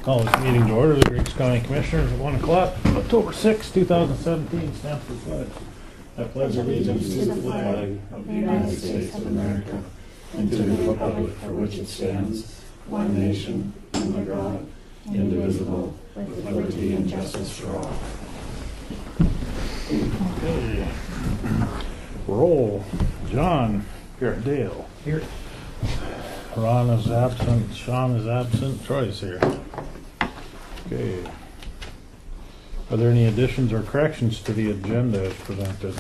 Call this meeting to order. The Griggs County Commissioners at 1 o'clock, October 6, 2017. Stand for pledge. I pledge allegiance to the flag of the United States of America and to the republic for which it stands, one nation, under God, indivisible, with liberty and justice for all. Okay. Roll. John. Here. Dale. Here. Ron is absent. Sean is absent. Troy's here. Okay. Are there any additions or corrections to the agenda as presented?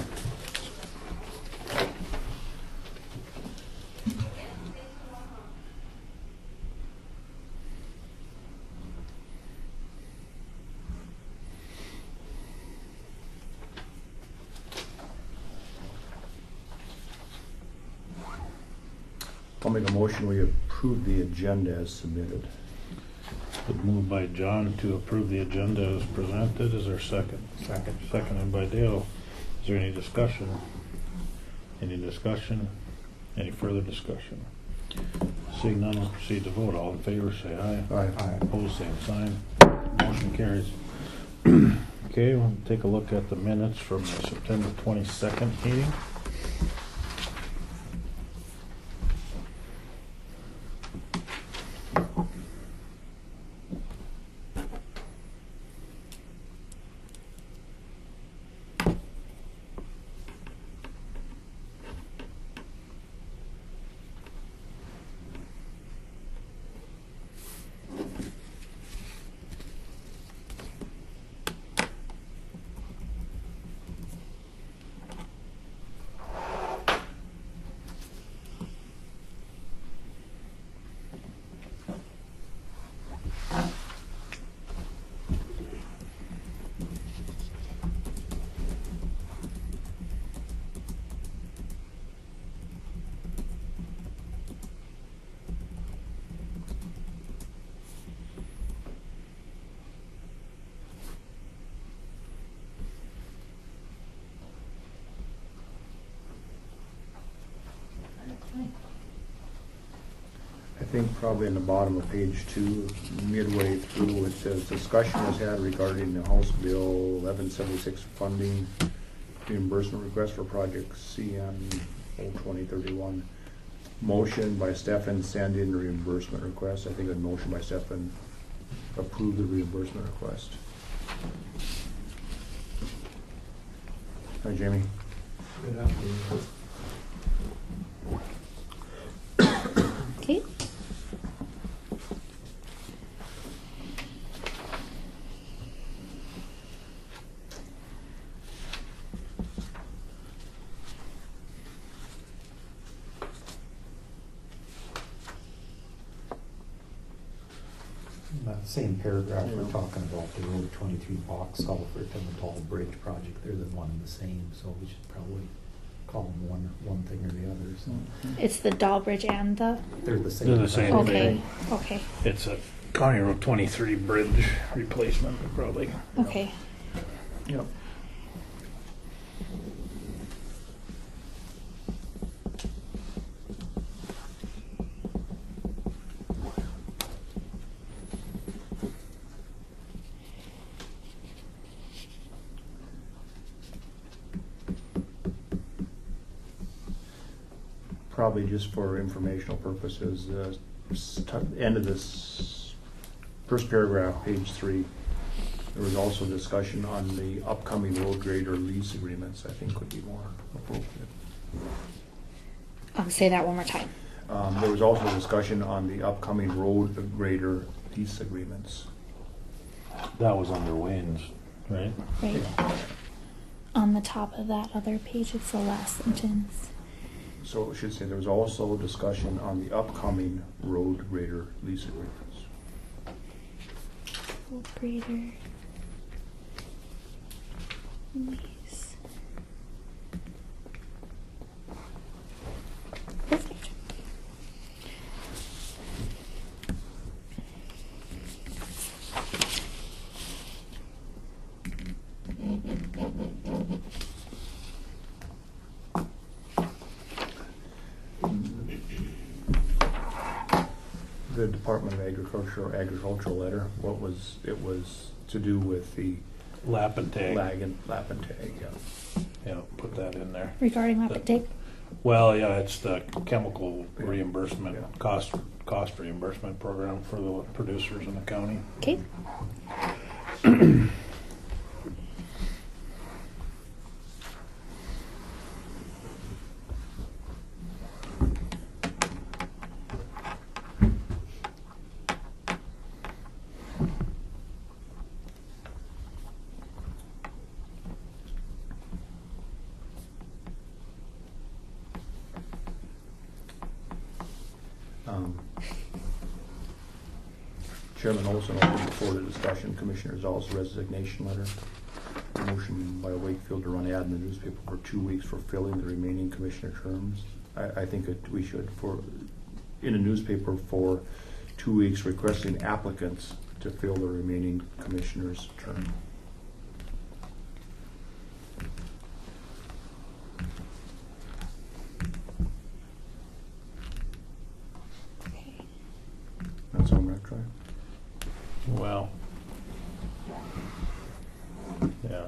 I'll make a motion we approve the agenda as submitted. Been moved by John to approve the agenda as presented. Is there a second? Second. Seconded by Dale. Is there any discussion? Any discussion? Any further discussion? Seeing none, we'll proceed to vote. All in favor, say aye. Aye. Opposed, same sign. Motion carries. Okay, we'll take a look at the minutes from the September 22nd meeting. I think probably in the bottom of page 2, midway through, it says discussion was had regarding the House Bill 1176 funding reimbursement request for project CN 02031. Motion by Stefan, send in reimbursement request. I think a motion by Stefan approve the reimbursement request. Hi, Jamie. Good afternoon. Okay. Same paragraph, we're talking about the Road 23 box culvert and the tall bridge project. They're the one and the same, so we should probably call them one thing or the other. So. It's the Dawbridge and the... They're the same. They're the same Okay, thing. okay, It's a County Road 23 bridge replacement, probably. okay. Yep. Probably just for informational purposes, end of this first paragraph, page 3, there was also discussion on the upcoming road grader lease agreements. I think would be more appropriate. Say that one more time. There was also discussion on the upcoming road grader lease agreements. That was under Wayne's, right? Right. On the top of that other page, it's the last sentence. So it should say there was also discussion on the upcoming road grader lease agreements. Road grader lease. Perfect. the Department of agricultural letter, it was to do with the Lap and tag. lap and tag, yeah. Yeah, put that in there. Regarding rapid tape? Well, yeah, it's the chemical Yeah. reimbursement, Yeah. cost reimbursement program for the producers in the county. Okay. Chairman Olson opened before the discussion, Commissioner Zal's resignation letter. Motion by Wakefield to run ad in the newspaper for 2 weeks for filling the remaining commissioner terms. I think that we should, in a newspaper for 2 weeks, requesting applicants to fill the remaining commissioner's term. That's what I'm gonna try. Well, yeah.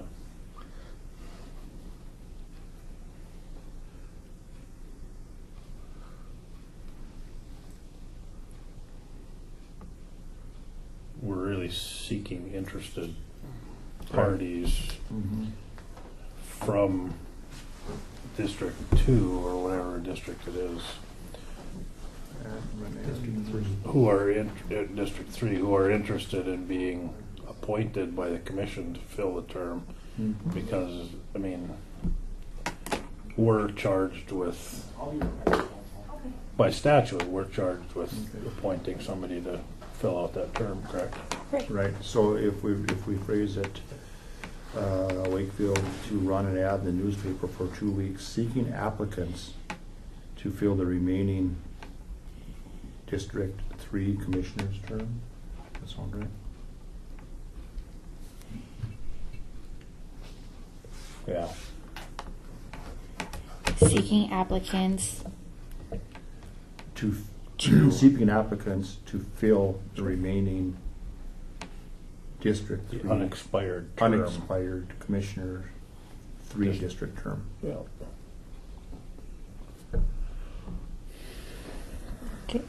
We're really seeking interested parties from District 2 or whatever district it is, District 3. who are in District 3, who are interested in being appointed by the commission to fill the term. Because, I mean, we're charged with, by statute, we're charged with appointing somebody to fill out that term, correct? Right. Right, so if we phrase it, Wakefield to run an ad in the newspaper for 2 weeks, seeking applicants to fill the remaining District 3 commissioner's term. That sound right? Yeah. Seeking applicants. Seeking applicants to fill the remaining District 3 Unexpired term. unexpired commissioner 3 district term. Yeah. Okay.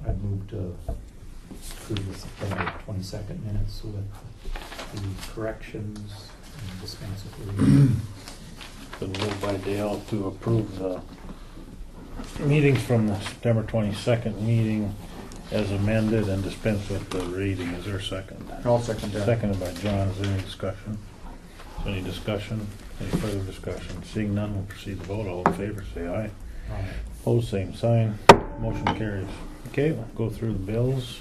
I moved to approve the September 22nd minutes with the corrections and dispense with the reading. Been moved by Dale to approve the meetings from the September 22nd meeting as amended and dispense with the reading. Is there a second? I'll second that. Seconded by John. Is there any discussion? Is there any discussion? Any further discussion? Seeing none, we'll proceed to vote. All in favor, say aye. Opposed, same sign. Motion carries. Okay, we'll go through the bills.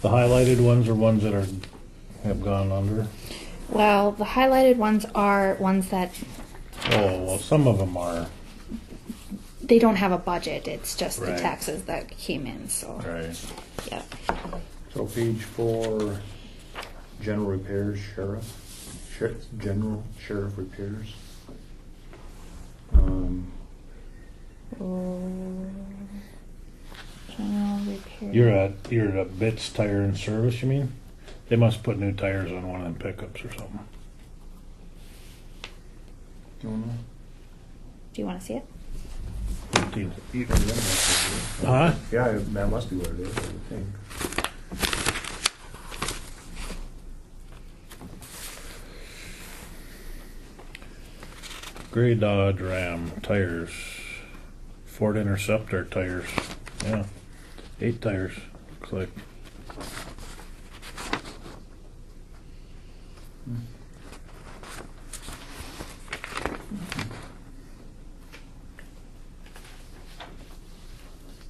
The highlighted ones are ones that have gone under. Well, the highlighted ones are ones that Oh, well, some of them are. they don't have a budget. It's just the Right. taxes that came in. So, Right. yeah. So page 4, general repairs, general sheriff repairs. General repair. You're at Bits Tire and Service, you mean? They must put new tires on one of them pickups or something. Don't know. Do you want to see it? 15. Yeah, that must be it. Huh? Yeah, that must be what it is, I would think. Gray Dodge Ram tires. Ford Interceptor tires. Yeah. 8 tires. Looks like.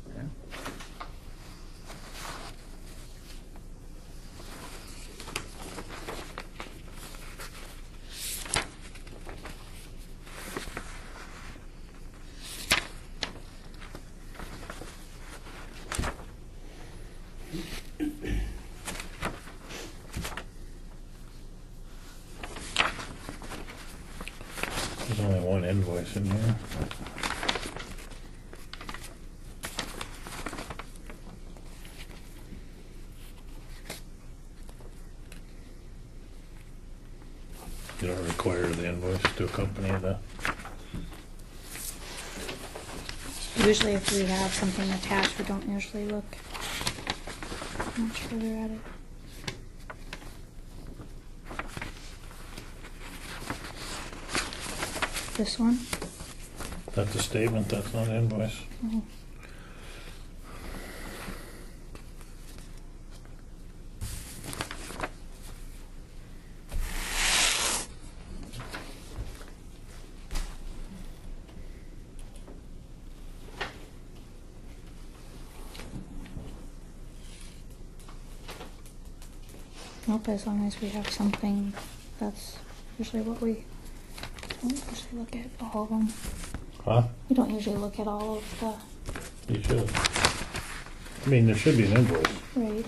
Yeah. There's only one invoice in here. You don't require the invoice to accompany the. Usually if we have something attached, we don't usually look much further at it. This one? That's a statement, that's not an invoice. Oh. Nope, as long as we have something, that's usually what we don't usually look at all of them. Huh? We don't usually look at all of the, You should. I mean, there should be an invoice. right,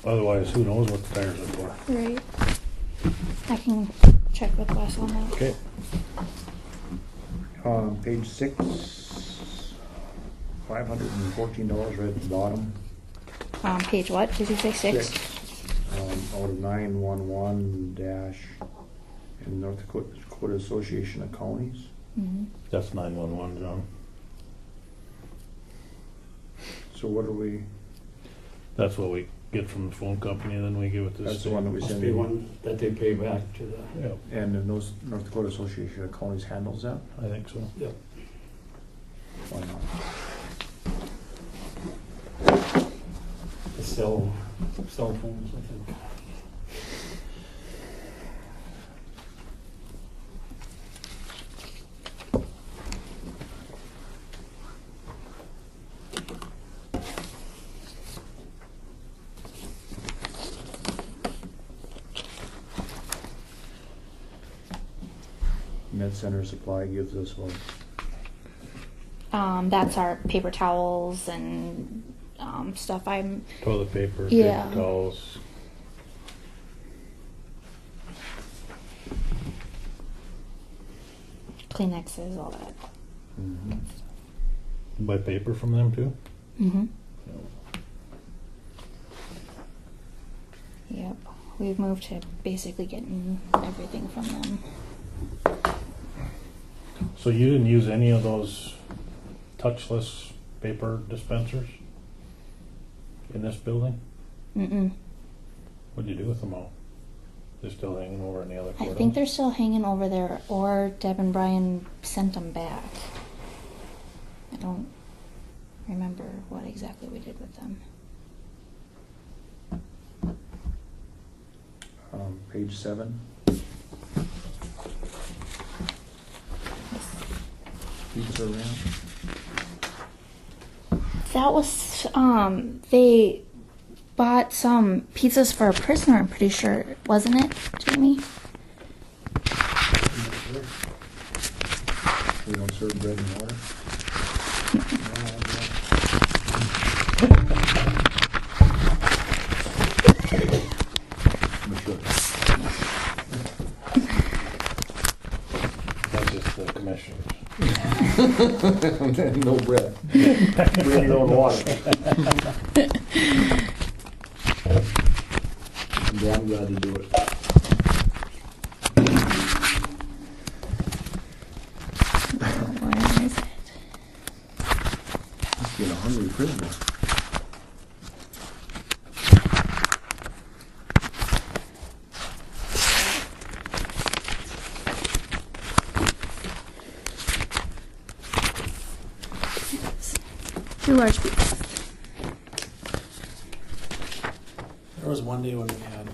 Otherwise, who knows what the tires are for? right. I can check with Wes on that. Okay. Page 6, $514 right at the bottom. Page what? Did you say 6? Out of 911 dash in North Dakota Association of Counties. Mm-hmm. That's 911, John. So what are we, That's what we get from the phone company, and then we give it to the that's the state. one that we Must send be in. one that they pay back to the, Yeah, And the North Dakota Association of Counties handles that? I think so. yep. Why not? The cell phones, I think. Med Center Supply gives us one. That's our paper towels and stuff. Toilet paper, Yeah. paper towels. Kleenexes, all that. Mhm. Buy paper from them too? Mm-hmm. Yep. We've moved to basically getting everything from them. So you didn't use any of those touchless paper dispensers in this building? Mm-mm. What'd you do with them all? They're still hanging over in the other I courthouse? think they're still hanging over there, or Deb and Brian sent them back. I don't remember what exactly we did with them. Page 7. Pizza ramp. That was, they bought some pizzas for a prisoner, I'm pretty sure, wasn't it, Jamie? We don't serve bread and water. We should. That's just the commissioners. No bread. Bring your own water. I'm damn glad to do it. Where is it? Must be a hungry prisoner. Two large pieces. There was one day when we had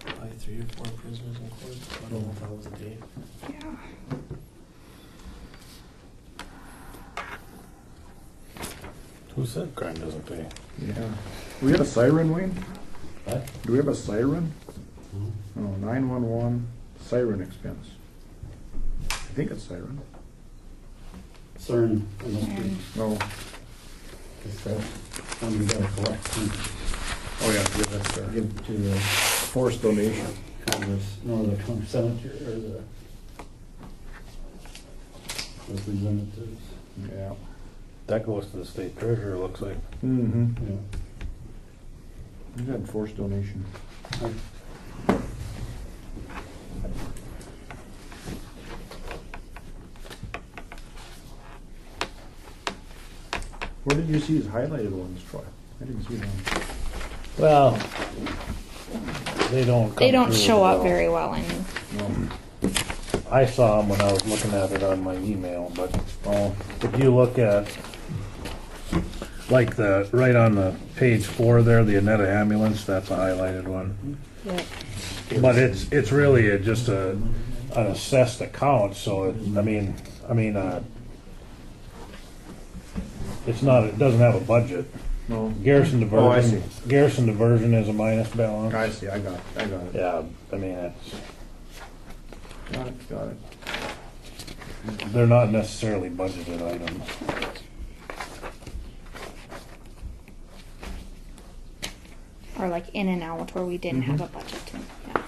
probably 3 or 4 prisoners in court. I don't know if that was a day. Yeah. Who said crime doesn't pay? Yeah. Do we have a siren, Wayne? What? Do we have a siren? Mhm. Oh, 911 siren expense. I think it's siren. CERN, it must be, And No. it's that one we gotta collect and Oh, yeah, that's give to the forced donation. Congress, no, the cemetery, or the representatives. Yeah. That goes to the state treasurer, looks like. Mm-hmm. Yeah. We had forced donation. Where did you see his highlighted ones, Troy? I didn't see them. Well, they don't. they come don't through show up well. very well in. No. I saw them when I was looking at it on my email, but Oh, if you look at, like right on the page 4 there, the Annetta ambulance, that's a highlighted one. Yep. But it's really just an assessed account, so it's not, it doesn't have a budget. no. Garrison Oh, I diversion, Garrison diversion is a minus balance. I see, I got it. Yeah, I mean, it's, Got it. they're not necessarily budgeted items. Or like in and out where we didn't have a budget. Yeah.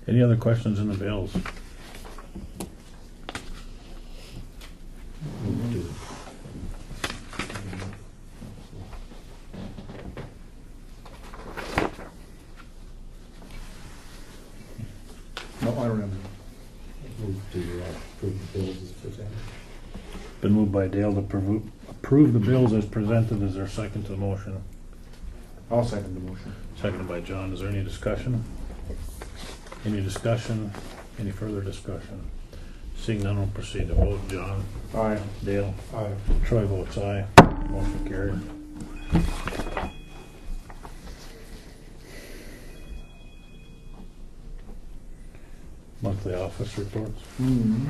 Any other questions in the bills? No, I don't have it. Move to approve the bills as presented. Been moved by Dale to approve the bills as presented. Is there a second to the motion? I'll second the motion. Seconded by John. Is there any discussion? Any discussion? Any further discussion? Seeing none, we'll proceed to vote. John? Aye. Dale? Aye. Troy votes aye. Motion carried. Monthly office reports. Mm-hmm.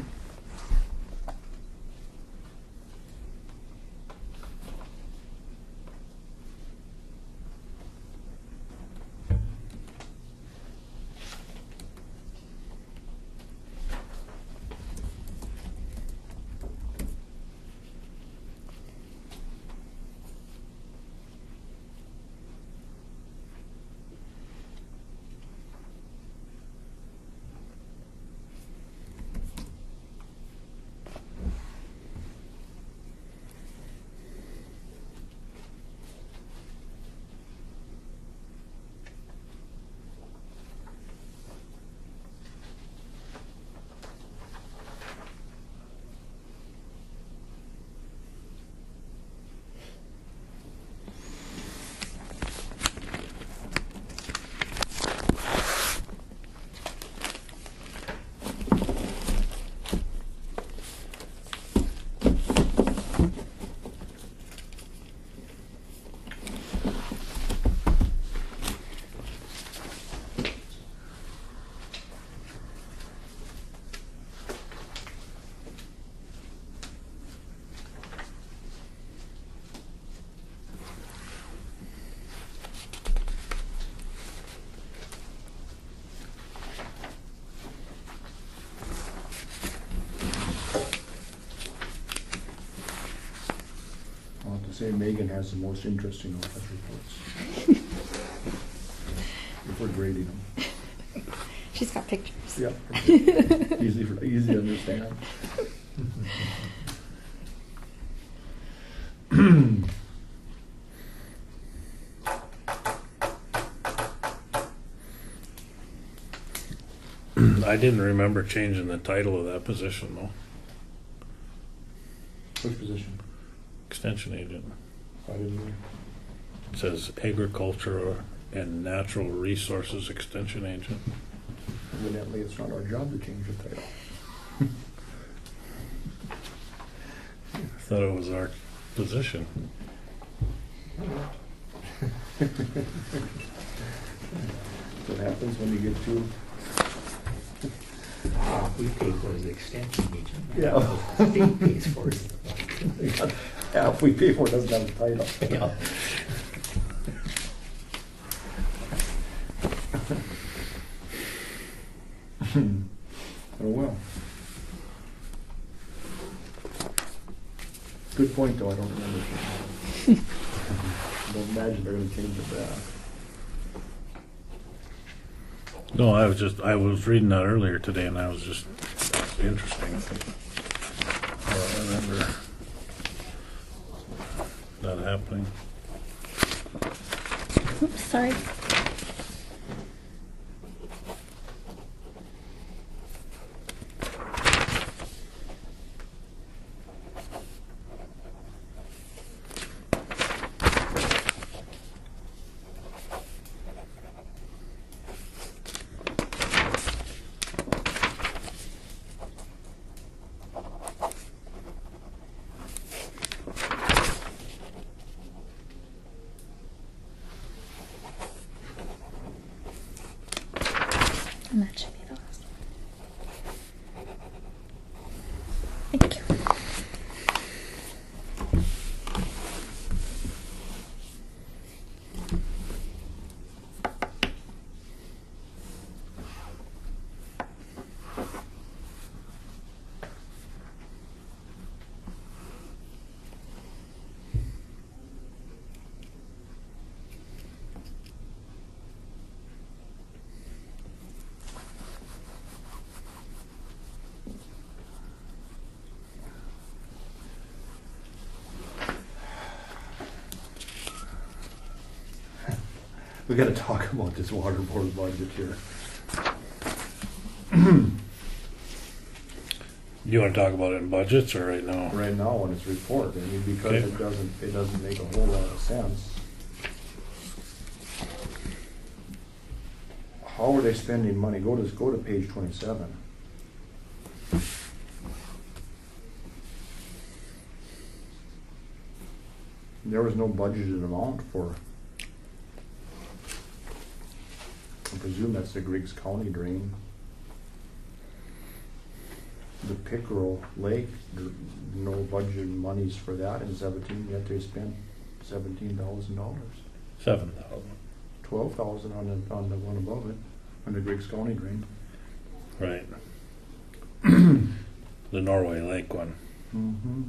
say Megan has the most interesting office reports. If we're grading them. She's got pictures. Yeah. Easy to understand. I didn't remember changing the title of that position though. Which position? Extension agent. I didn't know. It says agriculture and natural resources extension agent. Evidently, it's not our job to change the title. I thought it was our position. That's what happens when you get too. We pay for the extension agent. Yeah. The state pays for it. Half we pay for doesn't have a title. Yeah. Oh, well. Good point, though, I don't remember. Don't imagine they're gonna change it back. No, I was reading that earlier today and I was just interesting. I don't remember that happening. Oops, sorry. And that should be the last one. Thank you. We gotta talk about this water board budget here. You want to talk about it in budgets or right now? Right now on its report, I mean, because Okay. it doesn't make a whole lot of sense. How are they spending money? Go to page 27. There was no budgeted amount for, I presume that's the Griggs County drain. The Pickerel Lake, no budgeted monies for that in 17, yet they spent $17,000. 7,000. 12,000 on the one above it, on the Griggs County drain. Right. The Norway Lake one. Mm-hmm.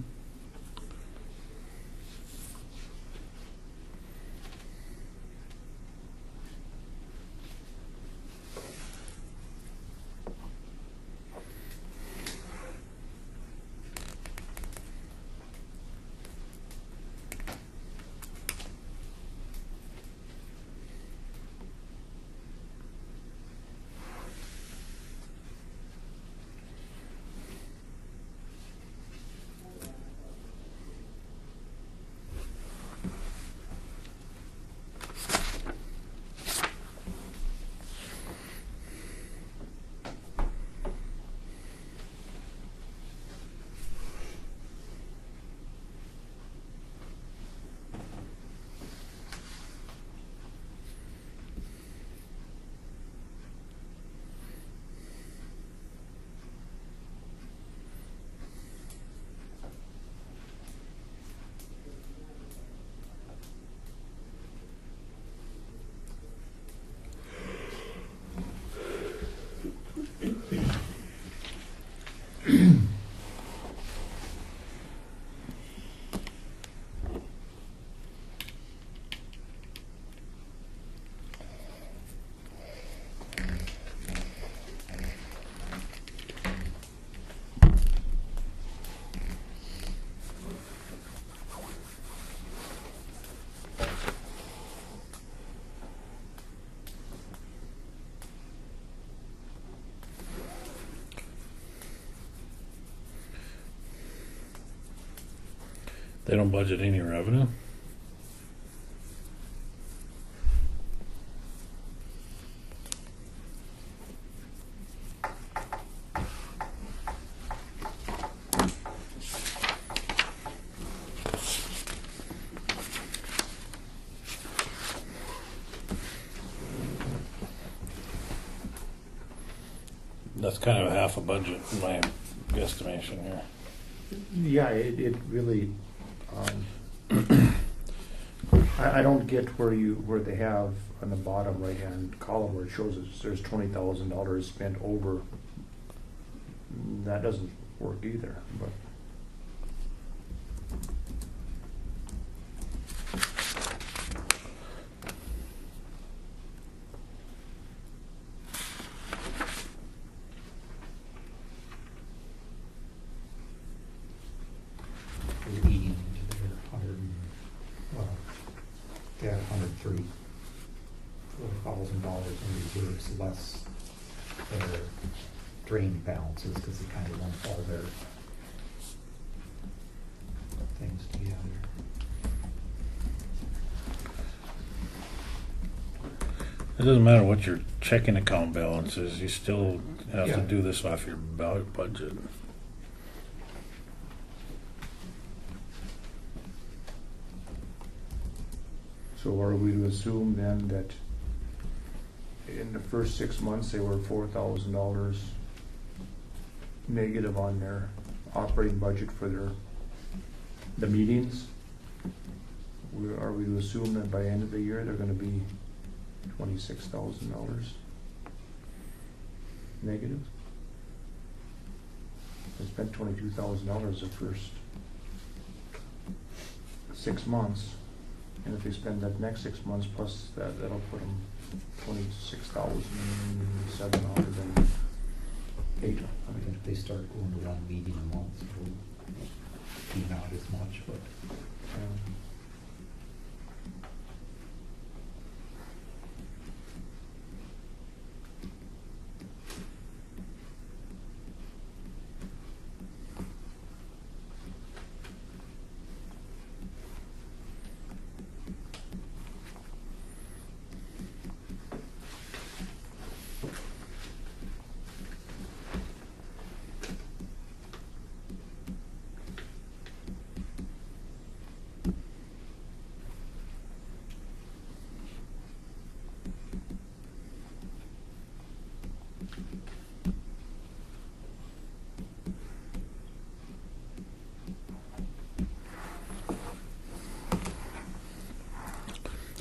They don't budget any revenue? That's kind of half a budget in my guesstimation here. Yeah, it really, I don't get where they have on the bottom right-hand column where it shows us there's $20,000 spent over. That doesn't work either, but. They're eating into their 103 $4,000 in reserves, less their drain balances, because they kind of lump all their things together. It doesn't matter what your checking account balance is, you still have to Yeah. do this off your budget. So are we to assume then that in the first 6 months, they were $4,000 negative on their operating budget for the meetings? Are we to assume that by the end of the year, they're gonna be $26,000 negative? They spent $22,000 the first 6 months. And if they spend that next 6 months plus that, that'll put them 26,708. I mean, if they start going to one meeting a month, it'll be not as much, but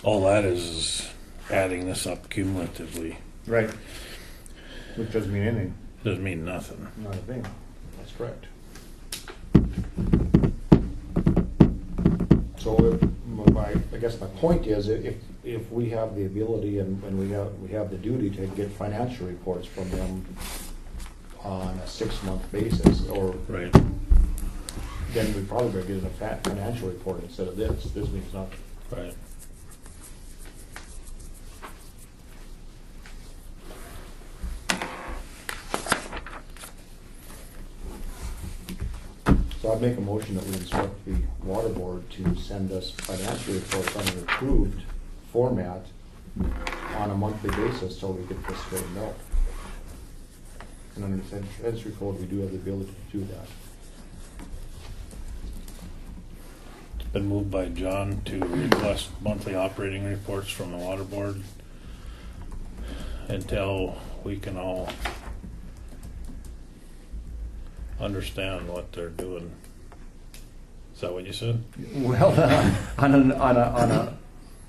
All that is adding this up cumulatively. Right. Which doesn't mean anything. Doesn't mean nothing. Not a thing. That's correct. So I guess my point is, if we have the ability and we have the duty to get financial reports from them on a 6-month basis, or Right. then we probably better get a financial report instead of this. This means nothing. Right. So I'd make a motion that we instruct the water board to send us financial reports on an approved format on a monthly basis so we get this straightened out. And under the century code, we do have the ability to do that. It's been moved by John to request monthly operating reports from the water board until we can all understand what they're doing. Is that what you said? Well,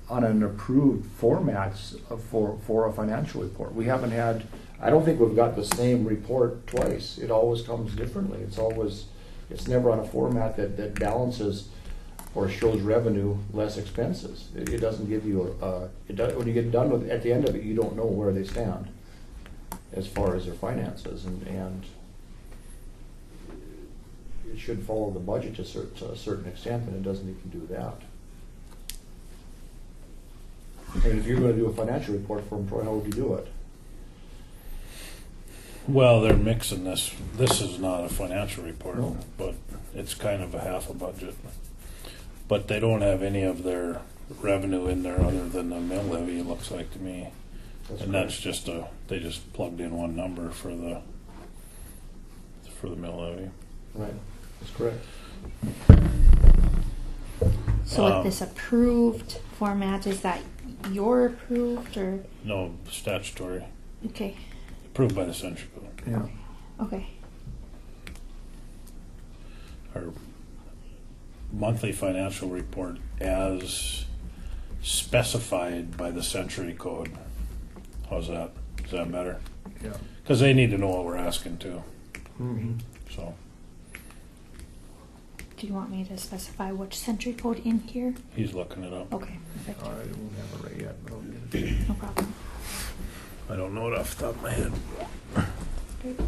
on an approved format for a financial report. We haven't had, I don't think we've got the same report twice. It always comes differently. It's never on a format that balances or shows revenue less expenses. It doesn't give you when you get done with, at the end of it, you don't know where they stand as far as their finances, and it should follow the budget to a certain extent, and it doesn't even do that. And if you're going to do a financial report for them, Troy, how would you do it? Well, they're mixing this. This is not a financial report, No. but it's kind of a half a budget. But they don't have any of their revenue in there other than the mill levy, it looks like to me. And that's just they just plugged in one number for the mill levy. Right, that's correct. So with this approved format, is that your approved or? No, statutory, Okay, approved by the Century Code. Yeah. okay. Our monthly financial report as specified by the Century Code. How's that? Is that better? Yeah. Because they need to know what we're asking too. Mm-hmm. So Do you want me to specify which century code in here? he's looking it up. Okay, perfect. I don't have it right yet, but I'll get it. No problem. I don't know it off the top of my head. Great.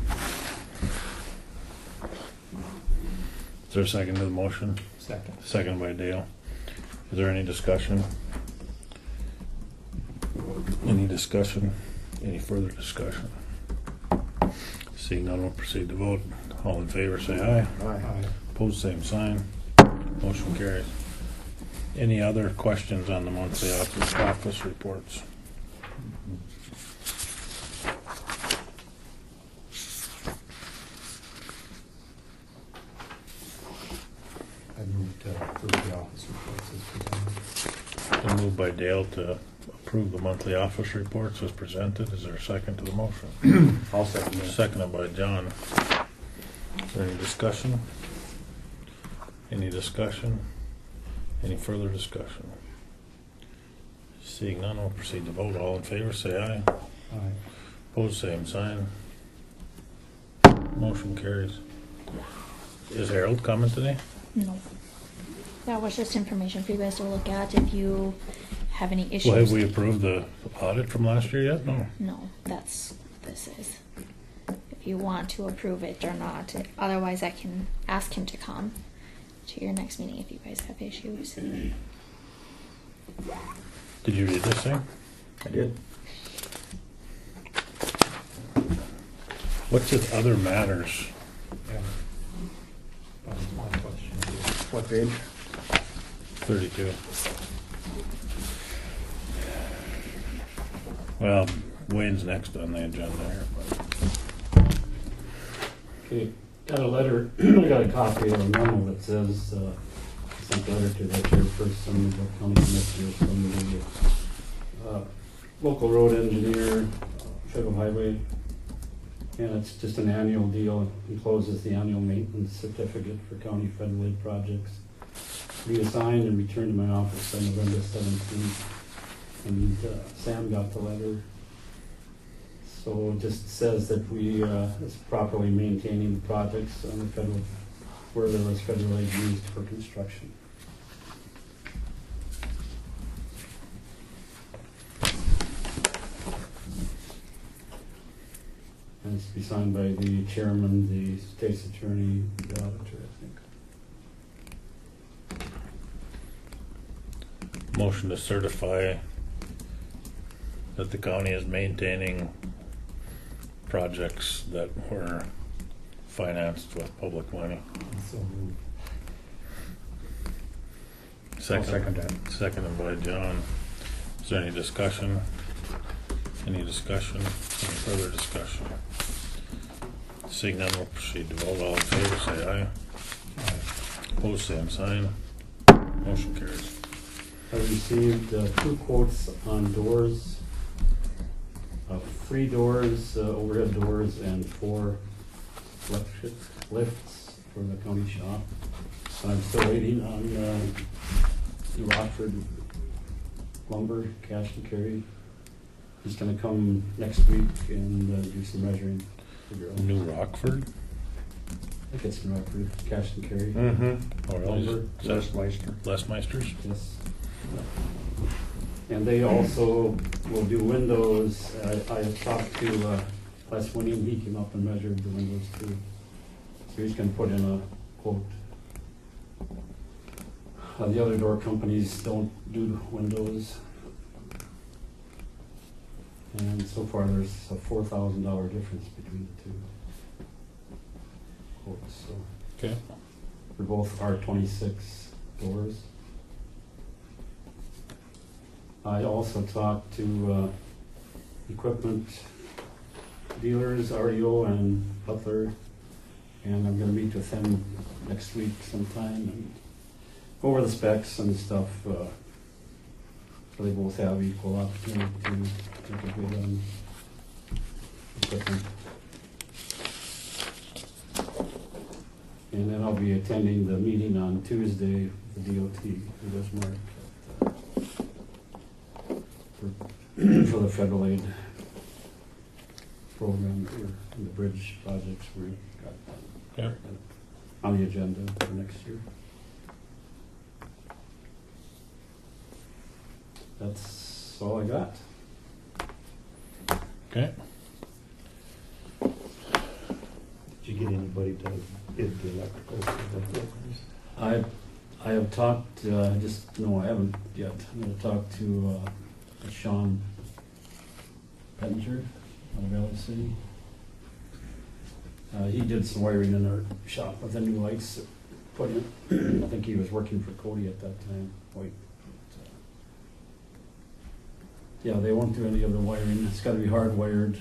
Is there a second to the motion? Second. Second by Dale. Is there any discussion? Any discussion? Any further discussion? Seeing none, we'll proceed to vote. All in favor, say aye. Aye. Opposed, same sign. Motion carries. Any other questions on the monthly office reports? I moved to approve the office reports as presented. Been moved by Dale to approve the monthly office reports as presented. Is there a second to the motion? I'll second that. Seconded by John. Is there any discussion? Any discussion? Any further discussion? Seeing none, we'll proceed to vote. All in favor, say aye. Aye. Opposed, same sign. Motion carries. Is Harold coming today? No. That was just information for you guys to look at if you have any issues. Well, have we approved the audit from last year yet? No. No, that's what this is. If you want to approve it or not. Otherwise, I can ask him to come to your next meeting if you guys have issues. Did you read this thing? I did. What's with other matters? Yeah. That was my question. What page? 32. Well, Wayne's next on the agenda here. But Okay, got a letter, I got a copy of a memo that says, sent a letter to the chairperson of the county commissioners from the local road engineer, federal highway. And it's just an annual deal, encloses the annual maintenance certificate for county federal aid projects. Reassigned and returned to my office on November 17th. And Sam got the letter. So it just says that we is properly maintaining the projects on the federal, where there was federal aid used for construction. And it's to be signed by the chairman, the state's attorney, the auditor, I think. motion to certify that the county is maintaining projects that were financed with public money. So moved. I'll second that. Seconded by John. Is there any discussion? Any discussion? Any further discussion? Seeing none, we'll proceed to vote. All in favor, say aye. Opposed, same sign. Motion carries. I received 2 quotes on doors, 3 doors, overhead doors, and 4 lifts for the county shop. I'm still waiting on the Rockford lumber, cash and carry. He's gonna come next week and do some measuring. Figure out. New Rockford? I think it's in Rockford, cash and carry. Oh, really? Lumber. Is that Westmeister. Les Meisters? Yes. And they also will do windows. I talked to Les Winning, he came up and measured the windows too. So he's gonna put in a quote. The other door companies don't do windows. And so far, there's a $4,000 difference between the 2 quotes, so Okay. for both R26 doors. I also talked to equipment dealers, REO and Butler, and I'm gonna meet with them next week sometime and go over the specs and stuff, so they both have equal opportunity to take a bid on equipment. And then I'll be attending the meeting on Tuesday, the DOT, who does mark for the federal aid program for the bridge projects we got Yeah. on the agenda for next year. That's all I got. Okay. Did you get anybody to bid the electrical for the buildings? I have talked, I haven't yet. I'm gonna talk to Sean Pettinger out of Valley City. He did some wiring in our shop with the new lights that put in. I think he was working for Cody at that time. Wait. Yeah, they won't do any of the wiring. It's gotta be hardwired.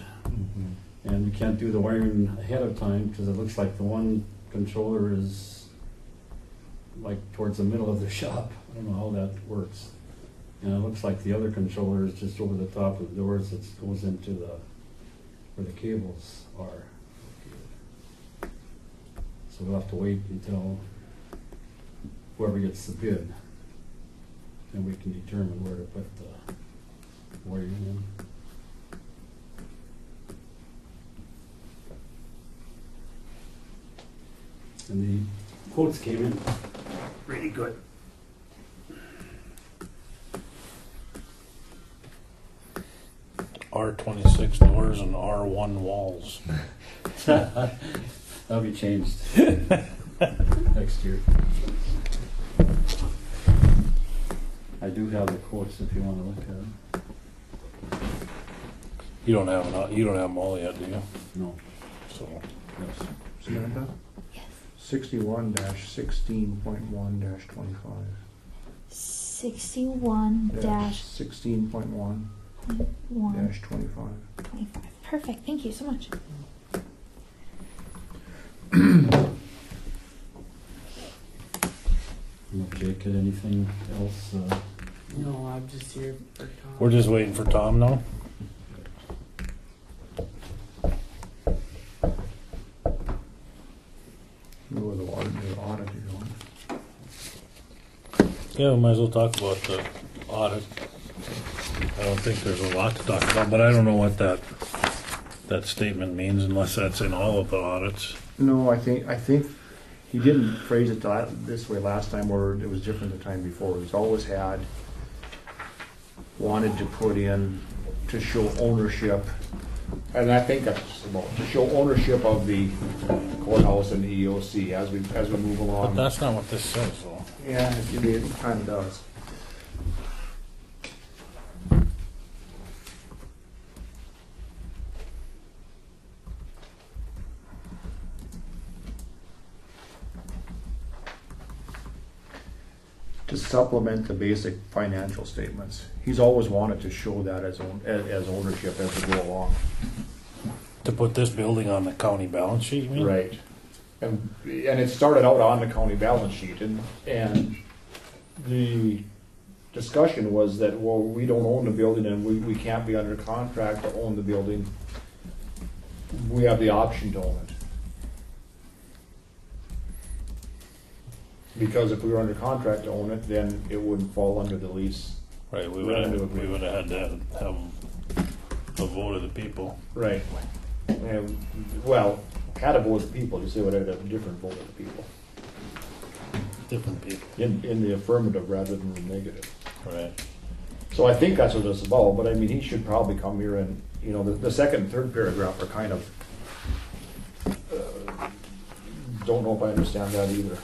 And we can't do the wiring ahead of time because it looks like the one controller is like towards the middle of the shop. I don't know how that works. And it looks like the other controller is just over the top of the doors that goes into where the cables are. So we'll have to wait until whoever gets the bid, and we can determine where to put the wiring in. And the quotes came in really good. R26 doors and R1 walls. That'll be changed next year. I do have the quotes if you want to look at them. You don't have them all yet, do you? No. So Yes. Samantha? Yes. 61-16.1-25. 61 dash 16.1-25. 125. Perfect. Thank you so much. Jake, got anything else? No, I'm just here for Tom. we're just waiting for Tom now. Go with the audit if you want. Yeah, we might as well talk about the audit. I don't think there's a lot to talk about, but I don't know what that statement means unless that's in all of the audits. No, I think he didn't phrase it this way last time, or it was different the time before. He's always wanted to put in to show ownership, and I think that's about to show ownership of the courthouse and the EOC as we move But along. that's not what this says, though. Yeah, it kind of does. To supplement the basic financial statements. He's always wanted to show that as ownership as we go along. To put this building on the county balance sheet, you mean? Right. And it started out on the county balance sheet, and the discussion was that, well, we don't own the building and we can't be under contract to own the building. We have the option to own it. Because if we were under contract to own it, then it wouldn't fall under the lease. Right, we would have had to have a vote of the people. Right. And, well, had a vote of the people, you say would have a different vote of the people. Different people. In the affirmative rather than the negative. Right. So I think that's what it's about, but I mean, he should probably come here and, you know, the second and third paragraph are kind of, don't know if I understand that either.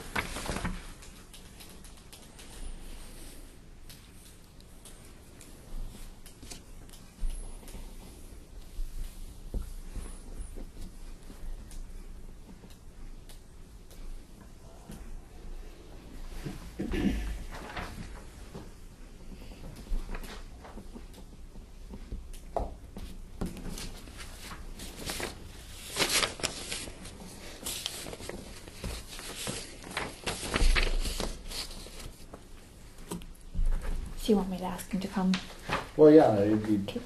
If you want me to ask him to come. Well, yeah, it'd be, Okay.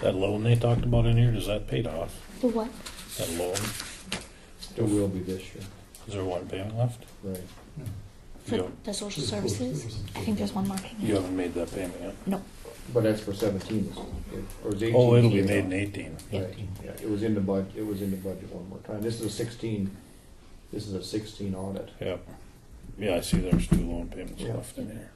That loan they talked about in here, does that paid off? The what? That loan, it will be this year, is there one payment left? right? For You, the social services? I think there's one more payment. you haven't made that payment yet? No. But that's for 17, isn't it? Or is 18? Oh, it'll be paid made off? in 18. Right, yeah, it was in the budget one more time. This is a 16, this is a 16 audit. Yep. Yeah, I see there's 2 loan payments Yeah. left in here.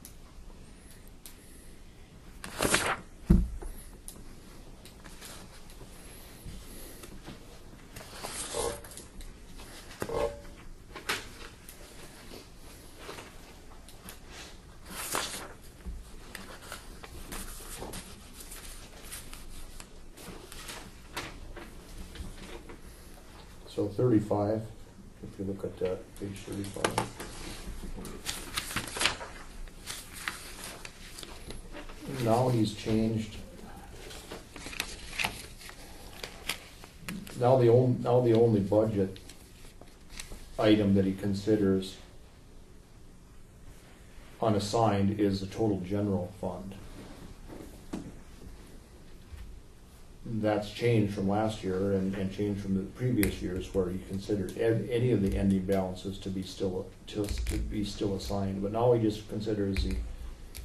So 35, if you look at page 35. Now he's changed. Now the only budget item that he considers unassigned is the total general fund. That's changed from last year and changed from the previous years where he considered any of the ending balances to be still assigned. But now he just considers the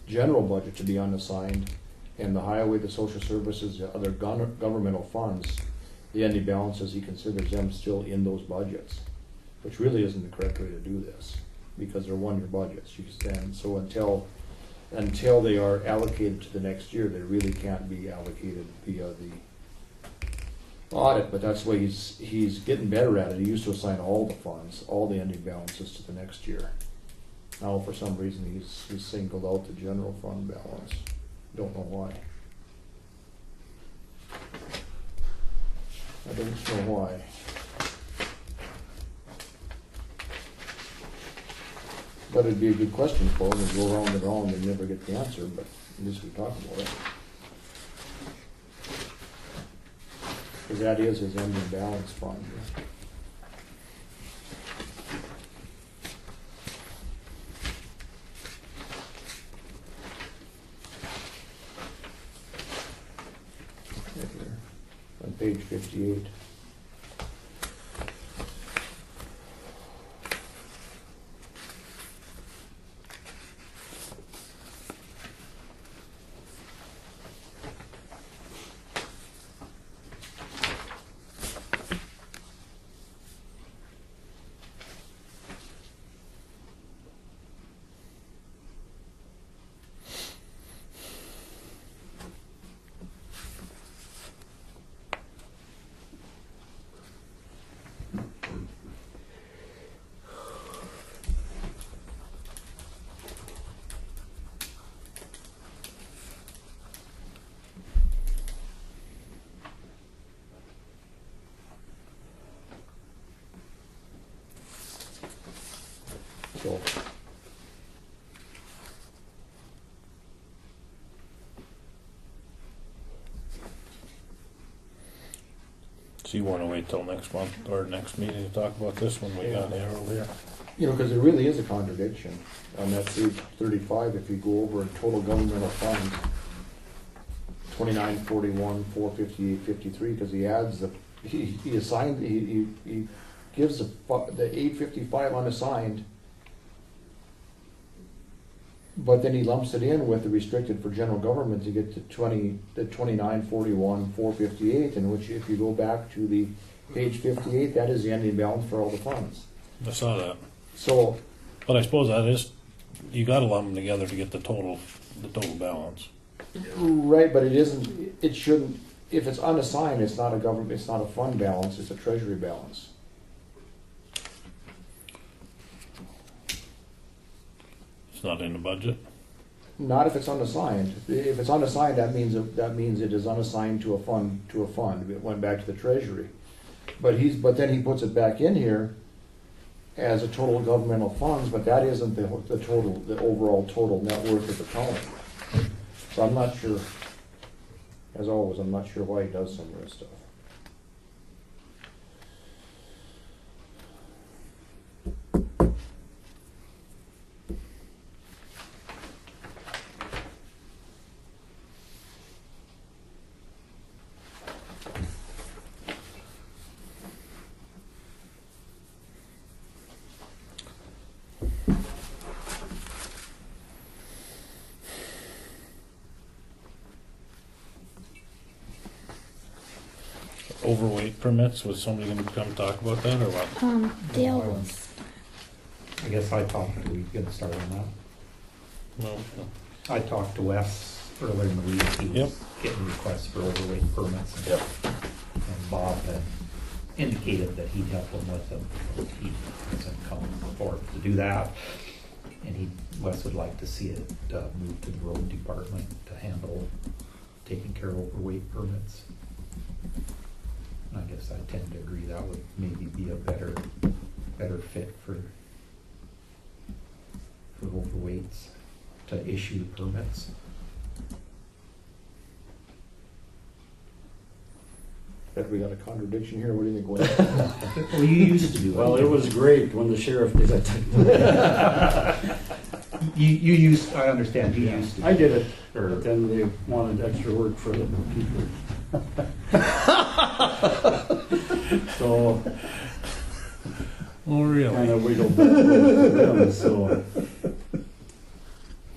general budget to be unassigned, and the highway, the social services, the other governmental funds, the ending balances, he considers them still in those budgets, which really isn't the correct way to do this because they're one-year budgets. And so until they are allocated to the next year, they really can't be allocated via the audit. But that's the way he's getting better at it. He used to assign all the funds, all the ending balances to the next year. Now, for some reason, he's singled out the general fund balance. Don't know why. I don't know why. But it'd be a good question for him to go around and around and never get the answer, but at least we talk about it. Because that is his ending balance fund. Right here, on page 58. So, So you wanna wait till next month or next meeting to talk about this when we got there over here? you know, because there really is a contradiction on that page 35, if you go over total governmental funds, 2941, 458, 53, because he adds he assigned, he gives the 855 unassigned, but then he lumps it in with the restricted for general government to get to 2941, 458, in which if you go back to the page 58, that is the ending balance for all the funds. I saw that. So, But I suppose that is, you gotta lump them together to get the total balance. right, but it isn't, it shouldn't, if it's unassigned, it's not a government, it's not a fund balance, it's a treasury balance. It's not in the budget. Not if it's unassigned. If it's unassigned, that means it is unassigned to a fund, It went back to the treasury. But then he puts it back in here as a total governmental funds, but that isn't the overall total net worth of the county. So I'm not sure, as always, I'm not sure why he does some of this stuff. Overweight permits, was somebody gonna come talk about that or what? Dale No, was. I guess I talked to, we get started on that. No. I talked to Wes earlier in the week. He Yep. was getting requests for overweight permits. Yep. And Bob had indicated that he'd help him with them. He hasn't come forward to do that. And Wes would like to see it moved to the road department to handle taking care of overweight permits. I guess I tend to agree that would maybe be a better fit for overweights to issue permits. Have we got a contradiction here? What do you think, Wayne? Well, you used to do it. Well, it was great when the sheriff did it. You used, I understand, you used to. I did it, but then they wanted extra work for the people. So, Oh, really? kind of wiggled back with them, so.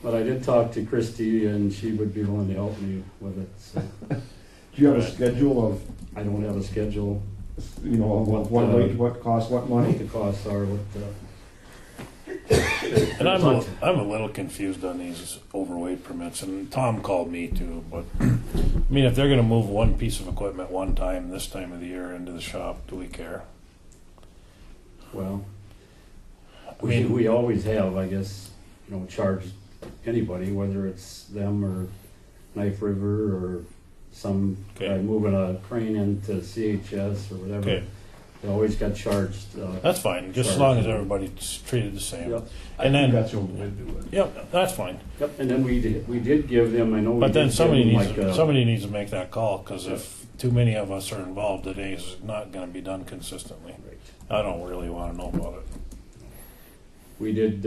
But I did talk to Christie, and she would be willing to help me with it, so. Do you have a schedule of, I don't have a schedule, you know, what weight, what costs, what what money? the costs are, what And I'm a little confused on these overweight permits, and Tom called me too, but, I mean, if they're gonna move one piece of equipment one time, this time of the year into the shop, do we care? well, I we mean, we always have, I guess, charged anybody, whether it's them or Knife River or some guy Okay. moving a crane into CHS or whatever. Okay. They always got charged. That's fine, just as long as everybody's treated the same. Yep. And then, That's the only way to do it. yep, that's fine. Yep, and then we did give them, I know we But did then give somebody them needs, like a- somebody needs to make that call, cause if too many of us are involved, it is not gonna be done consistently. Right. I don't really wanna know about it. We did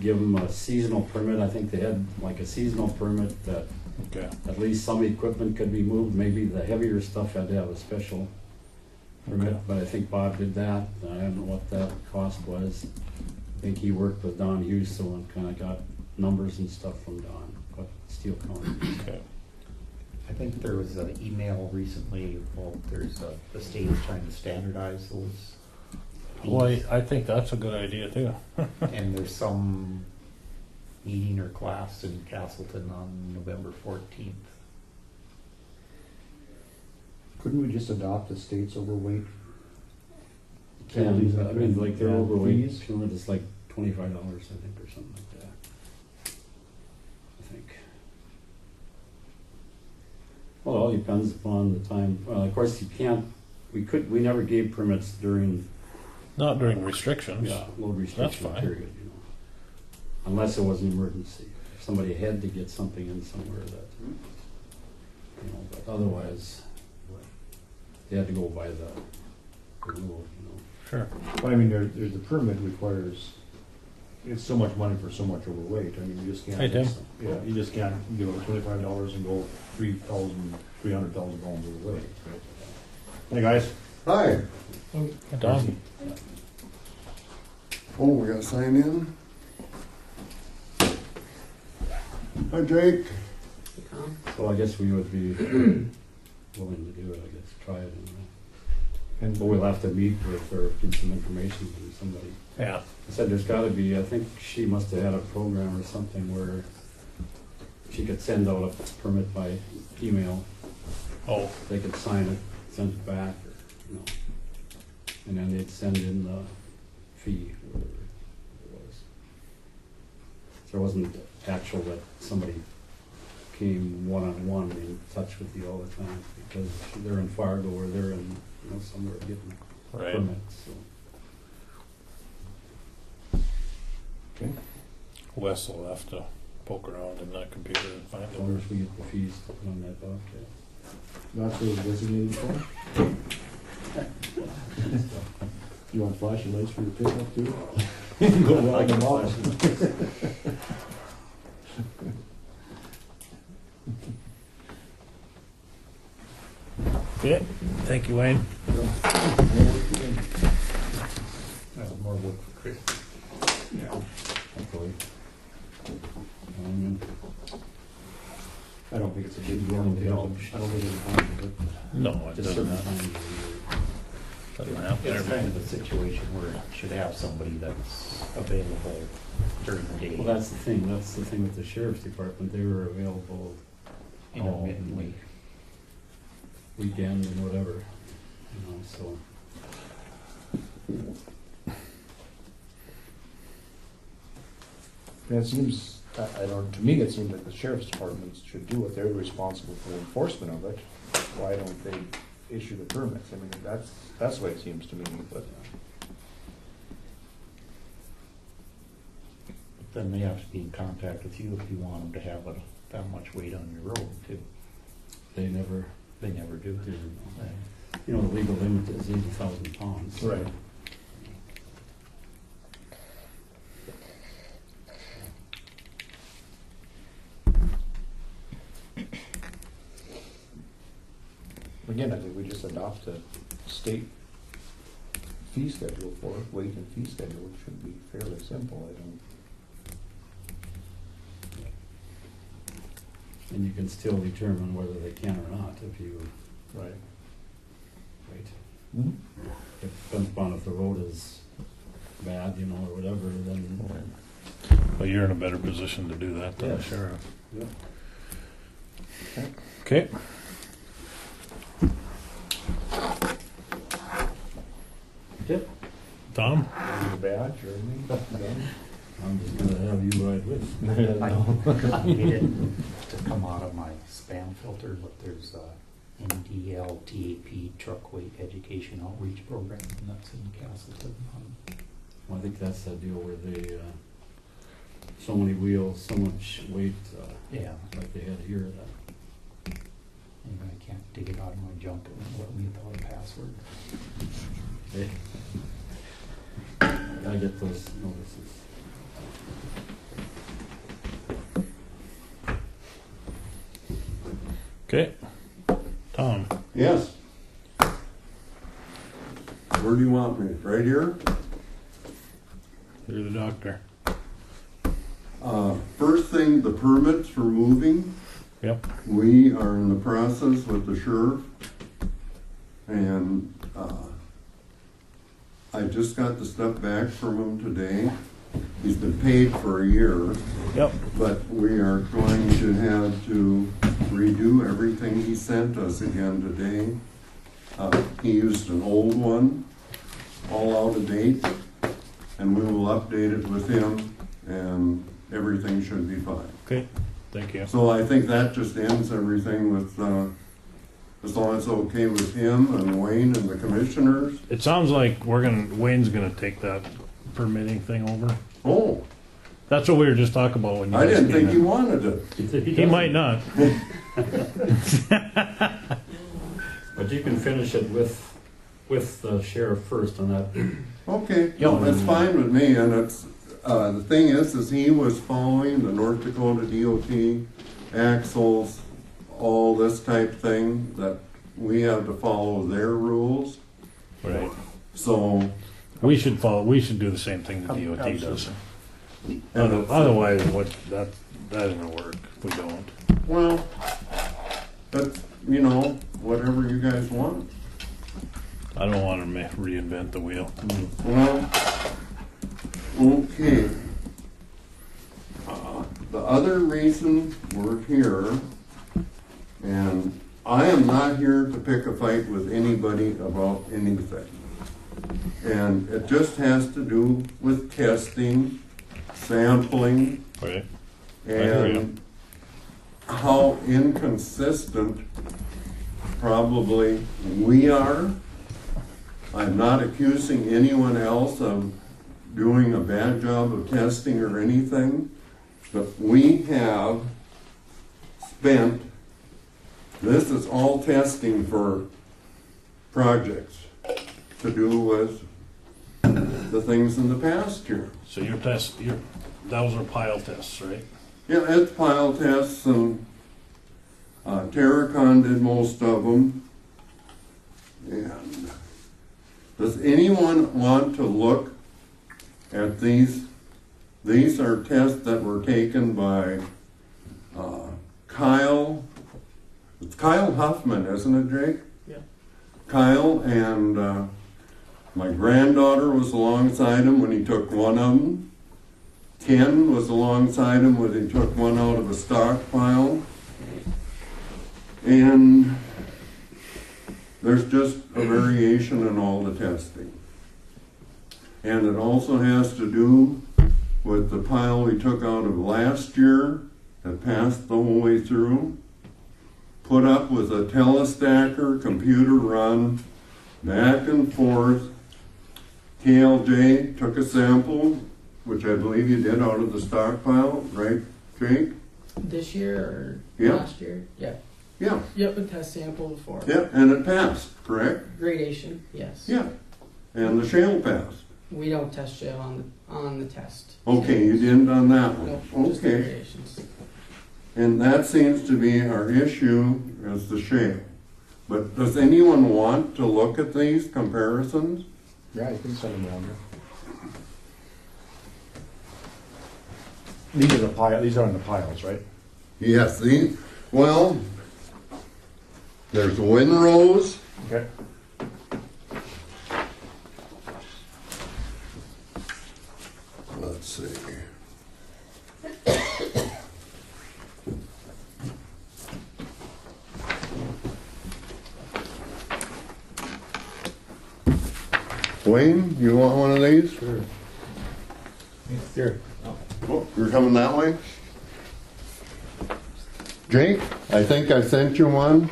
give them a seasonal permit. I think they had like a seasonal permit that Okay. at least some equipment could be moved. Maybe the heavier stuff had to have a special permit, Okay. but I think Bob did that. I don't know what that cost was. I think he worked with Don Husel and kind of got numbers and stuff from Don, what Steel County. Okay. I think there was an email recently, the state is trying to standardize those. Well, I think that's a good idea too. And there's some meeting or class in Castleton on November 14th. Couldn't we just adopt the state's overweight? And, I mean, like their and overweight fees? permit is like $25, I think, or something like that. I think. Well, it all depends upon the time. Well, of course, you can't. We never gave permits during Not during restrictions. Yeah, no restriction fine. period, you know. Unless it was an emergency. If somebody had to get something in somewhere that, you know, but otherwise, they had to go by the rule, you know. Sure. Well, I mean, there's the permit requires, it's so much money for so much overweight. I mean, you just can't. Hey, Tim. Yeah, you just can't give them $25 and go 300,000 pounds overweight. Right? Hey, guys. Hi. Tom? Oh, we gotta sign in? Hi, Jake. So I guess we would be willing to do it, I guess, try it. And But we'll have to meet with or get some information from somebody. Yeah. I said there's gotta be, I think she must have had a program or something where she could send out a permit by email. Oh, They could sign it, send it back, or, you know. And then they'd send in the fee, whatever it was. So it wasn't actual that somebody came one-on-one in touch with you all the time, because they're in Fargo or they're in, you know, somewhere getting right. permits, so. Okay. Wes will have to poke around in that computer and find As long it. as we get the fees to put on that docket. That's what it's designated for? You want flashing lights for your pickup too? Go round them all. Yeah. Thank you, Wayne. That's more work for Chris. Yeah. Hopefully. I don't think it's a big deal. I don't think it's a problem, but No, it Just doesn't certain happen. times Doesn't happen. it's kind of a situation where it should have somebody that's available during the day. Well, that's the thing with the sheriff's department, they were available Intermittently. weekend and whatever, you know, so. and it seems, I don't, to me, it seems like the sheriff's department should do it. They're responsible for enforcement of it. Why don't they issue the permits? I mean, that's the way it seems to me, but. Then they have to be in contact with you if you want them to have that much weight on your road too. They never They never do. do. You know, the legal limit is 80,000 pounds. Right. Again, I think we just adopt a state fee schedule for it, weight and fee schedule. It should be fairly simple. I don't. And you can still determine whether they can or not if you, Right. right? Mm-hmm. If, depends upon if the road is bad, you know, or whatever, then. Well, you're in a better position to do that than the Yes. sheriff. Yeah. Okay. Yep. Tom? Your badge or anything? Done? I'm just gonna have you ride with. I need it to come out of my spam filter, but there's a NDLTAP truck weight education outreach program, and that's in Castleton. Well, I think that's the deal where they, so many wheels, so much weight, Yeah, like they had here, that. and I can't dig it out of my junk and let me without a password. Hey. I get those notices. Okay. Tom? Yes. Where do you want me? Right here? You're the doctor. First thing, the permits for moving. Yep. We are in the process with the sheriff. And I just got the stuff back from him today. He's been paid for a year, Yep. but we are going to have to redo everything he sent us again today. He used an old one, all out of date, and we will update it with him, and everything should be fine. Okay. Thank you. So I think that just ends everything with as long as it's okay with him and Wayne and the commissioners. It sounds like Wayne's gonna take that permitting thing over. Oh, That's what we were just talking about when you I guys didn't came think he in. wanted it. He might not. But you can finish it with the sheriff first on that. Okay, no, that's fine with me, and it's, the thing is he was following the North Dakota DOT, axles, all this type thing, that we have to follow their rules, Right. so. We should do the same thing the DOT does. And it's- Otherwise, that doesn't work if we don't. Well, that's, whatever you guys want. I don't want to reinvent the wheel. Well, okay. The other reason we're here, and I am not here to pick a fight with anybody about anything. And it just has to do with testing, sampling, Right. hear you. and how inconsistent probably we are. I'm not accusing anyone else of doing a bad job of testing or anything, but we have spent, this is all testing for projects to do with the things in the past year. So those are pile tests, right? Yeah, it's pile tests, and Terracon did most of them. And does anyone want to look at these? These are tests that were taken by Kyle. It's Kyle Huffman, isn't it, Jake? Yeah. Kyle and my granddaughter was alongside him when he took one of them. Ken was alongside him when he took one out of a stockpile. And there's just a variation in all the testing. And it also has to do with the pile we took out of last year that passed the whole way through. Put up with a telestacker, computer run, back and forth. KLJ took a sample, which I believe you did out of the stockpile, right, Jake? This year or Yeah. last year? Yeah. Yeah, Yep, a test sample before. yeah, and it passed, correct? Gradation, yes. Yeah, and the shale passed. We don't test shale on the test. Okay, you didn't on that one. Nope, just the Okay, gradations. and that seems to be our issue is the shale. But does anyone want to look at these comparisons? Yeah, you can send them down here. These are in the piles, right? Yes, well, there's windrows. Okay. Let's see. Wayne, you want one of these? Sure. Here. Oh, you're coming that way? Jake, I think I sent you one.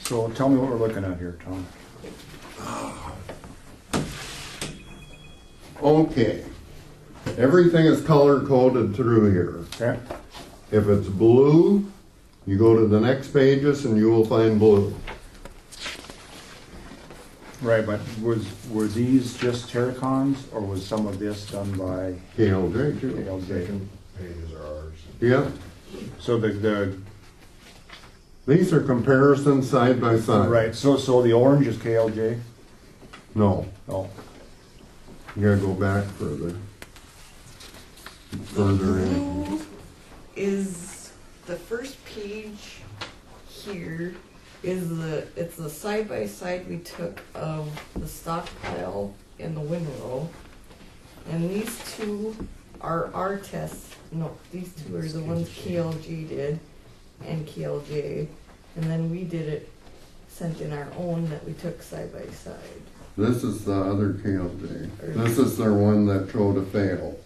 So tell me what we're looking at here, Tom. Okay. Everything is color coded through here. Okay. If it's blue, you go to the next pages and you will find blue. Right, but were these just Terracons, or was some of this done by KLJ too. KLJ? Pages are ours. Yeah, So the these are comparisons side by side. right, so the orange is KLJ? No, Oh, you gotta go back further. Further in. Blue is the first page here it's the side by side we took of the stockpile and the windrow. And these two are our tests. No, these two are the ones KLG did and KLJ. And then we did it, sent in our own that we took side by side. This is the other KLJ. This is their one that showed a fail.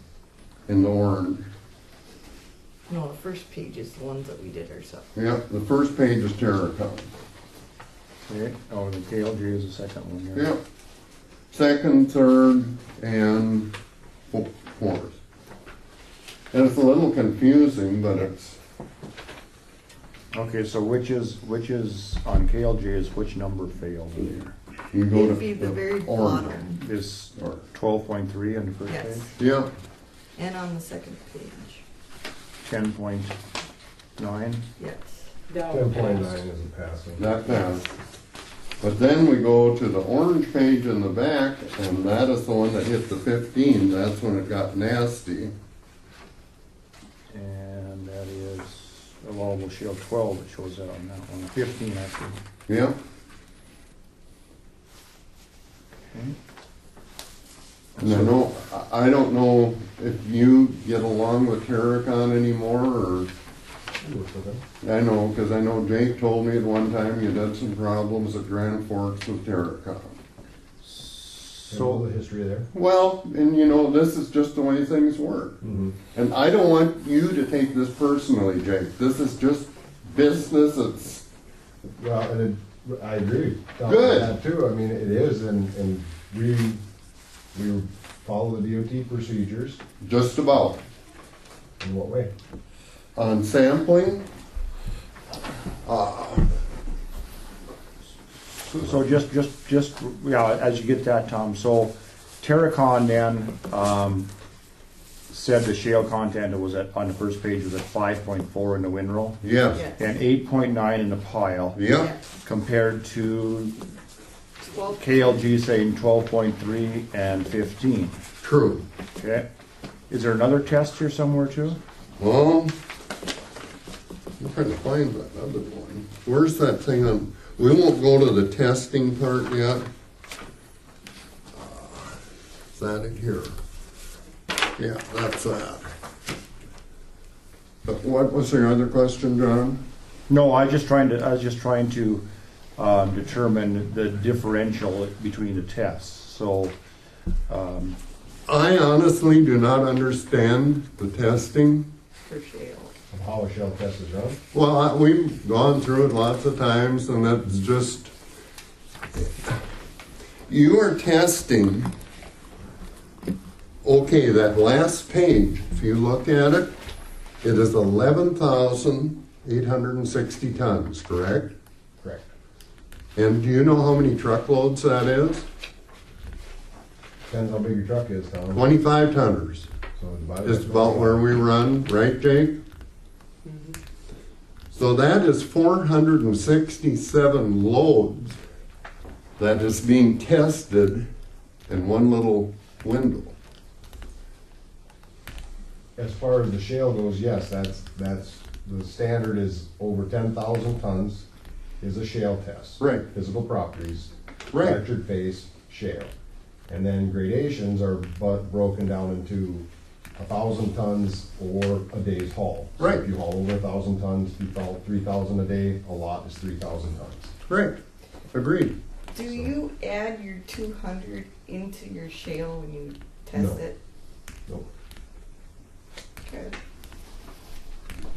in the orange. No, the first page is the ones that we did ourselves. Yep, the first page is Terracon. Okay, oh, the KLJ is the second one, yeah. Yep. Second, third, and fourth. And it's a little confusing, but it's, Okay, so which is on KLJ is which number failed there? you go to It'd be the very orange. bottom. Is 12.3 on the first Yes. page? Yep, And on the second page. 10.9? Yes. 10.9 isn't passing. that passed. But then we go to the orange page in the back, and that is the one that hit the 15. That's when it got nasty. And that is allowable shale 12, it shows that on that one. 15, I see. Yep. Okay. And I don't know if you get along with Terracon anymore, or, I know, because I know Jake told me at one time you had some problems at Grand Forks with Terracon. So the history there. Well, and you know, this is just the way things work. Mm-hmm. And I don't want you to take this personally, Jake. This is just business. It's Well, and I agree. Good. That too. I mean, it is, and we follow the DOT procedures. just about. In what way? On sampling, So just, yeah, as you get that, Tom, so Terracon then, said the shale content was on the first page was at 5.4 in the windrow yes. Yes. and 8.9 in the pile, Yep. Yes. compared to 12. KLG saying 12.3 and 15. True. Okay. Is there another test here somewhere too? Well, I'm trying to find that other one. Where's that thing on? We won't go to the testing part yet. Is that it here? Yeah, that's that. But what was your other question, John? No, I was just trying to determine the differential between the tests. So, I honestly do not understand the testing. For shale. Of how a shell test is run? Well, we've gone through it lots of times, and that's just, you are testing, okay, that last page, if you look at it, it is 11,860 tons, correct? Correct. And do you know how many truckloads that is? Depends how big your truck is, Tom. 25 tonners. So divide Is about where we run, right, Jake? So that is 467 loads that is being tested in one little window. As far as the shale goes, yes, that's the standard is over 10,000 tons is a shale test. Right. Physical properties. Right. Fractured face, shale. And then gradations are broken down into 1,000 tons or a day's haul. So Right. if you haul over 1,000 tons, if you haul 3,000 a day, a lot is 3,000 tons. Right, agreed. Do you add your 200 into your shale when you test No. it? Nope. Okay.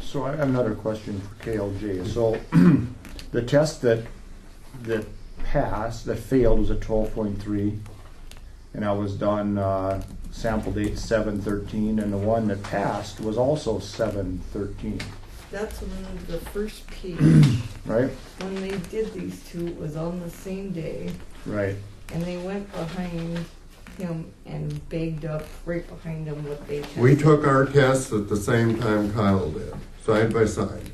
so I have another question for KLJ. So, the test that failed was at 12.3, and that was done sample date 7/13, and the one that passed was also 7/13, That's when the first page, right? when they did these two, it was on the same day, Right. and they went behind him and bagged up right behind him what they tested. We took our tests at the same time Kyle did, side by side.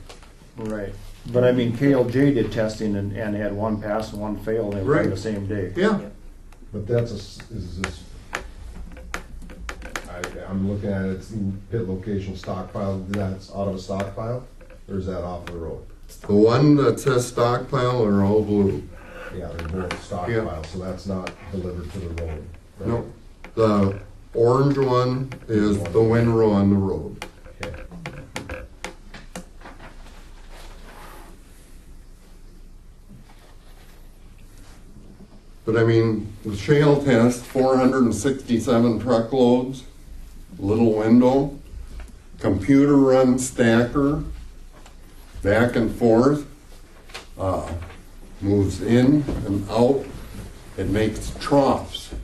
Right. But I mean, KLJ did testing and had one pass and one fail, and they were on Right. the same day. Yeah, But that's I'm looking at it, it's pit location stockpile, that's out of a stockpile, or is that off the road? the one that says stockpile are all blue. Yeah, they're both stockpile, so that's not delivered to the road. right? No, the orange one is the windrow on the road. Okay. But I mean, the shale test, 467 truckloads, little window, computer run stacker, back and forth, moves in and out. It makes troughs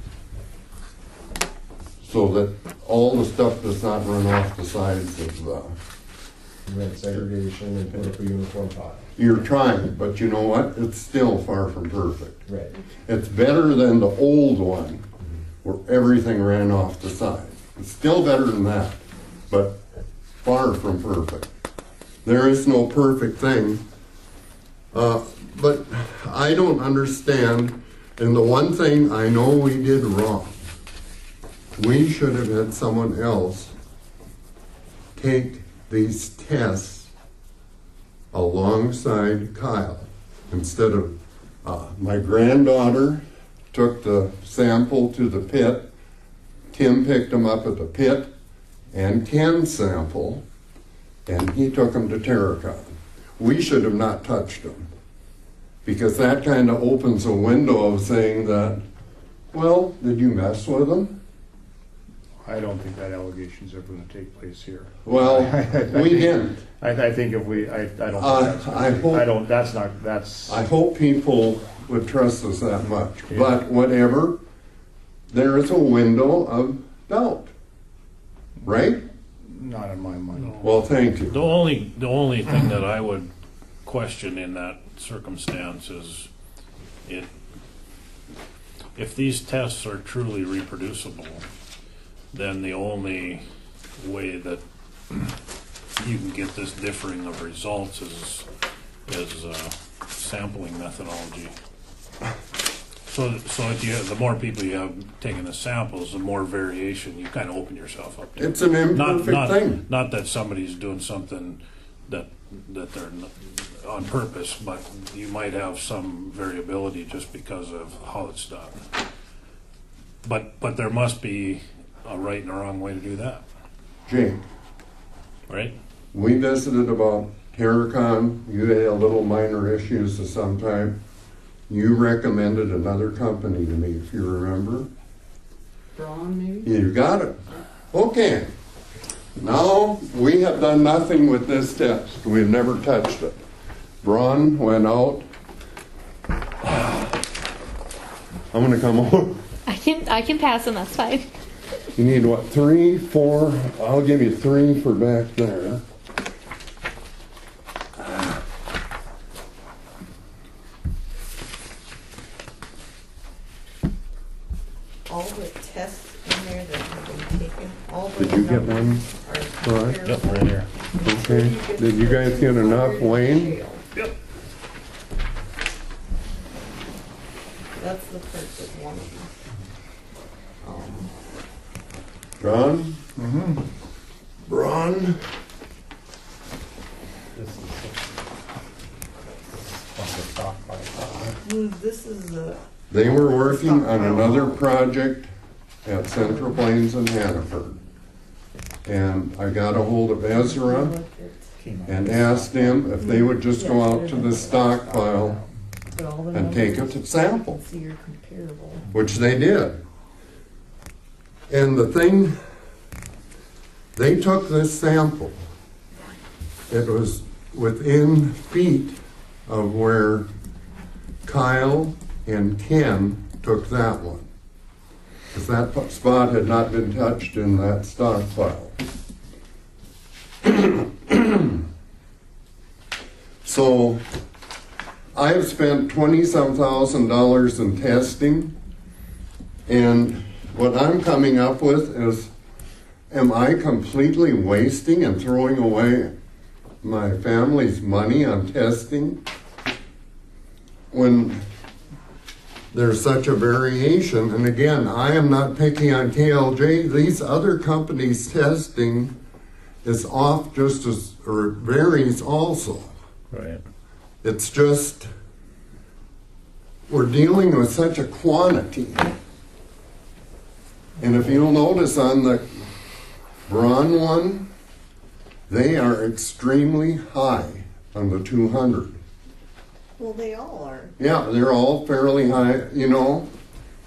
so that all the stuff does not run off the sides of the. Rent segregation and put up a uniform tile. You're trying, but you know what? It's still far from perfect. Right. It's better than the old one where everything ran off the side. It's still better than that, but far from perfect. There is no perfect thing. But I don't understand, and the one thing I know we did wrong, we should have had someone else take these tests alongside Kyle. Instead of, my granddaughter took the sample to the pit, Tim picked them up at the pit, and Ken's sample, and he took them to Terracon. We should have not touched them, because that kind of opens a window of saying that, well, did you mess with them? I don't think that allegation's ever gonna take place here. Well, we didn't. I think if we, I don't think that's I gonna hope- I don't, that's not, that's, I hope people would trust us that much, but whatever, there is a window of doubt, right? not in my mind. Well, thank you. The only thing that I would question in that circumstance is if these tests are truly reproducible, then the only way that you can get this differing of results is sampling methodology. So if the more people you have taking the samples, the more variation you kind of open yourself up to. It's an imperfect thing. Not that somebody's doing something that they're on purpose, but you might have some variability just because of how it's done. But there must be a right and a wrong way to do that, Jake, right? we visited about Terracon. You had a little minor issues of some type. You recommended another company to me, if you remember. Braun, maybe? You got it. Okay. Now, we have done nothing with this test. We've never touched it. Braun went out. I'm gonna come over. I can pass them, that's fine. You need what, 3, 4? I'll give you 3 for back there. All the tests in there that have been taken, all the Did you get one? are All right. Yep, right here. Okay. Did you guys get enough, Wayne? Yep. That's the part that one of them. John? Mm-hmm. Braun? This is from the stockpile. This is the, They were working on another project at Central Plains and Hannaford. And I got a hold of Ezra and asked him if they would just go out to the stockpile and take a sample, see your comparable. which they did. And the thing, they took this sample. It was within feet of where Kyle and Ken took that one. Because that spot had not been touched in that stockpile. So I have spent $20-some thousand in testing, and what I'm coming up with is, am I completely wasting and throwing away my family's money on testing when there's such a variation? And again, I am not picking on KLJ. These other companies' testing is off just as, or it varies also. Right. It's just, we're dealing with such a quantity. And if you'll notice on the Braun one, they are extremely high on the 200. Well, they all are. Yeah, they're all fairly high, you know.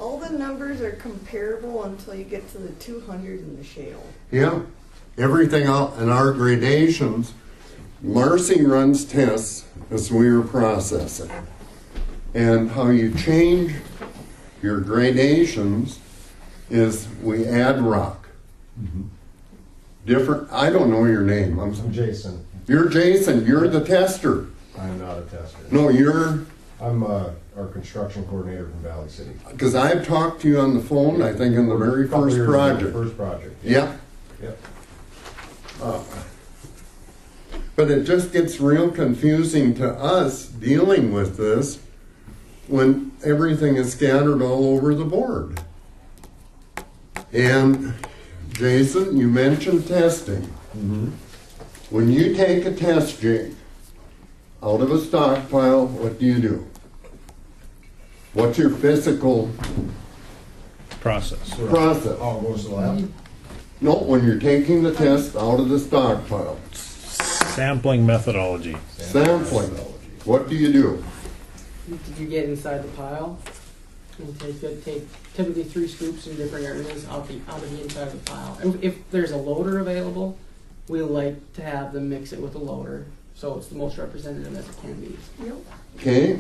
all the numbers are comparable until you get to the 200 in the shale. Yeah, everything out in our gradations, Marcy runs tests as we were processing. And how you change your gradations is we add rock. Different, I don't know your name. I'm Jason. You're Jason, you're the tester. I'm not a tester. No, you're, I'm our construction coordinator from Valley City. because I've talked to you on the phone, I think in the very Couple first years ago, project. First project. Yeah. Yep. But it just gets real confusing to us dealing with this when everything is scattered all over the board. And Jason, you mentioned testing. When you take a test jig out of a stockpile, what do? What's your physical Process. process? Oh, it goes to the lab? No, when you're taking the test out of the stockpile, Sampling methodology. sampling, what do you do? You get inside the pile and take typically 3 scoops in different areas out of the inside of the pile. And if there's a loader available, we like to have them mix it with a loader so it's the most representative as it can be. Yep. Okay?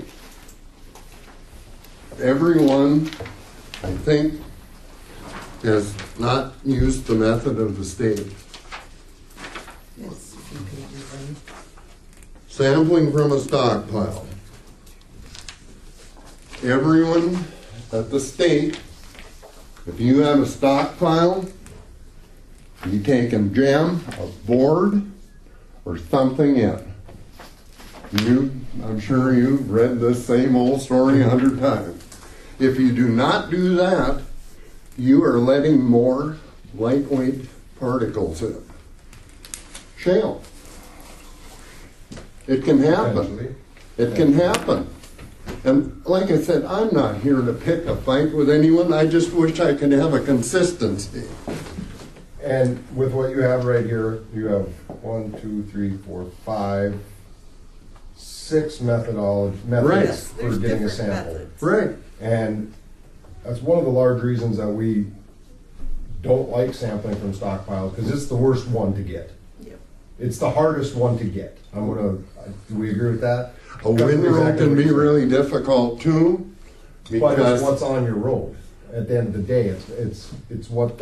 Everyone, I think, has not used the method of the state. Yes. Sampling from a stockpile. Everyone at the state, if you have a stockpile, you take and jam a board or something in. I'm sure you've read this same old story 100 times. If you do not do that, you are letting more lightweight particles in. Shale. It can happen. Eventually. It can happen. And like I said, I'm not here to pick a fight with anyone. I just wish I could have a consistency. And with what you have right here, you have 1, 2, 3, 4, 5, 6 methods Yes, for there's getting a different sample. methods. Right. And that's one of the large reasons that we don't like sampling from stockpiles, because it's the worst one to get. Yep. It's the hardest one to get. Do we agree with that? A windrow can be really difficult too, But it's because what's on your road. At the end of the day, it's what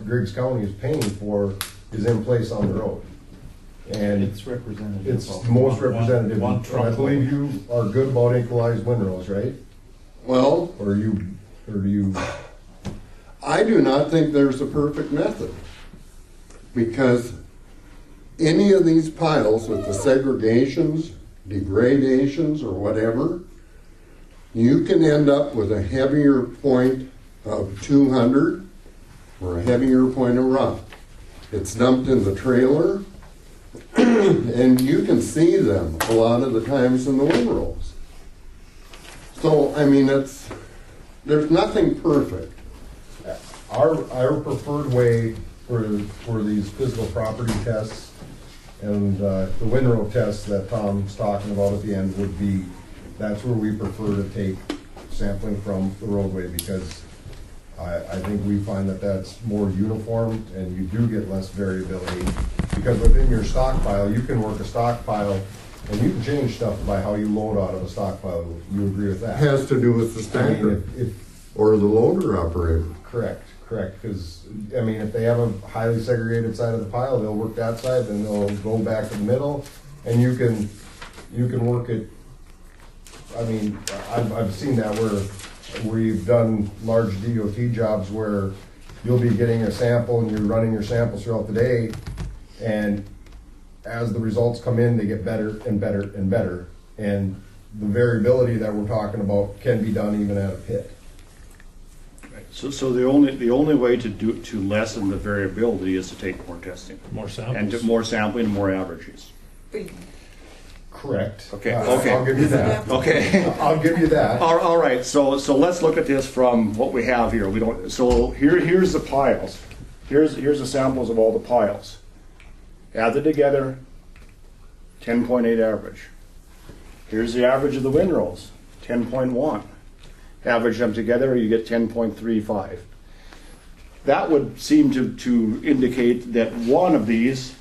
Griggs County is paying for is in place on the road. And It's representative. it's of most one- representative. One I truckload. believe you are good about equalized windrows, right? well, Or do you? I do not think there's a perfect method. Because any of these piles with the segregations, degradations, or whatever, you can end up with a heavier point of 200 or a heavier point of rock. It's dumped in the trailer, and you can see them a lot of the times in the windrows. So, I mean, there's nothing perfect. Our preferred way for these physical property tests and the windrow tests that Tom's talking about at the end would be, that's where we prefer to take sampling from the roadway, because I think we find that that's more uniform and you do get less variability. Because within your stockpile, you can work a stockpile and you can change stuff by how you load out of a stockpile. You agree with that? Has to do with the I mean, stacker if or the loader operator. Correct, because, I mean, if they have a highly segregated side of the pile, they'll work that side, then they'll go back to the middle, and you can work it. I mean, I've seen that where you've done large DOT jobs where you'll be getting a sample and you're running your samples throughout the day, and as the results come in, they get better and better and better, and the variability that we're talking about can be done even at a pit. So the only way to lessen the variability is to take more testing. More And samples. more sampling, more averages. Correct. Okay, I'll okay. give you that. Okay. I'll give you that. All right, so let's look at this from what we have here. So here's the piles. Here's the samples of all the piles. Added together, 10.8 average. Here's the average of the windrows, 10.1. average them together, you get 10.35. That would seem to indicate that one of these,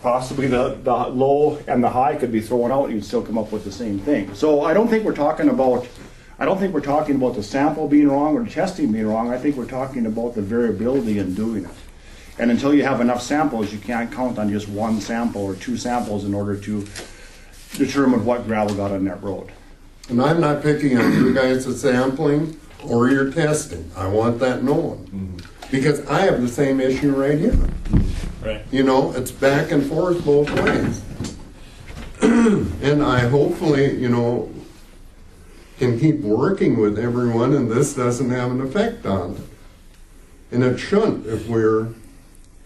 possibly the low and the high, could be thrown out and you'd still come up with the same thing. So I don't think we're talking about the sample being wrong or the testing being wrong. I think we're talking about the variability in doing it. And until you have enough samples, you can't count on just one sample or two samples in order to determine what gravel got on that road. And I'm not picking on you guys' sampling or your testing. I want that known. Because I have the same issue right here. Right. You know, it's back and forth both ways. And I hopefully, you know, can keep working with everyone and this doesn't have an effect on it. And it shouldn't if we're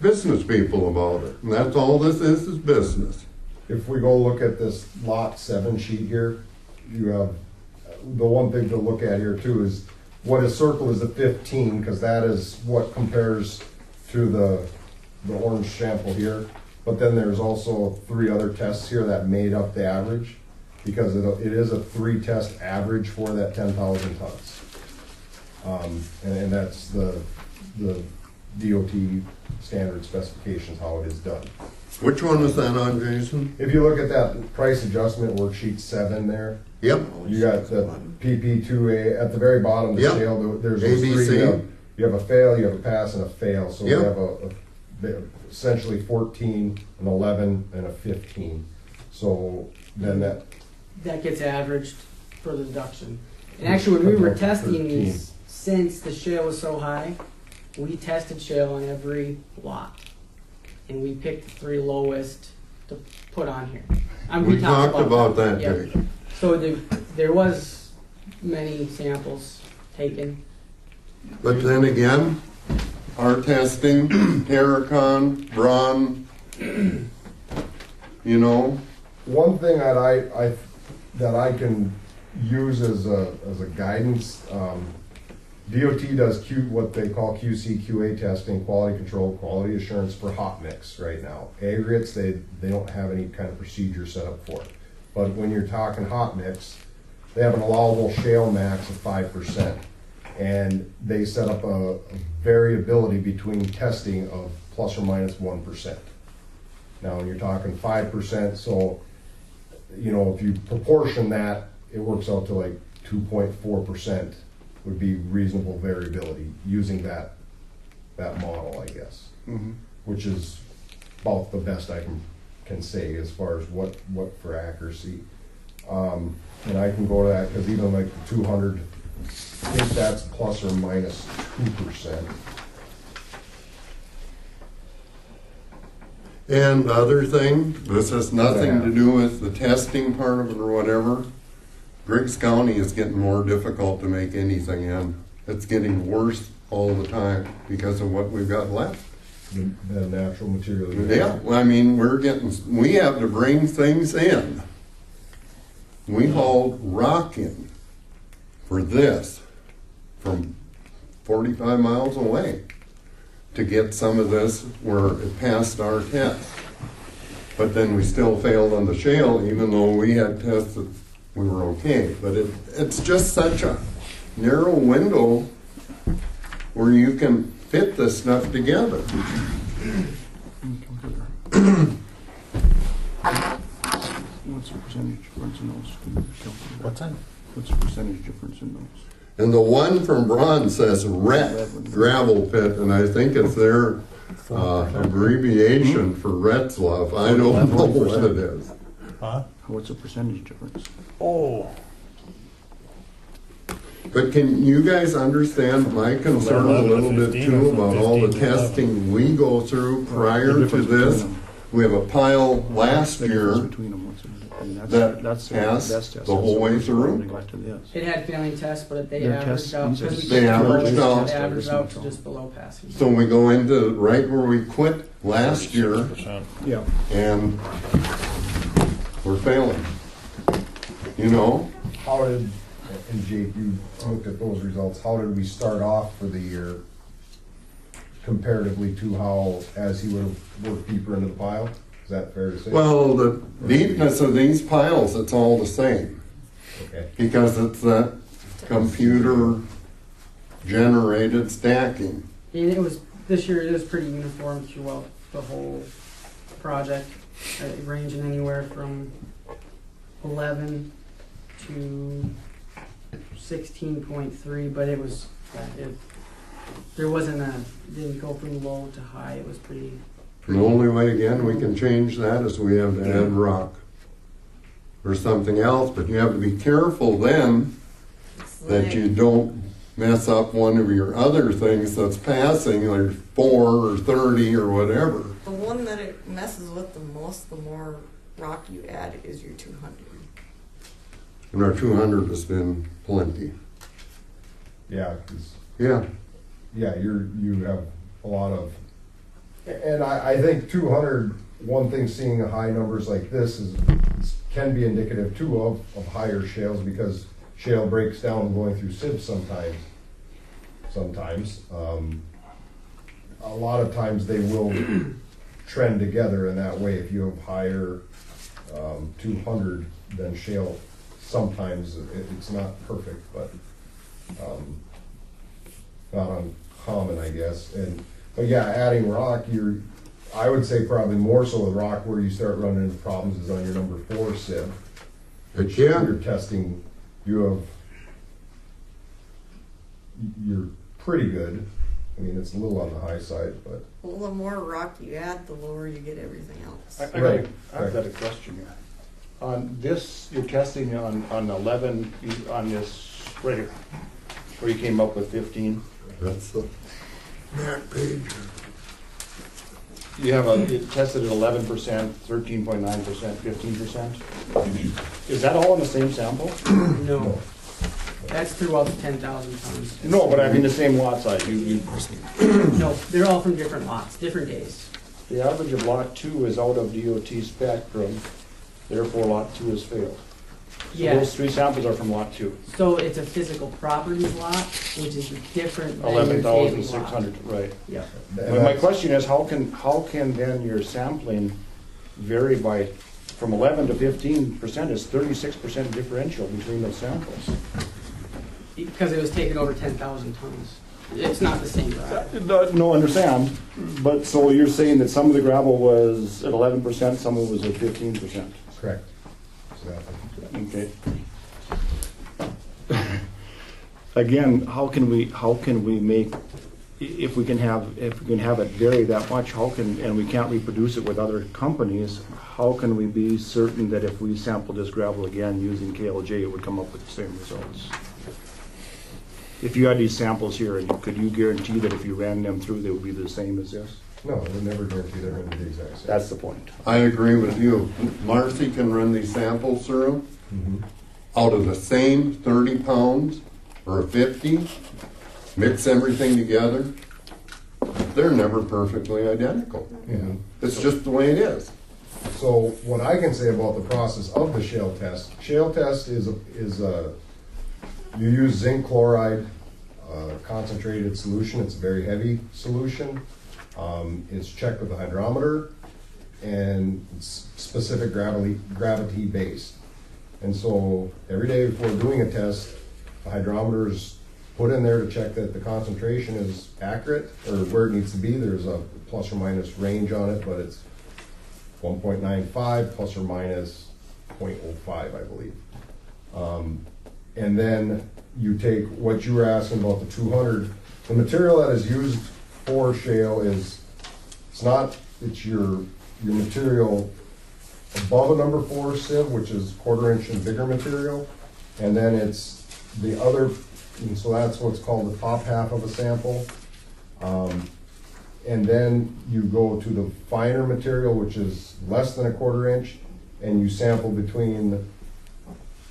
business people about it. And that's all this is business. If we go look at this lot 7 sheet here, you have, the one thing to look at here too is what is circled is a 15, because that is what compares to the orange sample here. But then there's also 3 other tests here that made up the average, because it is a 3-test average for that 10,000 tons. And that's the DOT standard specifications, how it is done. Which one is that on, Jason? If you look at that price adjustment worksheet 7 there, Yep. you got the PP2A at the very bottom of the Yep. scale. There's those ABC. 3. You have a fail, you have a pass, and a fail. So Yep. we have essentially 14, an 11, and a 15. So then That gets averaged for the deduction. And actually, when we were testing 13. these, since the shale was so high, we tested shale on every lot. And we picked the 3 lowest to put on here. We talked about that, Yeah. Jake. So there was many samples taken. But then again, our testing, Terracon, Braun, you know, one thing that I can use as a guidance, DOT does what they call QC, QA testing, quality control, quality assurance for hot mix right now. Aggregates, they don't have any kind of procedure set up for it. But when you're talking hot mix, they have an allowable shale max of 5%. And they set up a variability between testing of plus or minus 1%. Now, when you're talking 5%, so, you know, if you proportion that, it works out to like 2.4% would be reasonable variability using that model, I guess. Which is about the best I can say as far as what for accuracy. And I can go to that because even like the 200, I think that's plus or minus 2%. and the other thing, this has nothing to do with the testing part of it or whatever. Griggs County is getting more difficult to make anything in. It's getting worse all the time because of what we've got left. The natural material. Yeah, well, I mean, we have to bring things in. We hauled rock in for this from 45 miles away to get some of this where it passed our test. But then we still failed on the shale, even though we had tested, we were okay. But it's just such a narrow window where you can fit this stuff together. What's the percentage difference in those? What's that? What's the percentage difference in those? And the one from Braun says RET, gravel pit, and I think it's their abbreviation for Retzlaff. I don't know what it is. Huh? What's the percentage difference? Oh. But can you guys understand my concern a 11 to little bit 15 too or about all the 15 to 11? testing we go through prior The to difference between this? them. We have a pile last The difference year between them, what's it? I mean, that that's the passed best test. the whole way That's the through? worst one to go to this. It had failing tests, but they Their averaged tests, out. these are because we They took the averaged lowest, out. They averaged out to just below passing. So we go into right where we quit last year 6%. Yeah. and we're failing. You know? How did, and Jake, you looked at those results, how did we start off for the year comparatively to how, as he would have worked deeper into the pile? Is that fair to say? Well, the deepness of these piles, it's all the same. Okay. Because it's that computer generated stacking. And it was, this year it was pretty uniform throughout the whole project, ranging anywhere from 11 to 16.3, but it was, there wasn't didn't go from low to high, it was pretty. The only way, again, we can change that is we have to add rock or something else, but you have to be careful then that you don't mess up one of your other things that's passing, like 4 or 30 or whatever. The one that it messes with the most, the more rock you add, is your 200. And our 200 has been plenty. Yeah, 'cause Yeah. yeah, you have a lot of, and I think 200, one thing seeing high numbers like this can be indicative too of higher shales, because shale breaks down going through sieves sometimes. A lot of times they will trend together in that way. If you have higher 200 than shale, sometimes it's not perfect, but not uncommon, I guess. But yeah, adding rock, I would say probably more so with rock where you start running into problems is on your number 4 sieve. But yeah, You're testing, you're pretty good. I mean, it's a little on the high side, but. Well, the more rock you add, the lower you get everything else. Right. I've got a question here. On this, you're testing on 11, on this right here, where you came up with 15. that's the back page. You have it tested at 11%, 13.9%, 15%. Is that all in the same sample? No. That's throughout the 10,000 tons. No, but I mean the same lot size. No, they're all from different lots, different days. The average of lot 2 is out of DOT spectrum, therefore lot 2 has failed. So Yeah. those 3 samples are from lot 2. So it's a physical properties lot, which is different than your table lot. 11,600, right. Yeah. But my question is, how can then your sampling vary from 11 to 15%? Is 36% differential between those samples? Because it was taken over 10,000 tons. It's not the same gravel. No, understand. But so you're saying that some of the gravel was at 11%, some of it was at 15%? Correct. Exactly. Okay. Again, how can we make, if we can have it vary that much, and we can't reproduce it with other companies, how can we be certain that if we sampled this gravel again using KLJ, it would come up with the same results? If you had these samples here, could you guarantee that if you ran them through, they would be the same as this? No, we never guarantee they're going to be the exact same. That's the point. I agree with you. Marcy can run these samples through. Out of the same 30 pounds or 50, mix everything together. They're never perfectly identical. Yeah. It's just the way it is. So what I can say about the process of the shale test is you use zinc chloride concentrated solution. It's a very heavy solution. It's checked with a hydrometer, and it's specific gravity based. And so every day before doing a test, the hydrometer is put in there to check that the concentration is accurate or where it needs to be. There's a plus or minus range on it, but it's 1.95 plus or minus 0.05, I believe. And then you take what you were asking about the 200. The material that is used for shale it's your material above a number 4 sieve, which is 1/4 inch and bigger material, and then it's the other, and so that's what's called the top half of a sample. And then you go to the finer material, which is less than a 1/4 inch, and you sample between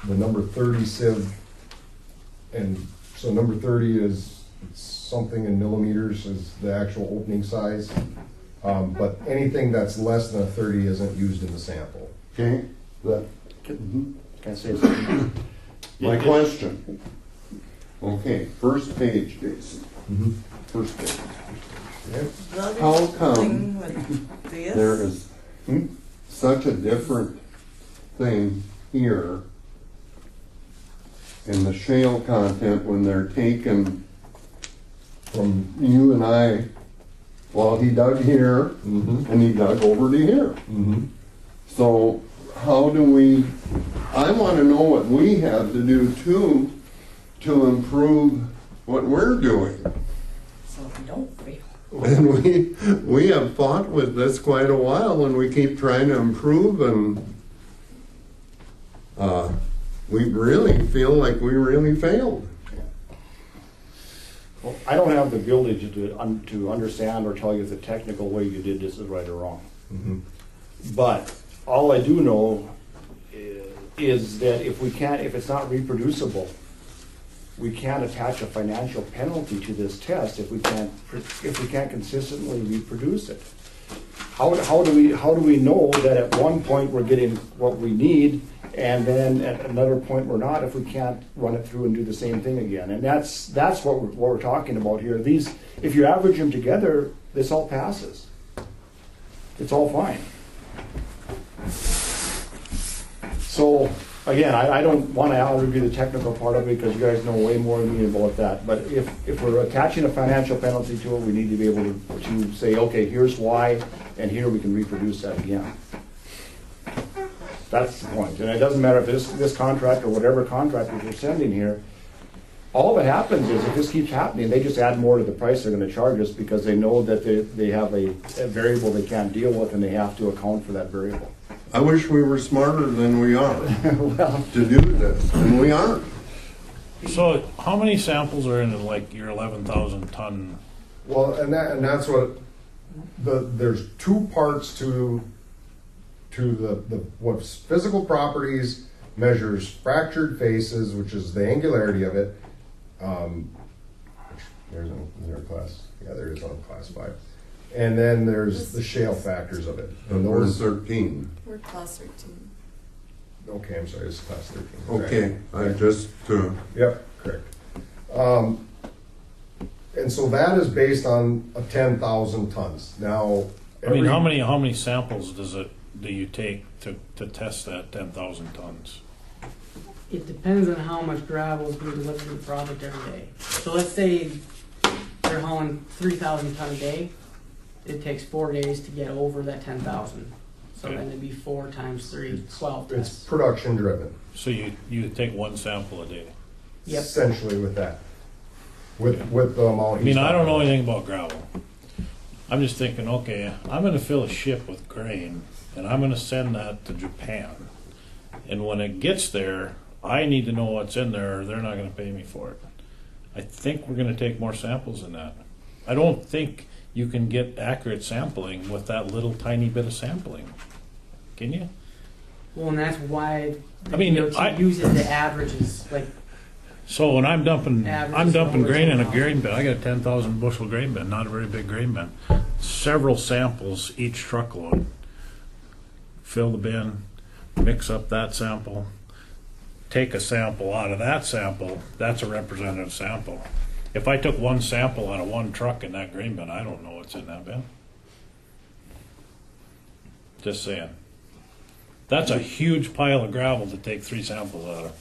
the number 30 sieve, and so number 30 is something in millimeters is the actual opening size. But anything that's less than a 30 isn't used in the sample. Okay? Can I say something? My question. Okay, first page, Jason. First page. The other How come thing with this, There is such a different thing here in the shale content when they're taken from you and I, well, he dug here and he dug over to here. So how do we, I want to know what we have to do too to improve what we're doing. So if we don't fail. And we have fought with this quite a while and we keep trying to improve and we really feel like we really failed. Well, I don't have the ability to understand or tell you the technical way you did this is right or wrong. But all I do know is that if it's not reproducible, we can't attach a financial penalty to this test if we can't consistently reproduce it. How do we know that at one point we're getting what we need and then at another point we're not if we can't run it through and do the same thing again? And that's what we're talking about here. These, if you average them together, this all passes. It's all fine. So again, I don't want to out-review the technical part of it because you guys know way more than me about that. But if we're attaching a financial penalty to it, we need to be able to say, okay, here's why, and here we can reproduce that again. That's the point. And it doesn't matter if this contract or whatever contract that you're sending here, all that happens is if this keeps happening, they just add more to the price they're going to charge us because they know that they have a variable they can't deal with and they have to account for that variable. I wish we were smarter than we are to do this, and we aren't. So how many samples are in like your 11,000 ton? Well, and that's what there's two parts to the what physical properties measures fractured faces, which is the angularity of it. Is there a class? Yeah, there is on class 5. And then there's the shale factors of it. And those 13. We're class 13. Okay, I'm sorry, it's class 13. Okay, I just... Yep, correct. And so that is based on a 10,000 tons. Now, I mean, how many samples do you take to test that 10,000 tons? It depends on how much gravel is being delivered to the project every day. So let's say they're hauling 3,000 ton a day. It takes 4 days to get over that 10,000. So Okay. then it'd be 4 times 3, 12 it's tests. production driven. So you take one sample a day. Yep. Essentially with that. With the amount. I mean, I don't know anything about gravel. I'm just thinking, okay, I'm going to fill a ship with grain, and I'm going to send that to Japan. And when it gets there, I need to know what's in there, or they're not going to pay me for it. I think we're going to take more samples than that. I don't think you can get accurate sampling with that little tiny bit of sampling. Can you? Well, and that's why the I mean, DOT uses the averages. Like, So when I'm dumping Average grain in a numbers. grain bin, I got a 10,000 bushel grain bin, not a very big grain bin. Several samples each truckload. Fill the bin, mix up that sample, take a sample out of that sample, that's a representative sample. If I took one sample out of one truck in that grain bin, I don't know what's in that bin. Just saying. That's a huge pile of gravel to take 3 samples out of.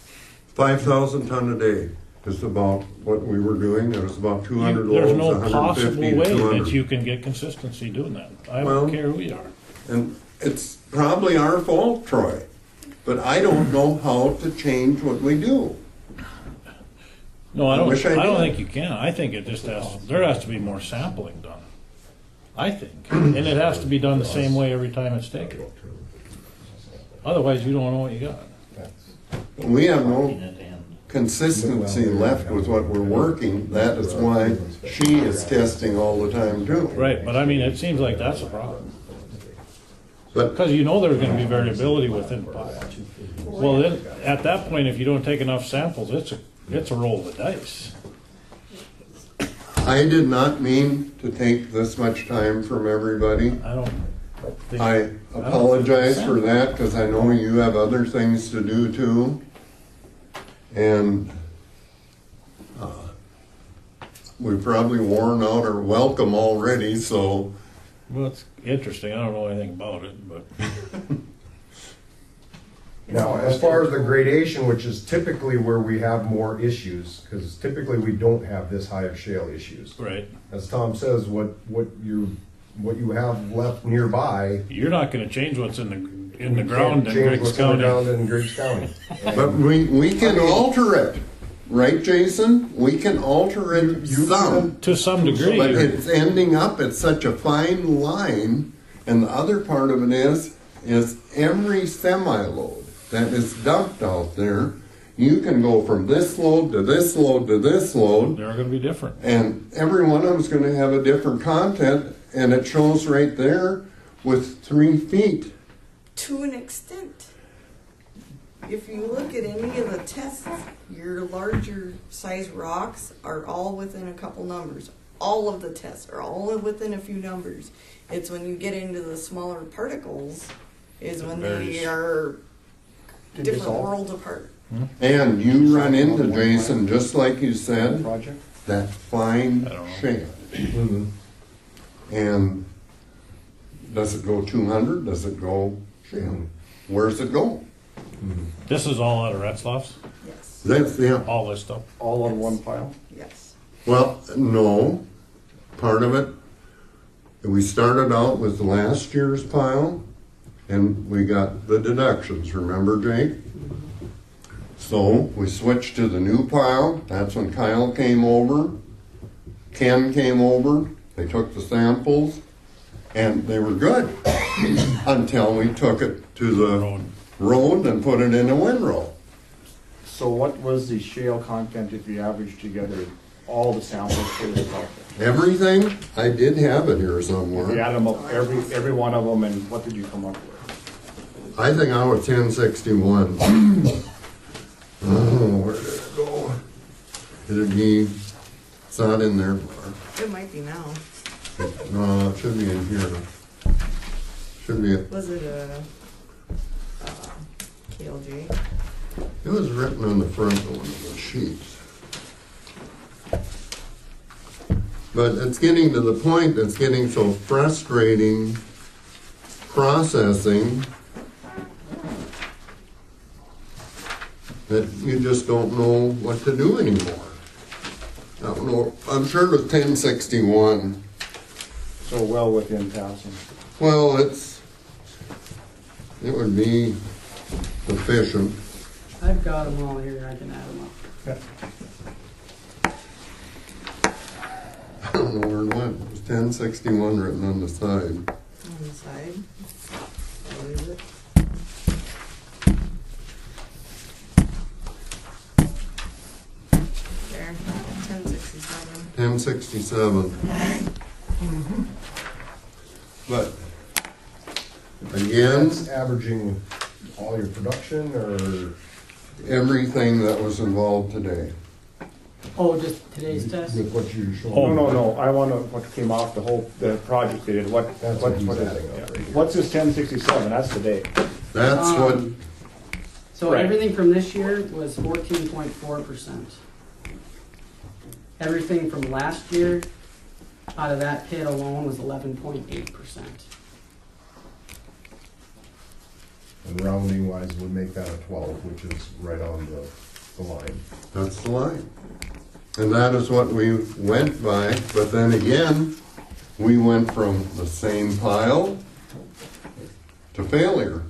5,000 ton a day is about what we were doing. It was about 200 There's loads, no 150 possible to way 200. that you can get consistency doing that. I Well- don't care who you are. And it's probably our fault, Troy. But I don't know how to change what we do. No, I don't. wish I I don't did. think you can. I think it just there has to be more sampling done. I think, and it has to be done the same way every time it's taken. Otherwise, you don't know what you got. We have no Working it and consistency left with what we're working. That is why she is testing all the time too. Right, but I mean, it seems like that's a problem But because you know there's going to be variability within the pile. Well, then at that point, if you don't take enough samples, it's a roll of the dice. I did not mean to take this much time from everybody. I don't think. I apologize for that because I know you have other things to do too. And we've probably worn out our welcome already, so Well, it's interesting. I don't know anything about it, but Now, as far as the gradation, which is typically where we have more issues, because typically we don't have this high of shale issues. Right. As Tom says, what you have left nearby. You're not gonna change what's in the we ground can't in change Griggs what's in the County. ground in Griggs County. But we can alter it, right, Jason? We can alter it You some. To some degree. But it's ending up at such a fine line, and the other part of it is every semi-load that is dumped out there, you can go from this load to this load to this load, They're gonna be different. and every one of them's gonna have a different content, and it shows right there with 3 feet. To an extent. If you look at any of the tests, your larger size rocks are all within a couple numbers. All of the tests are all within a few numbers. It's when you get into the smaller particles is when they varies. are Did this different all- worlds apart. And you run into, Jason, just like you said, Project? that fine I don't know. shale. Mhm. And does it go 200? Does it go shale? Where's it go? This is all out of Retzloff's, Yes. That's, yeah. all this stuff. All on one pile? Yes. Well, no. Part of it, we started out with last year's pile, and we got the deductions, remember, Jake? So we switched to the new pile. That's when Kyle came over, Ken came over, they took the samples, and they were good until we took it to the road and put it in a windrow. So what was the shale content if you averaged together all the samples for this project? Everything, I did have it here If you somewhere. add them up, every one of them, and what did you come up with? I think I was 1061. Oh, where did it go? It'd be, it's not in there. It might be now. No, it should be in here. Should be, Was it a KLG? it was written on the front of one of the sheets. But it's getting to the point that's getting so frustrating processing that you just don't know what to do anymore. I don't know, I'm sure it was 1061. So well within passing. Well, it would be efficient. I've got them all here, I can add them up. I don't know where it went. It was 1061 written on the side. On the side. What is it? There, 1067. 1067. But again, That's averaging all your production, or everything that was involved today. Oh, just today's test? with what you're showing? No, I wanna, what came off the project they did, what That's what he's is adding it? up right here. What's this 1067, that's today. That's what, So Right. everything from this year was 14.4%. Everything from last year, out of that pit alone, was 11.8%. And rounding wise would make that a 12, which is right on the line. that's the line. And that is what we went by, but then again, we went from the same pile to failure.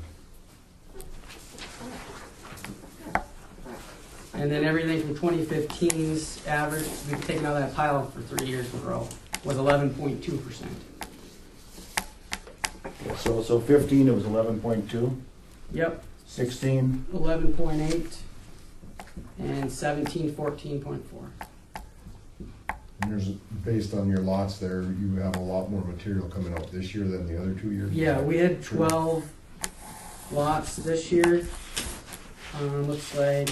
And then everything from 2015's average, we've taken out that pile for 3 years in a row, was 11.2%. So 15, it was 11.2, Yep, 16, 11.8, and 17, 14.4. And there's, based on your lots there, you have a lot more material coming out this year than the other 2 years? Yeah, we had 12 lots this year. Looks like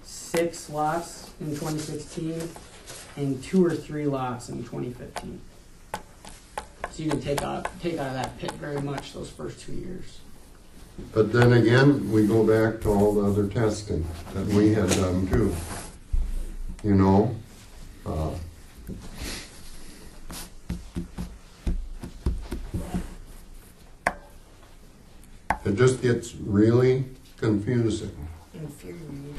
6 lots in 2016 and 2 or 3 lots in 2015. So you can take out of that pit very much those first 2 years. But then again, we go back to all the other testing that we had done too. You know? It just gets really confusing. Infuriating.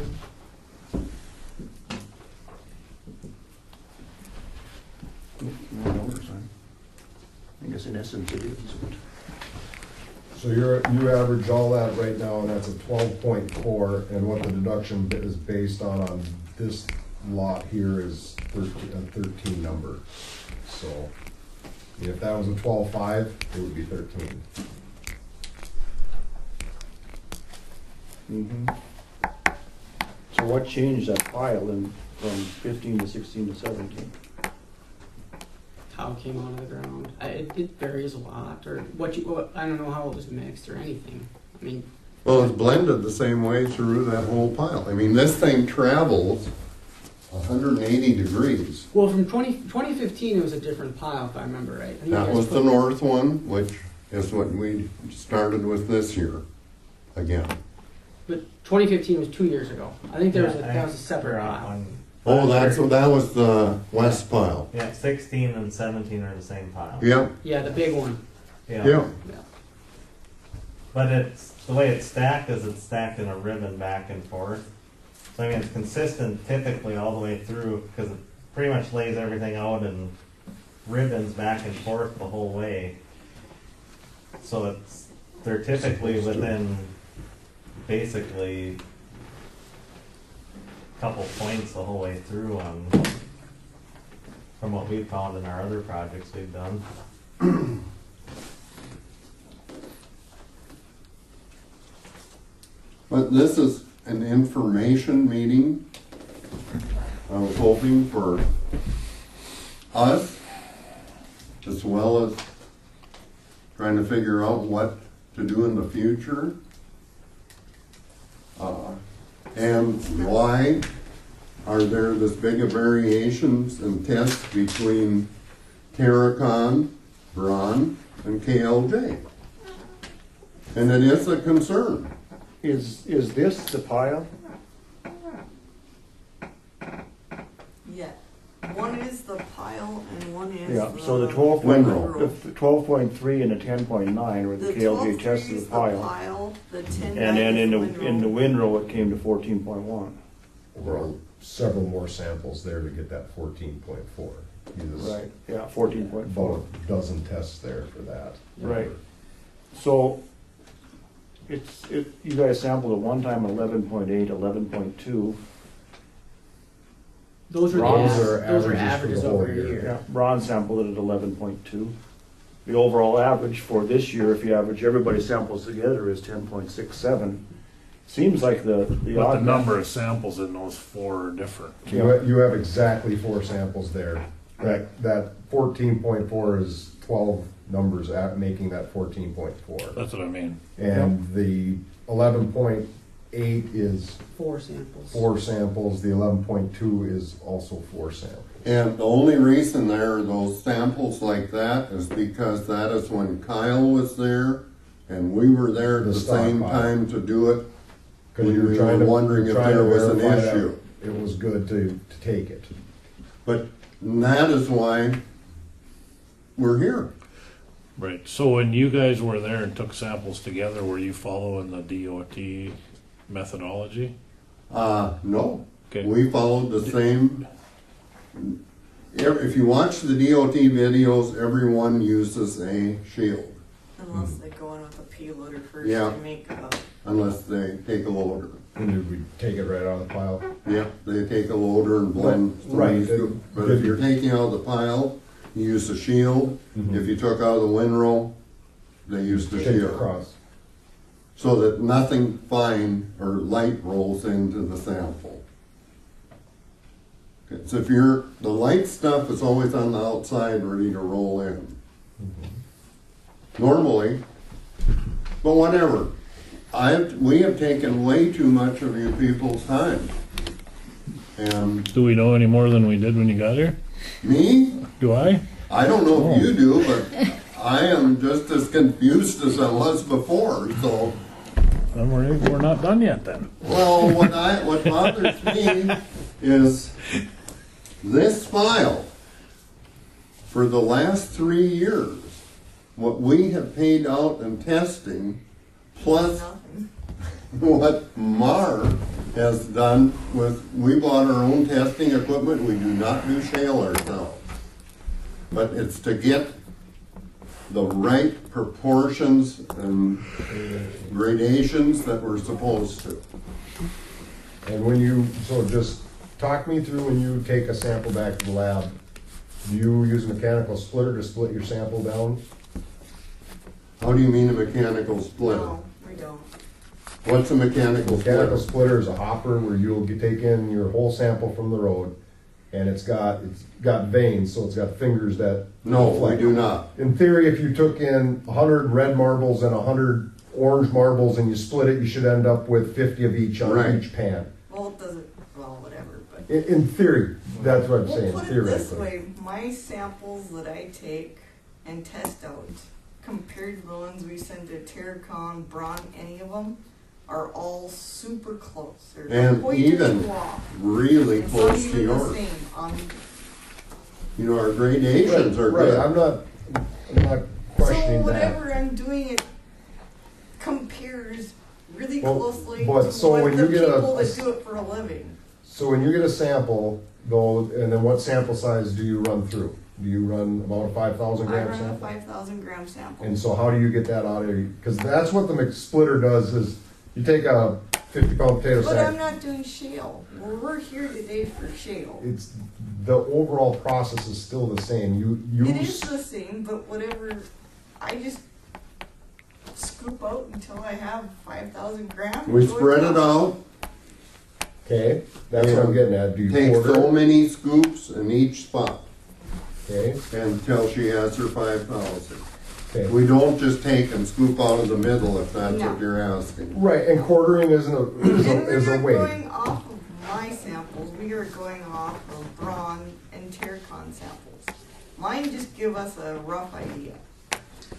No numbers, I guess in essence it is. So you average all that right now, and that's a 12.4, and what the deduction is based on this lot here is a 13 number. So, if that was a 12.5, it would be 13. Mm-hmm. So what changed that pile from 15 to 16 to 17? How it came out of the ground. It varies a lot, or I don't know how it was mixed or anything. I mean, Well, it's blended the same way through that whole pile. I mean, this thing travels 180 degrees. well, from 2015, it was a different pile, if I remember right. I think you That guys was put- the north one, which is what we started with this year again. But 2015 was 2 years ago. I think that was a separate pile. Oh, that was the west pile. Yeah, 16 and 17 are the same pile. Yep, Yeah, the big one. yep. Yeah. But it's, the way it's stacked is it's stacked in a ribbon back and forth. So I mean, it's consistent typically all the way through, because it pretty much lays everything out in ribbons back and forth the whole way. So they're typically within basically a couple points the whole way through from what we've found in our other projects we've done. But this is an information meeting. I was hoping for us, as well as trying to figure out what to do in the future. And why are there this big of variations in tests between Terracon, Braun, and KLJ? And it is a concern. Is this the pile? Yeah. One is the pile and one is Yeah, the so the Windrow. 12.3 and the 10.9 were the KLJ test of the pile. The 10 And then in the windrow. windrow it came to 14.1. Overall, several more samples there to get that 14.4. Right, yeah, About 14.4. a dozen tests there for that. Right. So you guys sampled at one time 11.8, 11.2. Those are Those are averages averages for the over whole a year. year. Yeah, Ron sampled it at 11.2. The overall average for this year, if you average everybody's samples together, is 10.67. Seems like the But the odd number of samples in those four are different. You have exactly 4 samples there. That 14.4 is 12 numbers making that 14.4. That's what I mean. And the 11.8 is 4 samples. 4 samples, the 11.2 is also 4 samples. And the only reason there are those samples like that is because that is when Kyle was there and we were there at the same stockpile. time to do it. Because We you were were trying to, wondering if there was an verify that issue. it was good to take it. But that is why we're here. Right, so when you guys were there and took samples together, were you following the DOT methodology? No. Okay. We followed the same. If you watch the DOT videos, everyone uses a shield Unless they go in with a pea loader first Yeah. and make a. unless they take a loader. And did we take it right out of the pile? Yeah, they take a loader and blend. Right. But if you're taking out the pile, you use the shield. If you took out the windrow, they use the Take it shield. across. So that nothing fine or light rolls into the sample. Okay, so if the light stuff is always on the outside ready to roll in. Normally, but whatever. We have taken way too much of you people's time. And Do we know any more than we did when you got here? me, Do I? I don't know if you do, but I am just as confused as I was before, so. Then we're not done yet then. Well, what bothers me is this file, for the last 3 years, what we have paid out in testing, plus Nothing. what Mar has done with, we bought our own testing equipment, we do not do shale ourselves. But it's to get the right proportions and gradations that we're supposed to. And when you, so just talk me through when you take a sample back to the lab, do you use a mechanical splitter to split your sample down? How do you mean a mechanical splitter? No, we don't. What's a mechanical Mechanical splitter? splitter is a hopper where you'll take in your whole sample from the road, and it's got veins, so it's got fingers that. No, we deflect. do not. In theory, if you took in 100 red marbles and 100 orange marbles and you split it, you should end up with 50 of each on Right. each pan. Well, it doesn't, well, whatever, but. In theory, that's what I'm We'll saying, put it this theoretically. way, my samples that I take and test out, compared to the ones we send to Terracon, Braun, any of them, are all super close. There's a And point or even two off. really And close some to even the yours. same on. You know, our gradations are Right, good. I'm not So questioning that. whatever I'm doing, it compares really Well, closely but to so what when the you get a- people that do it for a living. So when you get a sample, though, and then what sample size do you run through? Do you run about a 5,000 I gram run a sample? 5,000 gram sample. And so how do you get that out of you? Because that's what the splitter does is you take a 50-pound potato But I'm sack. not doing shale. Well, we're here today for shale. It's the overall process is still the same. You It is use the same, but whatever, I just scoop out until I have 5,000 grams. We spread it out, okay. That's what I'm getting at. Do you take quarter? so many scoops in each spot Okay. until she has her 5,000. Okay. We don't just take and scoop out of the middle if that's No. what you're asking. Right, and quartering is a And is we a are weight. going off of my samples. We are going off of Braun and Terracon samples. Mine just give us a rough idea.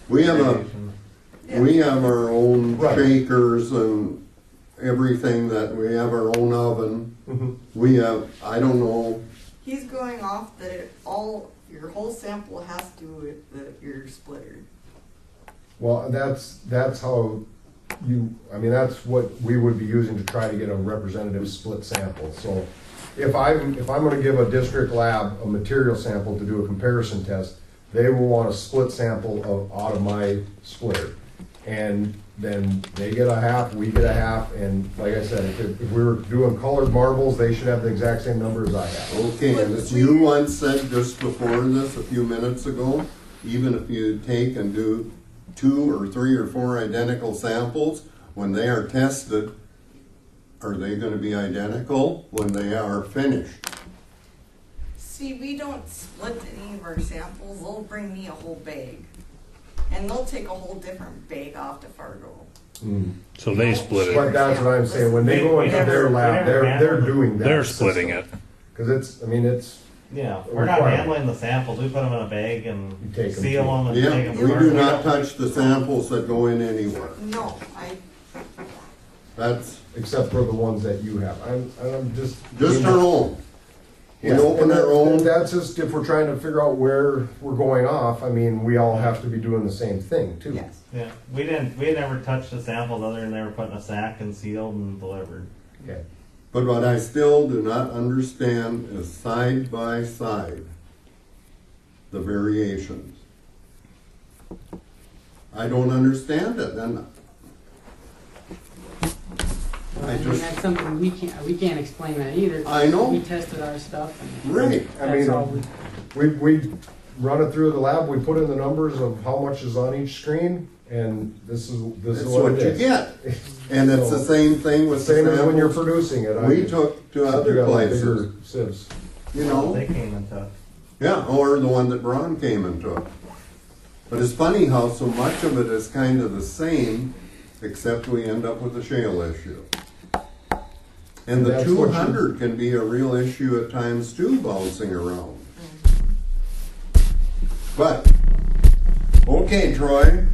We have we have our own Right. shakers and everything that, we have our own oven. Mhm. We have, I don't know, He's going off that your whole sample has to do with your splitter. Well, that's how that's what we would be using to try to get a representative split sample. So if I'm gonna give a district lab a material sample to do a comparison test, they will want a split sample out of my splitter. And then they get a half, we get a half, and like I said, if we were doing colored marbles, they should have the exact same number as I have. okay, and as you once said just before this, a few minutes ago, even if you take and do 2 or 3 or 4 identical samples, when they are tested, are they gonna be identical when they are finished? See, we don't split any of our samples. They'll bring me a whole bag. And they'll take a whole different bag off to Fargo. So they split But it. that's what I'm saying, when they go into their lab, they're doing that. They're splitting it. Cause it's, Yeah, we're not Requirement. handling the samples. We put them in a bag You and take 'em seal too. them and Yeah, take them. we do not touch the samples that go in anywhere. No, That's except for the ones that you have. I'm just. our own. We Yeah, open and our own. That's just, if we're trying to figure out where we're going off, I mean, we all have to be doing the same thing too. yes. Yeah, we never touched the samples other than they were put in a sack and sealed and delivered. Okay. But what I still do not understand is side by side, the variations. I don't understand it, and I mean, that's something we can't explain that either. I know. We tested our stuff and right. I that's all mean, we. we run it through the lab, we put in the numbers of how much is on each screen, and this is That's what what it you is. get. And it's the same thing with the Same as when you're samples producing it. we took to except you other got, like, places, bigger sieves. you know? They came and took. Yeah, or the one that Braun came and took. But it's funny how so much of it is kind of the same, except we end up with a shale issue. And the That's what you- 200 can be a real issue at times too, bouncing around. But, okay, Troy,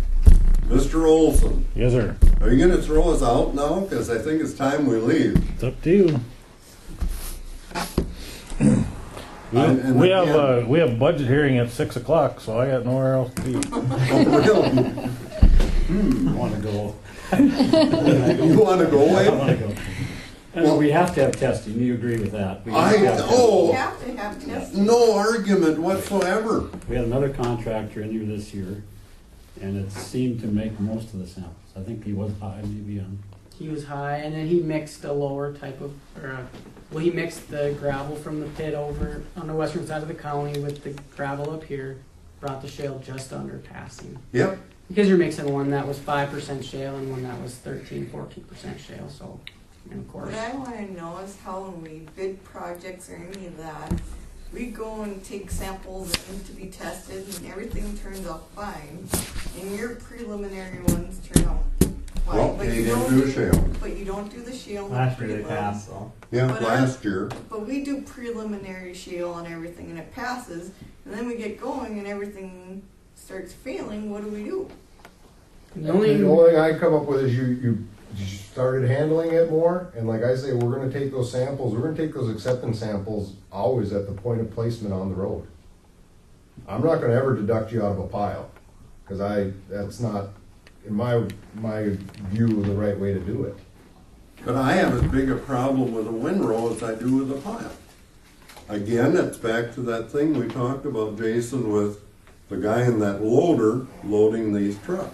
Mr. Olson, Yes, sir. are you gonna throw us out now? Because I think it's time we leave. It's up to you. And We again- have a budget hearing at 6 o'clock, so I got nowhere else to be. Oh, really? Want to go You wanna go, I Wayne? wanna go. And we have to have testing, you agree with that? We have I to have testing. You know, have to have testing. no argument whatsoever. We had another contractor in here this year, and it seemed to make most of the samples. I think he was high, maybe on. He was high, and then he mixed a lower type of, he mixed the gravel from the pit over on the western side of the county with the gravel up here, brought the shale just under passing. Yep, Because you're mixing one that was 5% shale and one that was 13, 14% shale, so, and of course. What I wanna know is how when we bid projects or any of that, we go and take samples that need to be tested and everything turns out fine, and your preliminary ones turn out fine. well, but they you didn't don't do shale. But you don't do the shale. in the Last year they prelim. passed though. Yeah, But last year. But we do preliminary shale on everything and it passes, and then we get going and everything starts failing, what do we do? The only, The only thing I come up with is you started handling it more, and like I say, we're gonna take those samples, we're gonna take those acceptance samples always at the point of placement on the road. I'm not gonna ever deduct you out of a pile, cause that's not, in my view, the right way to do it. But I have as big a problem with a windrow as I do with a pile. Again, it's back to that thing we talked about, Jason, with the guy in that loader loading these trucks.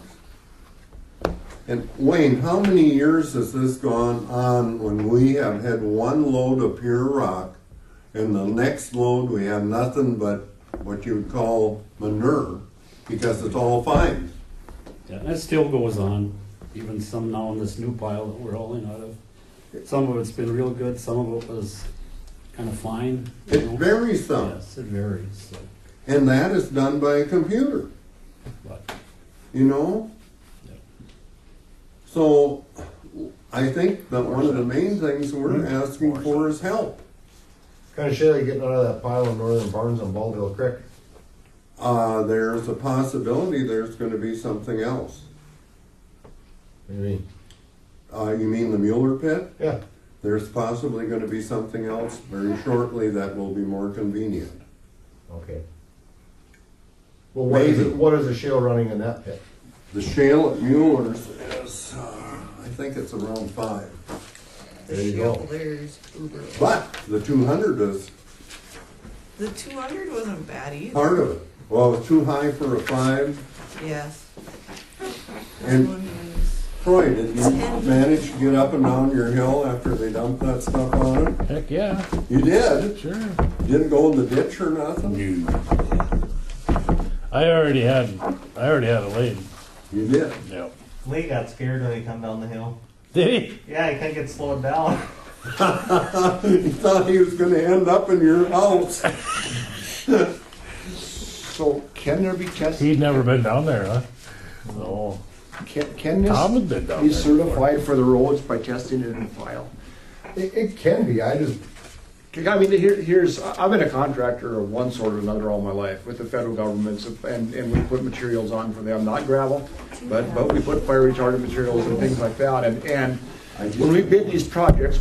And Wayne, how many years has this gone on when we have had one load of pure rock and the next load we have nothing but what you would call manure because it's all fine? Yeah, and it still goes on, even some now in this new pile that we're hauling out of. Some of it's been real good, some of it was kind of fine. you It know. varies some. Yes, it varies, so, And that is done by a computer, but, you know? yeah. So I think that one of the main things we're asking for is help. Kinda shale you getting out of that pile in northern Barnes on Bald Hill Creek. There's a possibility there's gonna be something else. What do you mean? You mean the Mueller pit? Yeah. There's possibly gonna be something else very shortly that will be more convenient. Okay. Well, what is the shale running in that pit? The shale at Mueller's is, I think it's around 5. The There you shale, go. there's uber. But the 200 is The 200 wasn't bad either. part of it. Well, it's too high for a 5. Yes. And One was- Troy, did you manage to get up and down your hill after they dumped that stuff on it? Heck, yeah, You did? sure. Didn't go in the ditch or nothing? I already had it laid. You did. Yep. Lee got scared when he come down the hill. Did he? Yeah, he couldn't get slowed down. He thought he was gonna end up in your house. So can there be testing? He'd never been down there, huh? No. Can Tom this had been down be there certified for the roads by testing it in a file? It can be, I just, I mean, I've been a contractor of one sort or another all my life with the federal government, and we put materials on for them, not gravel, but we put fire retardant materials and things like that, and when we bid these projects,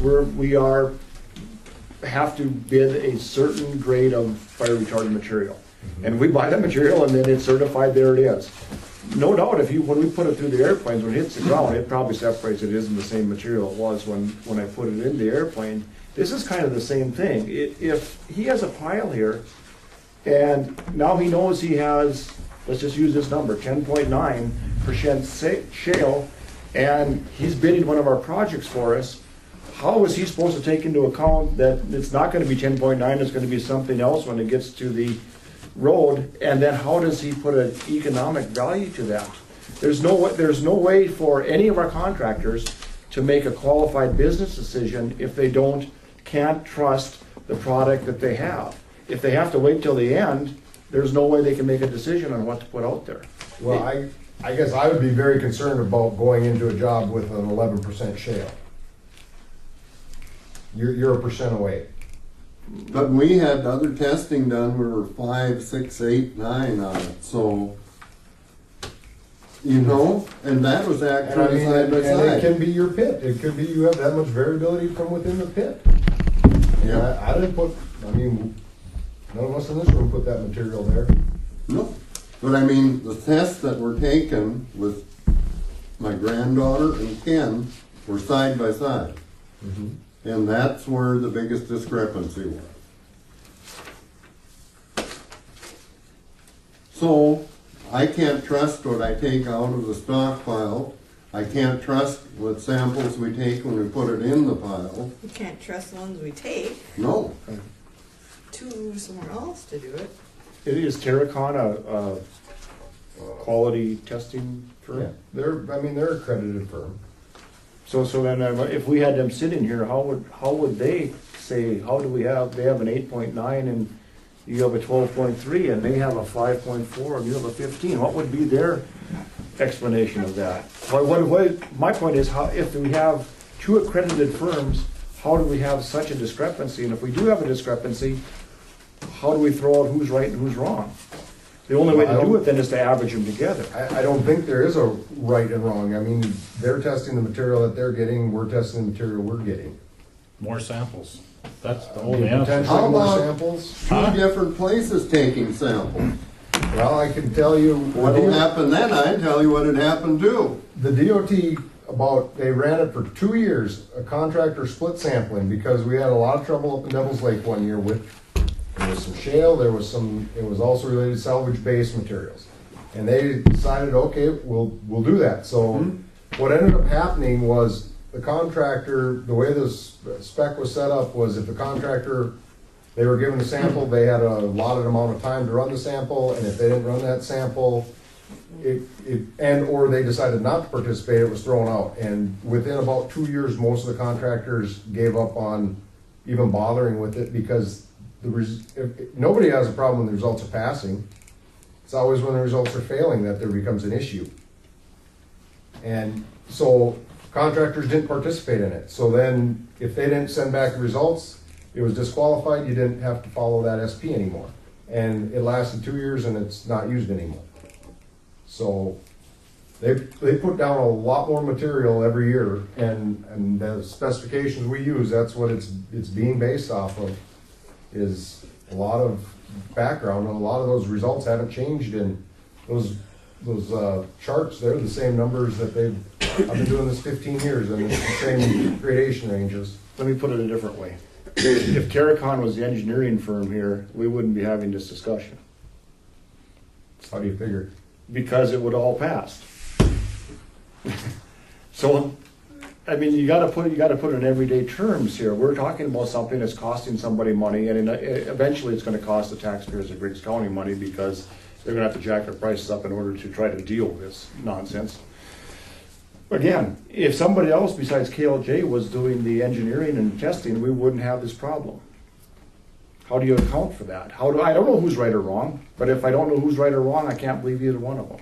have to bid a certain grade of fire retardant material. And we buy that material and then it's certified, there it is. No doubt, when we put it through the airplanes, when it hits the ground, it probably separates, it isn't the same material it was when I put it in the airplane. This is kind of the same thing. If he has a pile here, and now he knows he has, let's just use this number, 10.9% shale, and he's bidding one of our projects for us, how is he supposed to take into account that it's not gonna be 10.9, it's gonna be something else when it gets to the road, and then how does he put an economic value to that? There's no way for any of our contractors to make a qualified business decision if they can't trust the product that they have. If they have to wait till the end, there's no way they can make a decision on what to put out there. well, I guess I would be very concerned about going into a job with an 11% shale. You're a percent away. But we had other testing done, we were 5, 6, 8, 9 on it, so, you know, and that was And I actually mean, side by and it side. can be your pit, it could be you have that much variability from within the pit. Yeah. I didn't put, none of us in this room put that material there. No, but I mean, the tests that were taken with my granddaughter and Ken were side by side. And that's where the biggest discrepancy was. So, I can't trust what I take out of the stockpile. I can't trust what samples we take when we put it in the pile. You can't trust the ones we take No. to somewhere else to do it. Is Terracon a quality testing firm? Yeah, they're accredited firm. So then if we had them sit in here, how would they say, how do we have, they have an 8.9 and you have a 12.3 and they have a 5.4 and you have a 15? What would be their explanation of that? My point is, how, if we have two accredited firms, how do we have such a discrepancy? And if we do have a discrepancy, how do we throw out who's right and who's wrong? The only way to do it then is to average them together. I don't think there is a right and wrong. I mean, they're testing the material that they're getting, we're testing the material we're getting. More samples. That's the I mean, only answer. potentially How more about samples. two different places taking samples? Well, I can tell you What'll happen then, I can tell you what had happened too. the DOT, they ran it for 2 years, a contractor split sampling, because we had a lot of trouble up in Devil's Lake one year with, there was some shale, it was also related to salvage-based materials. And they decided, okay, we'll do that. So what ended up happening was the contractor, the way this spec was set up was if the contractor, they were given a sample, they had a allotted amount of time to run the sample, and if they didn't run that sample, or they decided not to participate, it was thrown out. And within about 2 years, most of the contractors gave up on even bothering with it, because nobody has a problem when the results are passing. It's always when the results are failing that there becomes an issue. And so contractors didn't participate in it. So then if they didn't send back the results, it was disqualified. You didn't have to follow that SP anymore. And it lasted 2 years and it's not used anymore. So they put down a lot more material every year, and the specifications we use, that's what it's being based off of, is a lot of background, and a lot of those results haven't changed in those charts. They're the same numbers that I've been doing this 15 years, and it's the same gradation ranges. Let me put it a different way. If Terracon was the engineering firm here, we wouldn't be having this discussion. How do you figure? Because it would all pass. So, I mean, you gotta put it in everyday terms here. We're talking about something that's costing somebody money, and eventually it's gonna cost the taxpayers of Griggs County money, because they're gonna have to jack their prices up in order to try to deal with this nonsense. Again, if somebody else besides KLJ was doing the engineering and testing, we wouldn't have this problem. How do you account for that? I don't know who's right or wrong, but if I don't know who's right or wrong, I can't believe either one of them.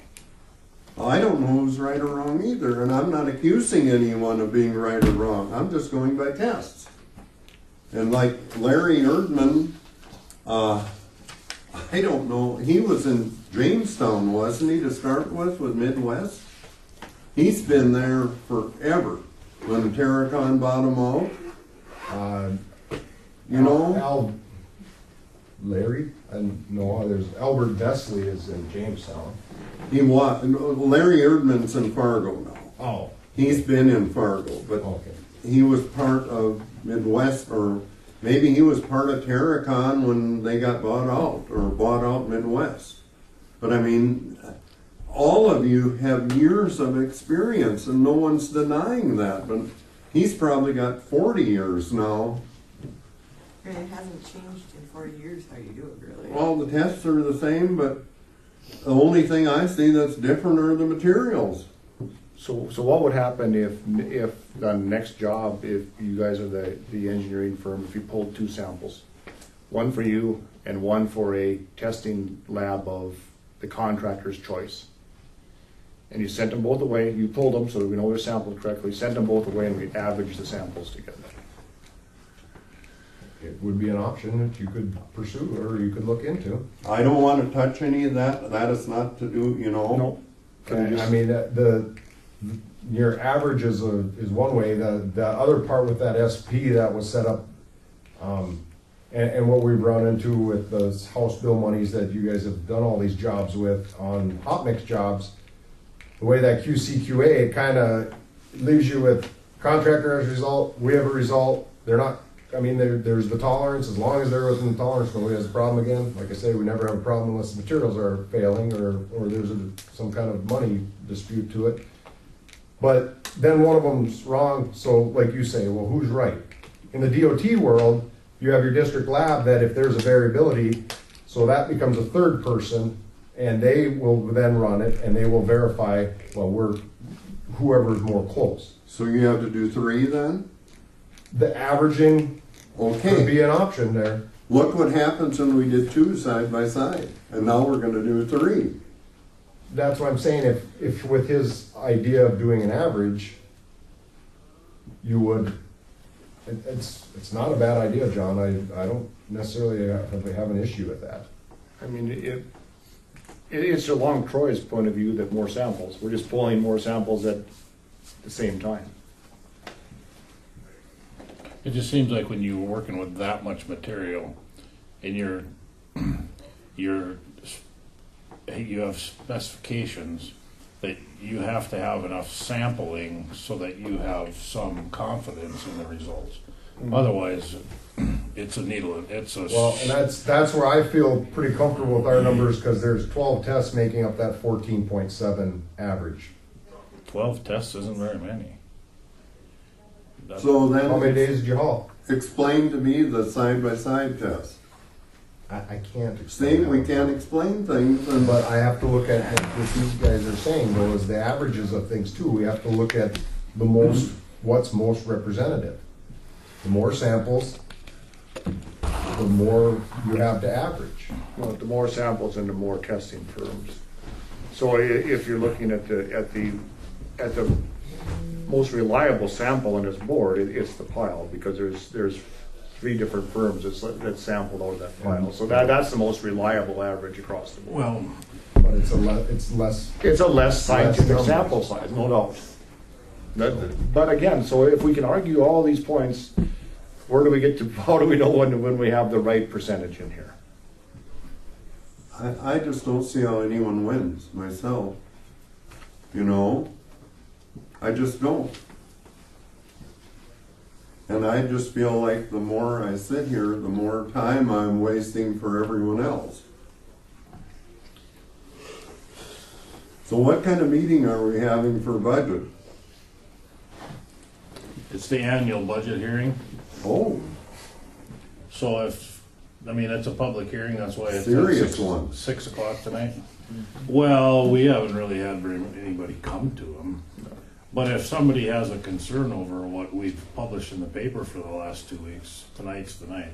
I don't know who's right or wrong either, and I'm not accusing anyone of being right or wrong. I'm just going by tests. And like Larry Erdman, I don't know, he was in Jamestown, wasn't he, to start with Midwest? He's been there forever when Terracon bought him out. You know? Larry? No, there's Albert Vesley is in Jamestown. He was, Larry Erdman's in Fargo now. Oh. He's been in Fargo, but Okay. he was part of Midwest, or maybe he was part of Terracon when they got bought out Midwest. But I mean, all of you have years of experience, and no one's denying that, but he's probably got 40 years now. And it hasn't changed in 40 years how you do it, really. Well, the tests are the same, but the only thing I see that's different are the materials. So what would happen if the next job, if you guys are the engineering firm, if you pulled two samples, one for you and one for a testing lab of the contractor's choice, and you sent them both away, you pulled them so that we know they're sampled correctly, sent them both away, and we averaged the samples together? It would be an option that you could pursue or you could look into. I don't want to touch any of that. That is not to do, you know. No. I mean, your average is one way. The other part with that SP that was set up, and what we've run into with the House bill monies that you guys have done all these jobs with on hot mix jobs, the way that QCQA, it kinda leaves you with contractor has a result, we have a result, they're not, I mean, there's the tolerance, as long as they're within the tolerance, nobody has a problem again. Like I say, we never have a problem unless the materials are failing or there's some kind of money dispute to it. But then one of them's wrong, so like you say, well, who's right? In the DOT world, you have your district lab that if there's a variability, so that becomes a third person, and they will then run it, and they will verify, well, whoever's more close. So you have to do 3 then? The averaging could Okay, be an option there. look what happens when we did 2 side by side, and now we're gonna do 3. That's what I'm saying, if with his idea of doing an average, you would, it's not a bad idea, John, I don't necessarily have an issue with that. I mean, it's along Troy's point of view that more samples, we're just pulling more samples at the same time. It just seems like when you're working with that much material and you have specifications that you have to have enough sampling so that you have some confidence in the results. Otherwise, it's a needle, Well, and that's where I feel pretty comfortable with our numbers, because there's 12 tests making up that 14.7 average. 12 tests isn't very many. So How many then, days did you haul? explain to me the side by side test. I can't explain. See, that we one. can't explain things, and But I have to look at what these guys are saying, though, is the averages of things too. We have to look at what's most representative. The more samples, the more you have to average. Well, the more samples and the more testing firms. So if you're looking at the most reliable sample in this board, it's the pile, because there's 3 different firms that sampled out of that pile. So that's the most reliable average across the board. Well, But it's less. It's a less scientific numbers. sample size, no doubt. But again, so if we can argue all these points, where do we get to, how do we know when we have the right percentage in here? I just don't see how anyone wins myself. You know? I just don't. And I just feel like the more I sit here, the more time I'm wasting for everyone else. So what kind of meeting are we having for budget? it's the annual budget hearing, Oh, so it's a public hearing, that's why it's Serious at one. 6 o'clock tonight. Well, we haven't really had anybody come to them. But if somebody has a concern over what we've published in the paper for the last 2 weeks, tonight's the night.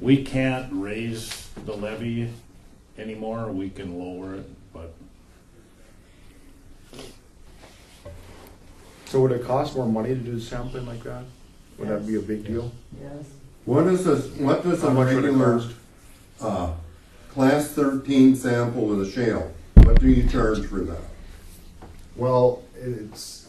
We can't raise the levy anymore, we can lower it, but So would it cost more money to do sampling like that? Would that be a big deal? Yes. what does How a much would it regular, cost? class 13 sample with a shale, what do you charge for that? Well, it's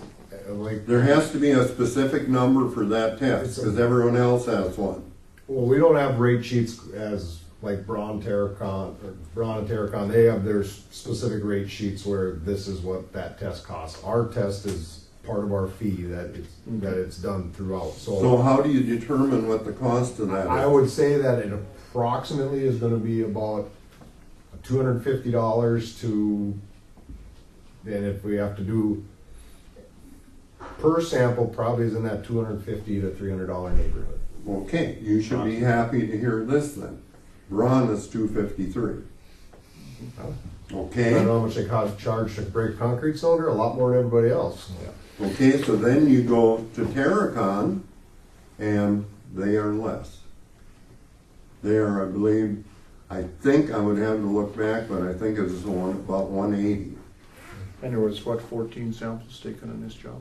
like, There has to be a specific number for that test, because everyone else has one. well, we don't have rate sheets as like Braun, Terracon, or Braun and Terracon. They have their specific rate sheets where this is what that test costs. Our test is part of our fee that it's done throughout. So how do you determine what the cost of that is? I would say that it approximately is gonna be about $250 to, then if we have to do per sample, probably is in that $250 to $300 neighborhood. Okay, you should be happy to hear this then. Braun is $253. I don't Okay, know how much they charge to break a concrete cylinder, a lot more than everybody else. okay, so then you go to Terracon, and they are less. They are, I think I would have to look back, but I think it's about 180. And there was, 14 samples taken on this job?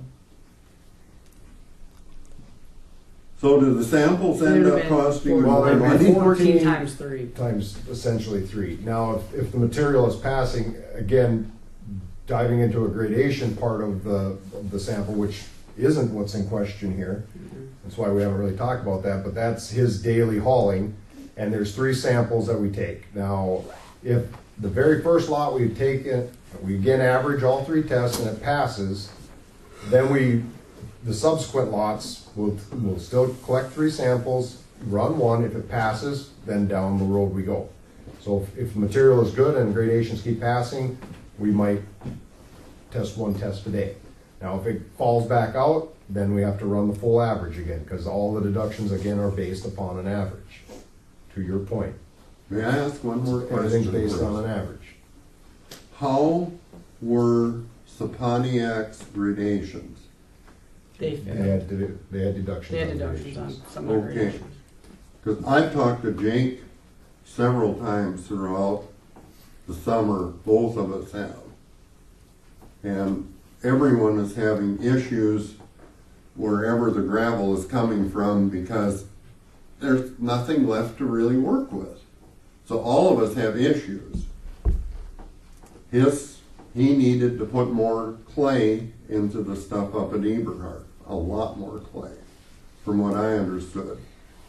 So do the samples end up costing Well, more they're money? 14 times 3. Times essentially 3. Now, if the material is passing, again, diving into a gradation part of the sample, which isn't what's in question here. That's why we haven't really talked about that, but that's his daily hauling, and there's 3 samples that we take. Now, if the very first lot we take it we again average all 3 tests and it passes, then the subsequent lots will still collect 3 samples, run 1. If it passes, then down the road we go. So if the material is good and gradations keep passing, we might test 1 test a day. Now, if it falls back out, then we have to run the full average again, because all the deductions again are based upon an average, to your point. May I ask one more question? Everything's based first? on an average. How were Saponiac's gradations? They They had deductions. they had on deductions on gradations. some of the Okay. gradations. Because I've talked to Jake several times throughout the summer, both of us have. And everyone is having issues wherever the gravel is coming from because there's nothing left to really work with. So all of us have issues. He needed to put more clay into the stuff up at Eberhard, a lot more clay, from what I understood.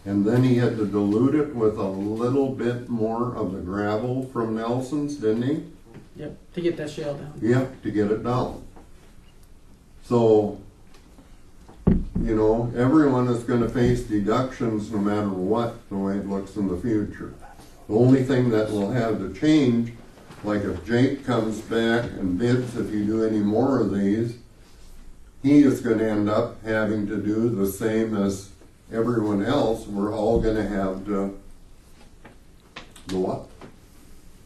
And then he had to dilute it with a little bit more of the gravel from Nelson's, didn't he? Yep, to get that shale down. Yep, to get it down. So, you know, everyone is gonna face deductions no matter what, the way it looks in the future. The only thing that will have to change, like if Jake comes back and bids if you do any more of these, he is gonna end up having to do the same as everyone else. We're all gonna have to go up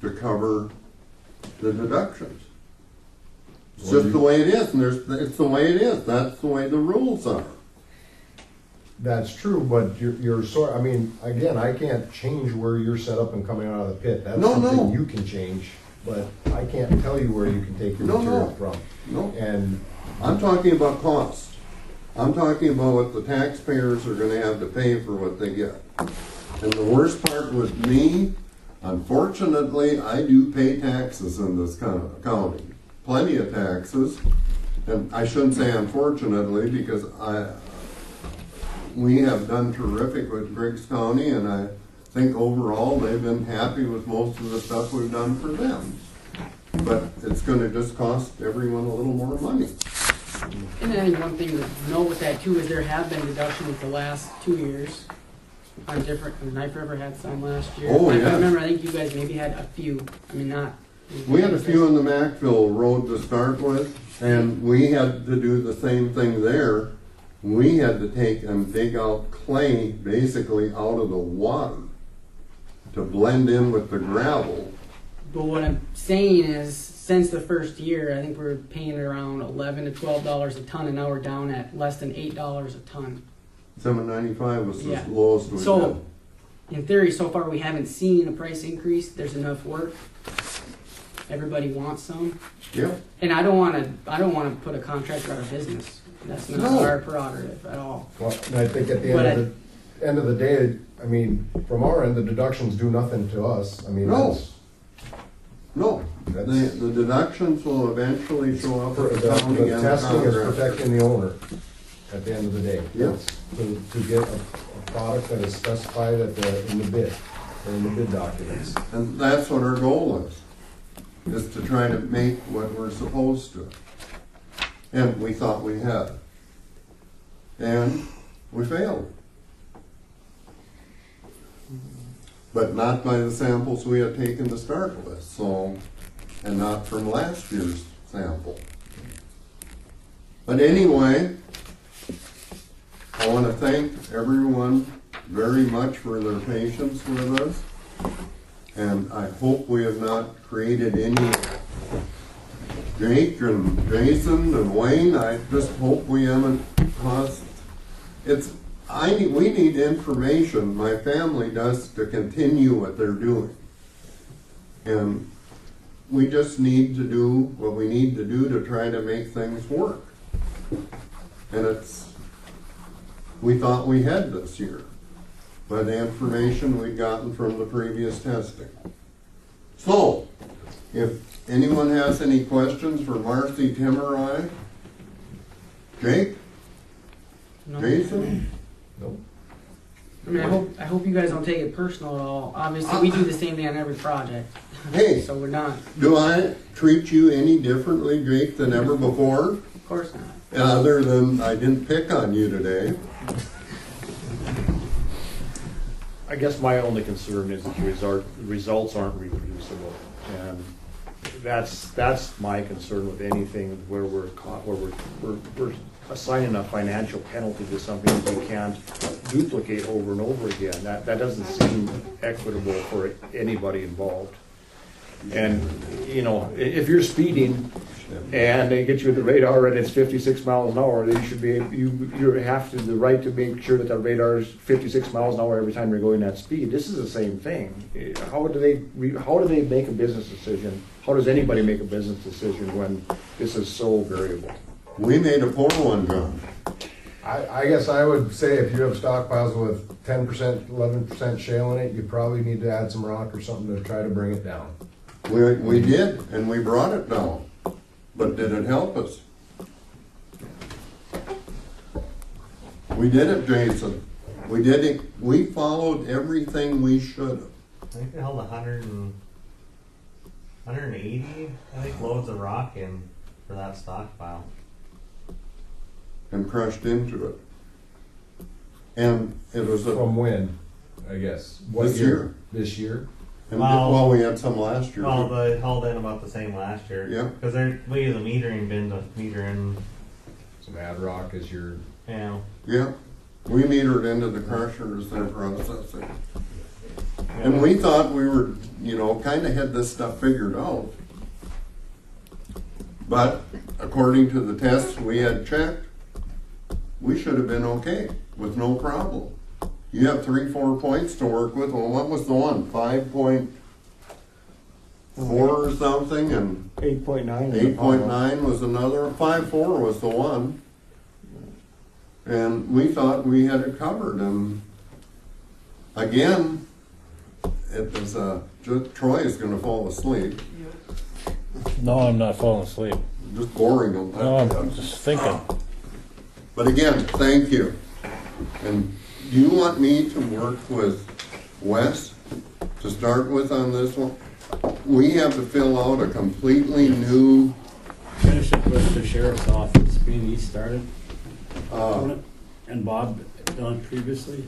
to cover the deductions. It's just the way it is, and it's the way it is. That's the way the rules are. That's true, but you're sort. I mean, again, I can't change where you're set up and coming out of the pit. That's No, something no. you can change, but I can't tell you where you can take your material from. No, And I'm talking about cost. I'm talking about what the taxpayers are gonna have to pay for what they get. And the worst part with me, unfortunately, I do pay taxes in this county. Plenty of taxes. And I shouldn't say unfortunately, because we have done terrific with Griggs County, and I think overall they've been happy with most of the stuff we've done for them. But it's gonna just cost everyone a little more money. And then one thing to note with that too is there have been deductions the last 2 years on different, I mean, Knife River had some last year. Oh, I yeah. remember, I think you guys maybe had a few, I mean, not. We had a few on the Macville Road to start with, and we had to do the same thing there. We had to take and dig out clay basically out of the water to blend in with the gravel. But what I'm saying is, since the first year, I think we're paying around $11 to $12 a ton, and now we're down at less than $8 a ton. $7.95 was the Yeah. lowest we did. So, in theory, so far we haven't seen a price increase. There's enough work. Everybody wants some, Yeah, and I don't want to put a contractor out of business. That's not No. our prerogative at all. well, and I think at the But end of the day, I mean, from our end, the deductions do nothing to us. I mean, No. no. that's The deductions will eventually show up the, at the county the and testing is contractor. protecting the owner at the end of the day. Yep. To get a product that is specified in the bid, or in the bid documents. And that's what our goal is to try to make what we're supposed to. And we thought we had. And we failed. But not by the samples we had taken to start with, so, and not from last year's sample. But anyway, I want to thank everyone very much for their patience with us. And I hope we have not created any Jake and Jason and Wayne. I just hope we haven't caused, we need information, my family does, to continue what they're doing. And we just need to do what we need to do to try to make things work. And we thought we had this year by the information we'd gotten from the previous testing. So, if anyone has any questions for Marcy, Tim, or I, Jake, No. Jason, Nope. I mean, I hope you guys don't take it personal at all. Obviously, we do the same thing on every project. Hey. So we're not, Do I treat you any differently, Jake, than ever before? of course not. Other than I didn't pick on you today. I guess my only concern is that the results aren't reproducible. And that's my concern with anything where we're assigning a financial penalty to something that we can't duplicate over and over again. That doesn't seem equitable for anybody involved. And, you know, if you're speeding and they get you at the radar and it's 56 miles an hour, then you should be, you have to, the right to make sure that the radar is 56 miles an hour every time you're going that speed. This is the same thing. How do they make a business decision? How does anybody make a business decision when this is so variable? We made a poor one, John. I guess I would say if you have stockpiles with 10%, 11% shale in it, you probably need to add some rock or something to try to bring it down. We did, and we brought it down. But did it help us? We did it, Jason. We did it. We followed everything we should have. I think they held 180, I think, loads of rock in for that stockpile. And crushed into it. And it was From when, I guess? What This year. This year? And Well- we had some last year. Well, they held in about the same last year. Yeah. Because we use a metering bin to meter in, Some ad rock is your, you know. Yeah, we metered into the crushers they're processing. And we thought we were, you know, kind of had this stuff figured out. But according to the tests we had checked, we should have been okay with no problem. You have 3-4 points to work with. Well, what was the one? 5.4 or something, and 8.9. 8.9 was another. 5.4 was the one. And we thought we had it covered. And again, it was Troy is going to fall asleep. No, I'm not falling asleep. Just boring him. No, I'm just thinking. But again, thank you. And do you want me to work with Wes to start with on this one? We have to fill out a completely new, Finish it with the sheriff's office being he started, and Bob done previously.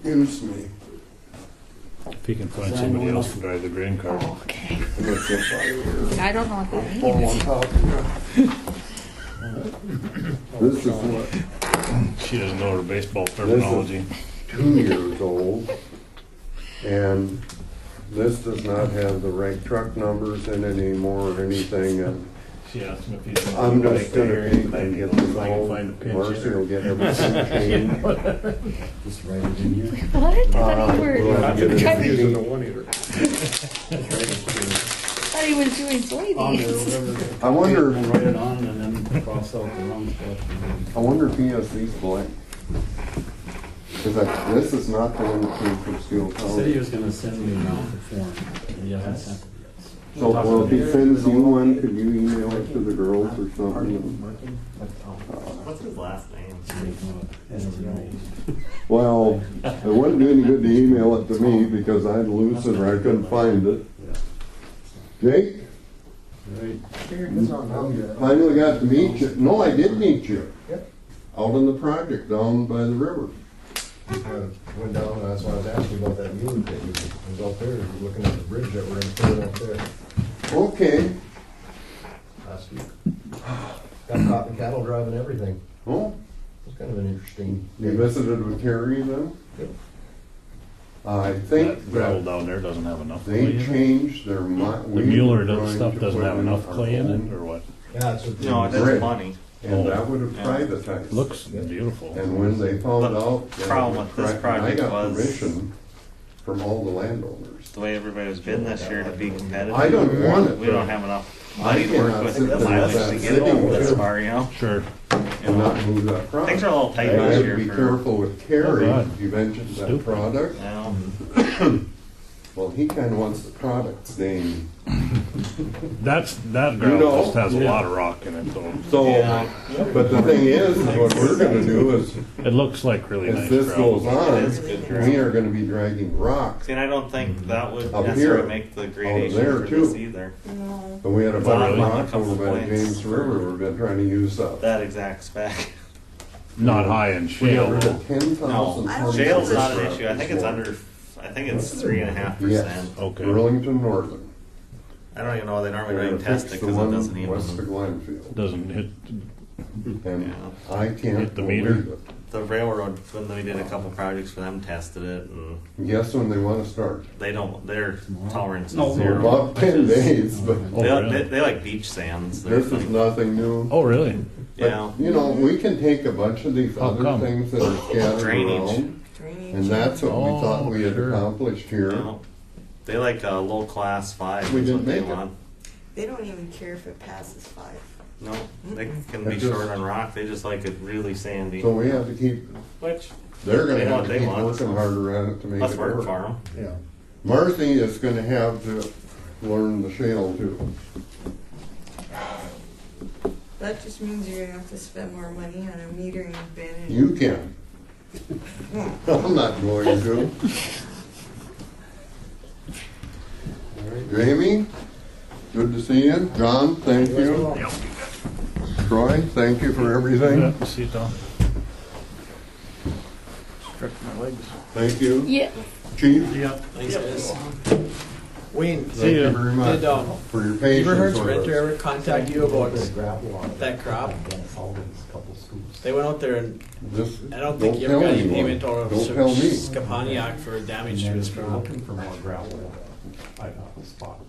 excuse me. If you can find somebody else to drive the green car. Oh, okay. Let's get by here. I don't know what that Pour means. one top here. This is what, She doesn't know her baseball terminology. 2 years old, and this does not have the right truck numbers in it anymore or anything, and She asked him if he's. I'm just gonna keep and get this If I can all, find a pinch Marcy hitter. will get everything changed. Just write it in here. What? I thought you were, Well, I I'm gonna thought use Using the one eater. he was doing On there, soybeans. whatever. I wonder- And write it on and then cross out the wrong stuff. I wonder if he has these blank. Cause this is not the one that came from Steel He said he County. was gonna send me around the form, and he hasn't sent it yet. So, well, if he sends you one, could you email it to the girls or something? What's his last name? Well, it wouldn't do any good to email it to me because I'd lose it or I couldn't find it. Jake? Right. Finally got to meet you. No, I did meet you. Out on the project down by the river. went down, that's why I was asking about that mule that was out there, looking at the bridge that we're gonna put out there Okay. last week. Got caught in cattle drive and everything. Oh, It's kind of an interesting. you visited with Terry then? Yep. I think That gravel that down there doesn't have enough they clay in it. changed their mind. The Mueller stuff doesn't have enough clay in it, or what? Yeah, it's what. No, it Great. doesn't money. And that would have Yeah. privatized. Looks beautiful. And when they found The out. problem with this project I got was- permission from all the landowners. The way everybody's been this year to be competitive. I don't want it. We don't have enough I money to work cannot with sit the there mileage with to that get it sitting this there. far, you know? Sure. You And not know? move that product. Things are a little tight I this have to year be for- careful with Terry, God. you mentioned that Stupid. product. Well, Well, he kinda wants the product's name. That gravel know. just has a lot of rock in it though. So, but the thing is what we're gonna do is, It looks like really nice if this gravel. goes It is good on, gravel. we are gonna be dragging rocks. See, and I don't think that would Up necessarily here, make the out gradation there, for this too. either. No. But we had a It's bunch on of a rocks couple over by the points James for- River we've been trying to use up. That exact spec. Not high in We got shale. rid of 10,000 No, I don't shale's think not an it's- issue. I think it's under. I think it's 3.5%. Yes, Okay. Burlington Northern. I don't even know. They normally We're don't gonna even test fix it the because it one doesn't even. west of Glenfield. Doesn't hit. And Yeah. I can't Hit the believe meter. it. The railroad, when we did a couple projects for them, tested it, and Guess when they wanna start? they don't. Their tolerance is No, zero. About 10 days, but Oh, They, really? they like beach sands. They're this is like, nothing new. Oh, really? yeah. But, you know, we can take a bunch of these How other come? things that are scattered Drainage. around, Drainage. and that's what we thought we had sure. accomplished here. Yeah. They like a low class 5. We is didn't what they make it. want. They don't even care if it passes 5. No, they can It be just- short on rock. They just like it really sandy. So we have to keep, Which they're gonna They have want- to they keep want working some. harder at it to make let's it work work. for them. Yeah. Marcy is gonna have to learn the shale too. That just means you're gonna have to spend more money on a metering bin. And You can. I'm not going to. Jamie, good to see you. John, thank you. Troy, thank you for everything. Yeah, see you, Tom. Stretch my legs. Thank you. Yeah. Chief, Thanks, guys. Wayne, thank you very much did, for your patience Everhard's with renter us. ever contact you about gravel on it. that crop? Then it's all these couple scoops. They went out there and Just I don't don't think you ever tell got any anyone. payment out of Don't tell me. Skaponiak for damage to his If you're crop. looking for more gravel, I got a spot.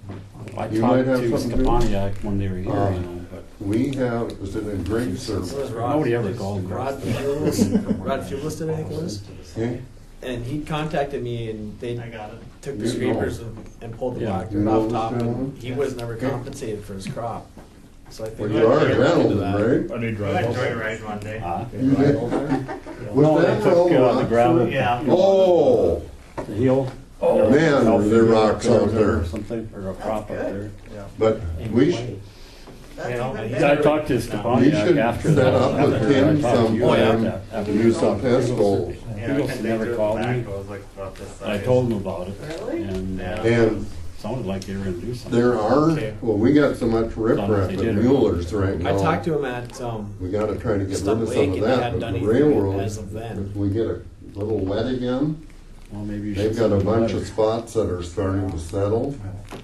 I You talked might have to something to do. Skaponiak when they were here, Uh, you know, but We have, is it in Griggs or? So was Rod, nobody ever called me. Rod Fuelis, Rod Fuelis, did I think it was? Okay. And he contacted me and they I got it. took the You scrapers know. and pulled the Yeah. black You dirt know off top, this and gentleman? he was never compensated for his crop. So I Well, think you are they're looking into gentlemen, that. right? I need I drive. went joyride one day. You did? Was No, that they took all the rocks? gravel. Yeah. Oh, The hill. man, were there rocks out there. Or something, or a crop up there. But we should, That's You know, even Yeah, I better. talked to We Skaponiak should after set that. up with after I Tim talked to you sometime about that, to after do the some Eagles- test holes. Yeah, Eagles and they never drew it called back. me. It was like about this I size. told them about it. Really? And And sounded like they were gonna do something. there are, Okay. well, we got so much riprap They at did it. Mueller's right now. I talked to him at We gotta try to get rid Stump of Lake some and of they that, hadn't but done the anything railroad, as of then. if we get a little wet again, Well, maybe you they've should got a send them bunch letter. of spots that are starting to settle.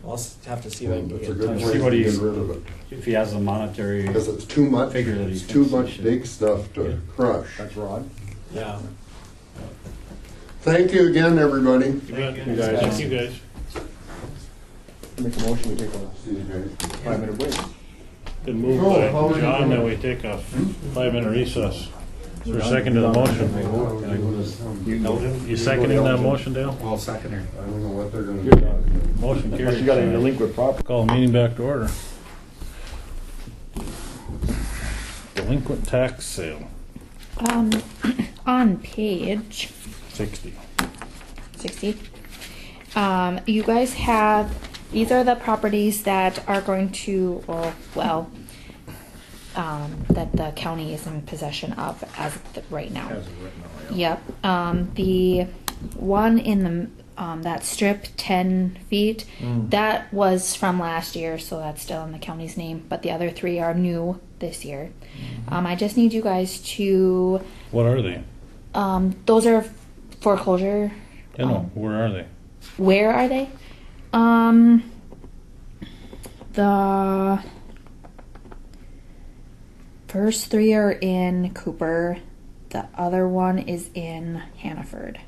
I'll have to see if I can And get it's a in good touch. place See what to get he's- rid of it. If he has a monetary, Because it's too much, Figure that he it's too thinks he much should. big stuff to crush. That's Rod. Yeah. Thank you again, everybody. You bet. you. Thank you guys. Make a motion, we take a See you guys. 5-minute break. Been moved Oh, by how are you John doing? that we take a 5-minute recess. Is there a second to the motion? You seconding that motion, Dale? I'll second her. I don't know what they're gonna do. Motion Unless carries. you got any delinquent property. Call the meeting back to order. Delinquent tax sale, On page 60. 60. You guys have, these are the properties that are going to, that the county is in possession of as of right now. As of right now, yeah. Yep. The one in the, that strip, 10 feet, that was from last year, so that's still in the county's name, but the other 3 are new this year. I just need you guys to, What are they? those are foreclosure. You know, where are they? Where are they? The first 3 are in Cooper. The other one is in Hannaford.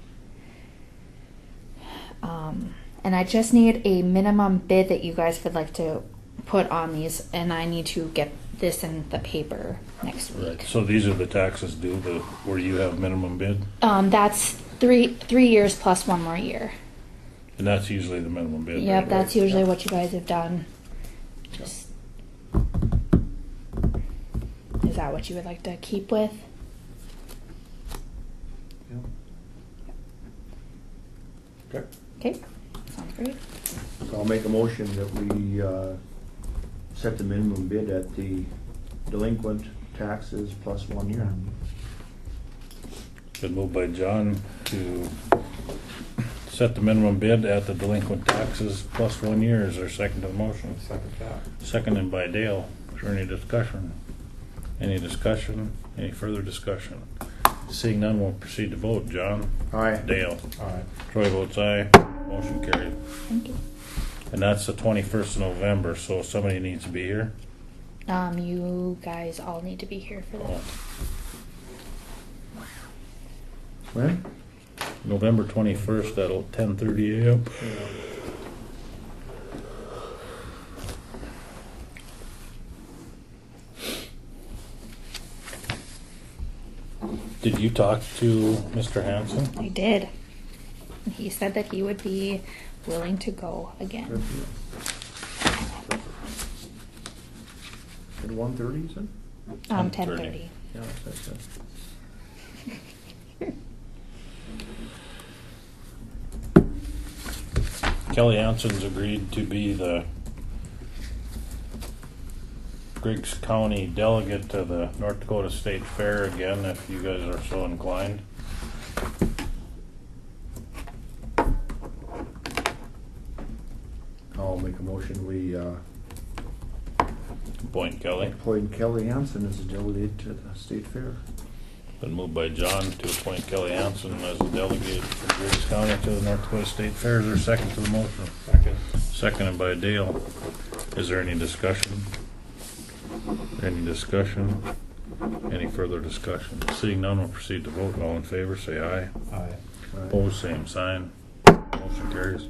And I just need a minimum bid that you guys would like to put on these, and I need to get this in the paper next week. So these are the taxes due, where you have minimum bid? That's three years plus 1 more year. And that's usually the minimum bid, Yep, right? that's usually what you guys have done. Just, is that what you would like to keep with? Okay. Okay, sounds Great. So I'll make a motion that we set the minimum bid at the delinquent taxes plus 1 year. Been moved by John to set the minimum bid at the delinquent taxes plus 1 year. Is there a second to the motion? Second that. Seconded by Dale. Is there any discussion? Any discussion? Any further discussion? Seeing none, we'll proceed to vote. John? Aye. Dale? Aye. Troy votes aye. Motion carried. Thank you. And that's the 21st of November, so somebody needs to be here. You guys all need to be here for that. When? November 21st at 10:30 a.m. Did you talk to Mr. Hanson? I did. He said that he would be willing to go again. At 1:30, you said? 10:30. Yeah, that's it. Kelly Hanson's agreed to be the Griggs County delegate to the North Dakota State Fair again, if you guys are so inclined. I'll make a motion, we Appoint Kelly. appoint Kelly Hansen as a delegate to the state fair. Been moved by John to appoint Kelly Hanson as a delegate from Griggs County to the North Dakota State Fair. Is there a second to the motion? Second. Seconded by Dale. Is there any discussion? Any discussion? Any further discussion? Seeing none, we'll proceed to vote. All in favor, say aye. Aye. Opposed, same sign. Motion carries.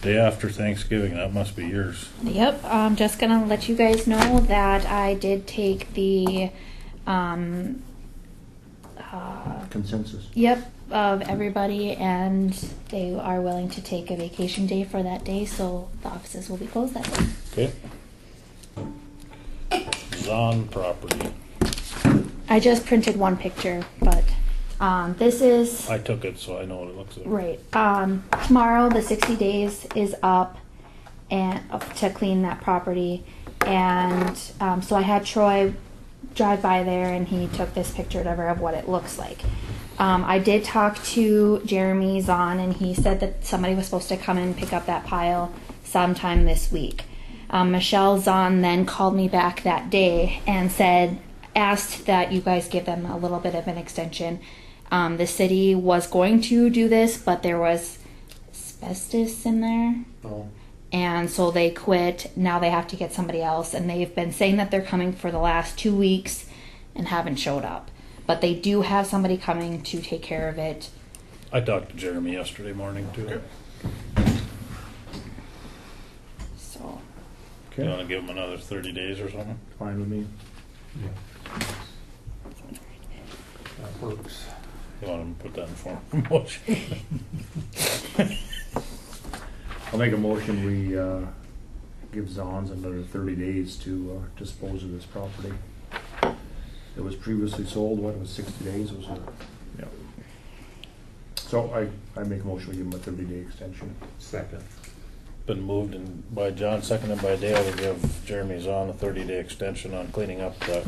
Day after Thanksgiving, that must be yours. Yep, I'm just gonna let you guys know that I did take the, Consensus. yep, of everybody, and they are willing to take a vacation day for that day, so the offices will be closed that day. Okay. Zon property. I just printed one picture, but this is I took it, so I know what it looks like. right. Tomorrow, the 60 days is up, and to clean that property, and so I had Troy drive by there, and he took this picture, whatever, of what it looks like. I did talk to Jeremy Zahn, and he said that somebody was supposed to come and pick up that pile sometime this week. Michelle Zahn then called me back that day and asked that you guys give them a little bit of an extension. The city was going to do this, but there was asbestos in there. Oh. And so they quit. Now they have to get somebody else. And they've been saying that they're coming for the last 2 weeks and haven't showed up. But they do have somebody coming to take care of it. I talked to Jeremy yesterday morning too. So You want to give him another 30 days or something? Fine with me. That works. You want him to put that in form of motion? I'll make a motion, we give Zons another 30 days to dispose of this property. It was previously sold, what, it was 60 days, was it? Yeah. So I make a motion, we give him a 30-day extension. Second. Been moved by John, seconded by Dale to give Jeremy Zahn a 30-day extension on cleaning up the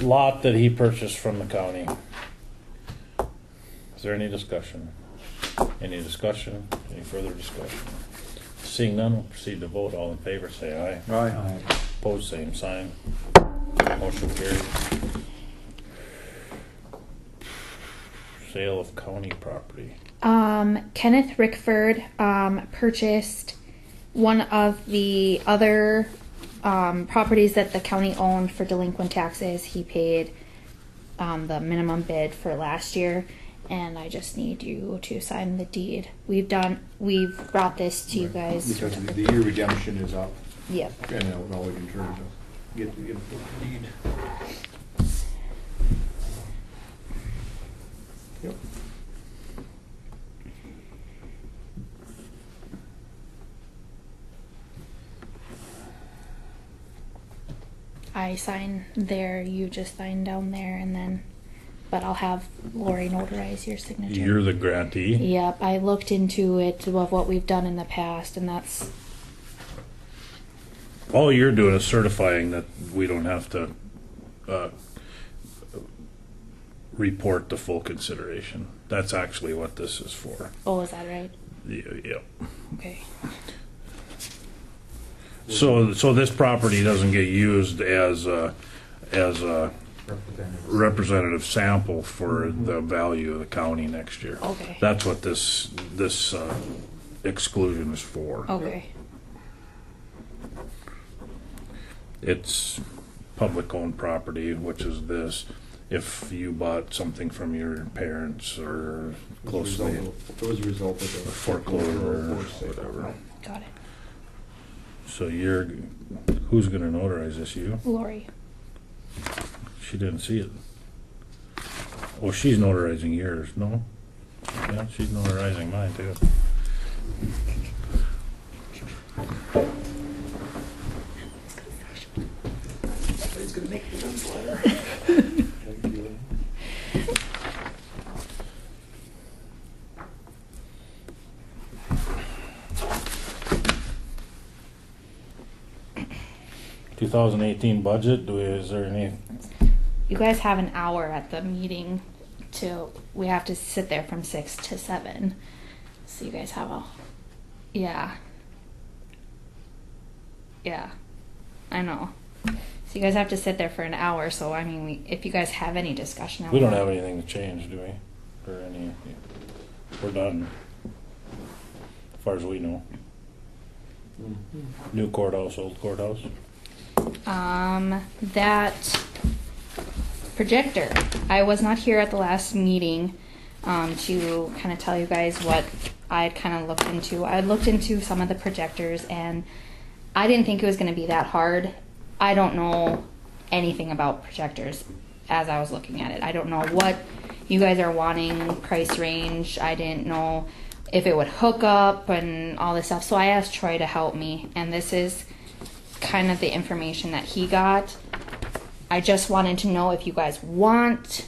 lot that he purchased from the county. Is there any discussion? Any discussion? Any further discussion? Seeing none, we'll proceed to vote. All in favor, say aye. Aye. Opposed, same sign. Motion carried. Sale of county property. Kenneth Rickford purchased one of the other properties that the county owned for delinquent taxes. He paid the minimum bid for last year, and I just need you to sign the deed. We've brought this to you guys. Because the year redemption is up, Yep. and now we can turn to get the deed. Yep. I sign there, you just sign down there, and then, but I'll have Lori notarize your signature. You're the grantee. Yep, I looked into it of what we've done in the past, and that's, All you're doing is certifying that we don't have to report the full consideration. That's actually what this is for. oh, is that right? Yep. Okay. So this property doesn't get used as a representative sample for the value of the county next year. Okay. That's what this exclusion is for. Okay. It's public owned property, which is this. If you bought something from your parents or closely It was a result of the foreclosure or whatever. Got it. So who's gonna notarize this? You? Lori. She didn't see it. Oh, she's notarizing yours, no? Yeah, she's notarizing mine too. It's gonna make me newsletter. 2018 budget, is there any? You guys have an hour at the meeting till we have to sit there from 6 to 7. So you guys have yeah. Yeah. I know. So you guys have to sit there for an hour, so I mean, if you guys have any discussion. We don't have anything to change, do we? Or we're done. As far as we know. New courthouse, old courthouse. That projector. I was not here at the last meeting to kind of tell you guys what I had kind of looked into. I looked into some of the projectors, and I didn't think it was going to be that hard. I don't know anything about projectors as I was looking at it. I don't know what you guys are wanting, price range. I didn't know if it would hook up and all this stuff. So I asked Troy to help me, and this is kind of the information that he got. I just wanted to know if you guys want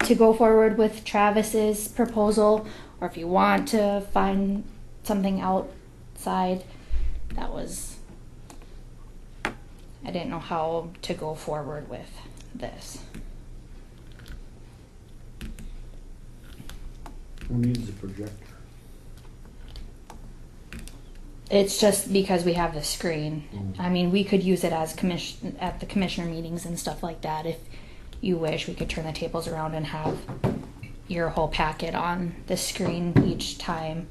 to go forward with Travis's proposal, or if you want to find something outside. That was, I didn't know how to go forward with this. Who needs a projector? It's just because we have the screen. I mean, we could use it as at the commissioner meetings and stuff like that. If you wish, we could turn the tables around and have your whole packet on the screen each time.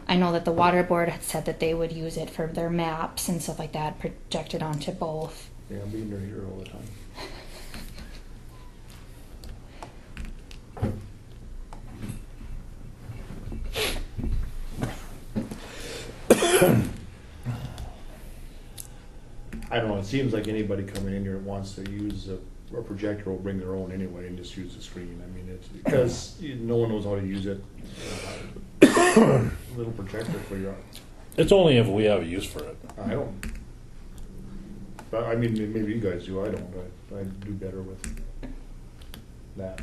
I know that the water board had said that they would use it for their maps and stuff like that, projected onto both. Yeah, being here all the time. I don't know, it seems like anybody coming in here that wants to use a projector will bring their own anyway and just use the screen. I mean, it's because no one knows how to use it. Little projector for your. It's only if we have a use for it. I don't. But I mean, maybe you guys do. I don't. I do better with that.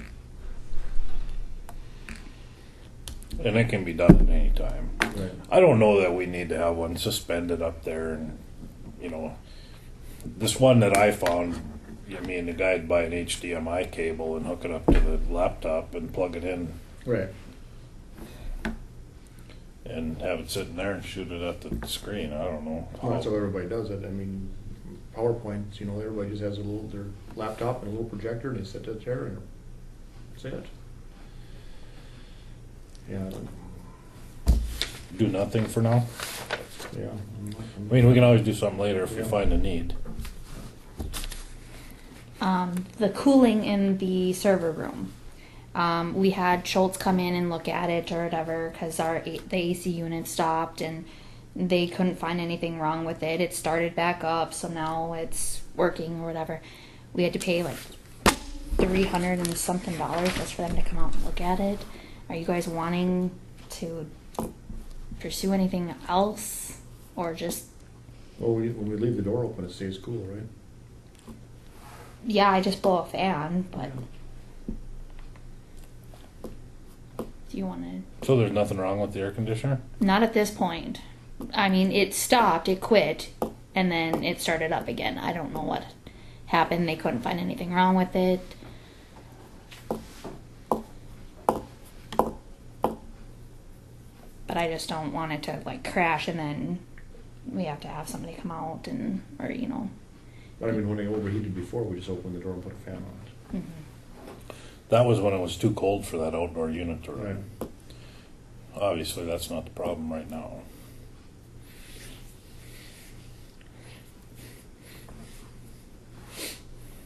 And it can be done at any time. Right. I don't know that we need to have one suspended up there, and this one that I found, I mean, the guy'd buy an HDMI cable and hook it up to the laptop and plug it in Right. and have it sitting there and shoot it at the screen. I don't know. Well, that's how everybody does it. I mean, PowerPoints, everybody just has their laptop and a little projector, and they sit at there and that's it. Yeah. Do nothing for now. Yeah. I mean, we can always do something later if we find a need. The cooling in the server room. We had Schultz come in and look at it or whatever because the AC unit stopped and they couldn't find anything wrong with it. It started back up, so now it's working or whatever. We had to pay like $300 and something just for them to come out and look at it. Are you guys wanting to pursue anything else, or just? Well, when we leave the door open, it stays cool, right? Yeah, I just blow a fan, but do you want to? So there's nothing wrong with the air conditioner? Not at this point. I mean, it stopped, it quit, and then it started up again. I don't know what happened. They couldn't find anything wrong with it. But I just don't want it to like crash and then we have to have somebody come out and, or you know. But I mean, when they overheated before, we just opened the door and put a fan on it. Mm-hmm. That was when it was too cold for that outdoor unit to Right. run. Obviously, that's not the problem right now.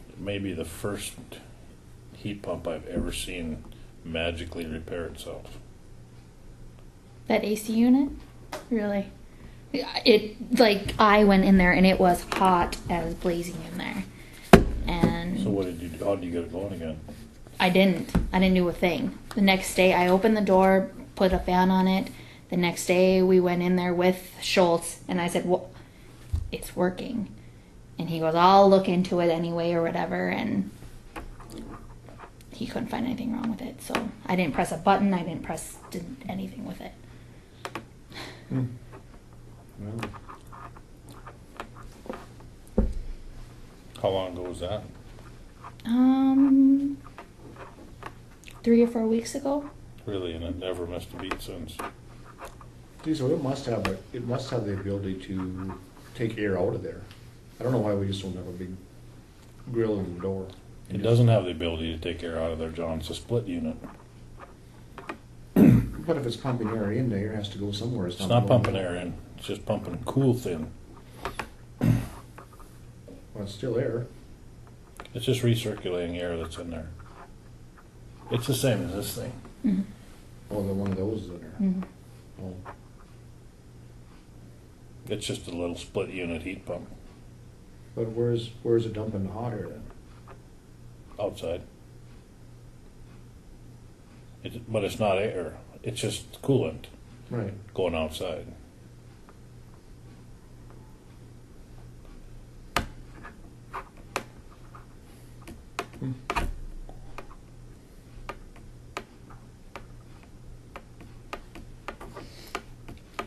It may be the first heat pump I've ever seen magically repair itself. That AC unit? Really? It, like, I went in there and it was hot as blazing in there. And So what did you do? How did you get it going again? I didn't do a thing. The next day I opened the door, put a fan on it. The next day we went in there with Schultz and I said, well, it's working. And he goes, I'll look into it anyway or whatever. And he couldn't find anything wrong with it. So I didn't press a button. I didn't press anything with it. Well, How long ago was that? 3 or 4 weeks ago. Really, and it never missed a beat since. geez, so it must have the ability to take air out of there. I don't know why we just don't have a big grill in the door. It doesn't have the ability to take air out of there, John. It's a split unit. But if it's pumping air in, the air has to go somewhere. It's not pumping air in. It's just pumping cool thin. Well, it's still air. It's just recirculating air that's in there. It's the same as this thing. Mm-hmm. Oh, the one of those is in there. Mm-hmm. Oh. It's just a little split unit heat pump But where's it dumping the hot air then? outside. But it's not air. It's just coolant Right. going outside.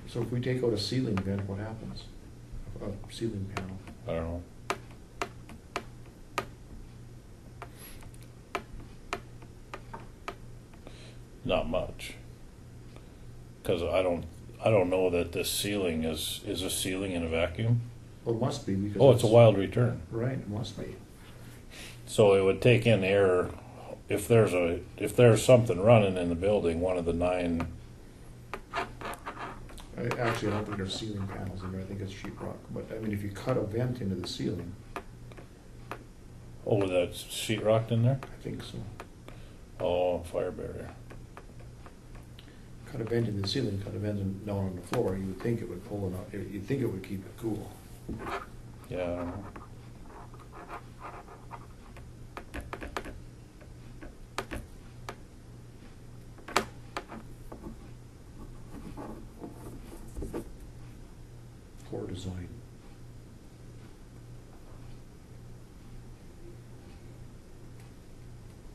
So if we take out a ceiling vent, what happens? A ceiling panel. I don't know. Not much. Because I don't know that this ceiling is a ceiling in a vacuum. Well, it must be because. Oh, it's a wild return. Right, it must be. So it would take in air if there's something running in the building, one of the 9. Actually, I don't think there's ceiling panels in there. I think it's sheetrock. But I mean, if you cut a vent into the ceiling, Oh, that's sheetrocked in there? I think so. Oh, fire barrier. Cut a vent in the ceiling, cut a vent down on the floor. You would think it would pull it out. You'd think it would keep it cool. Yeah, I don't know. Poor design.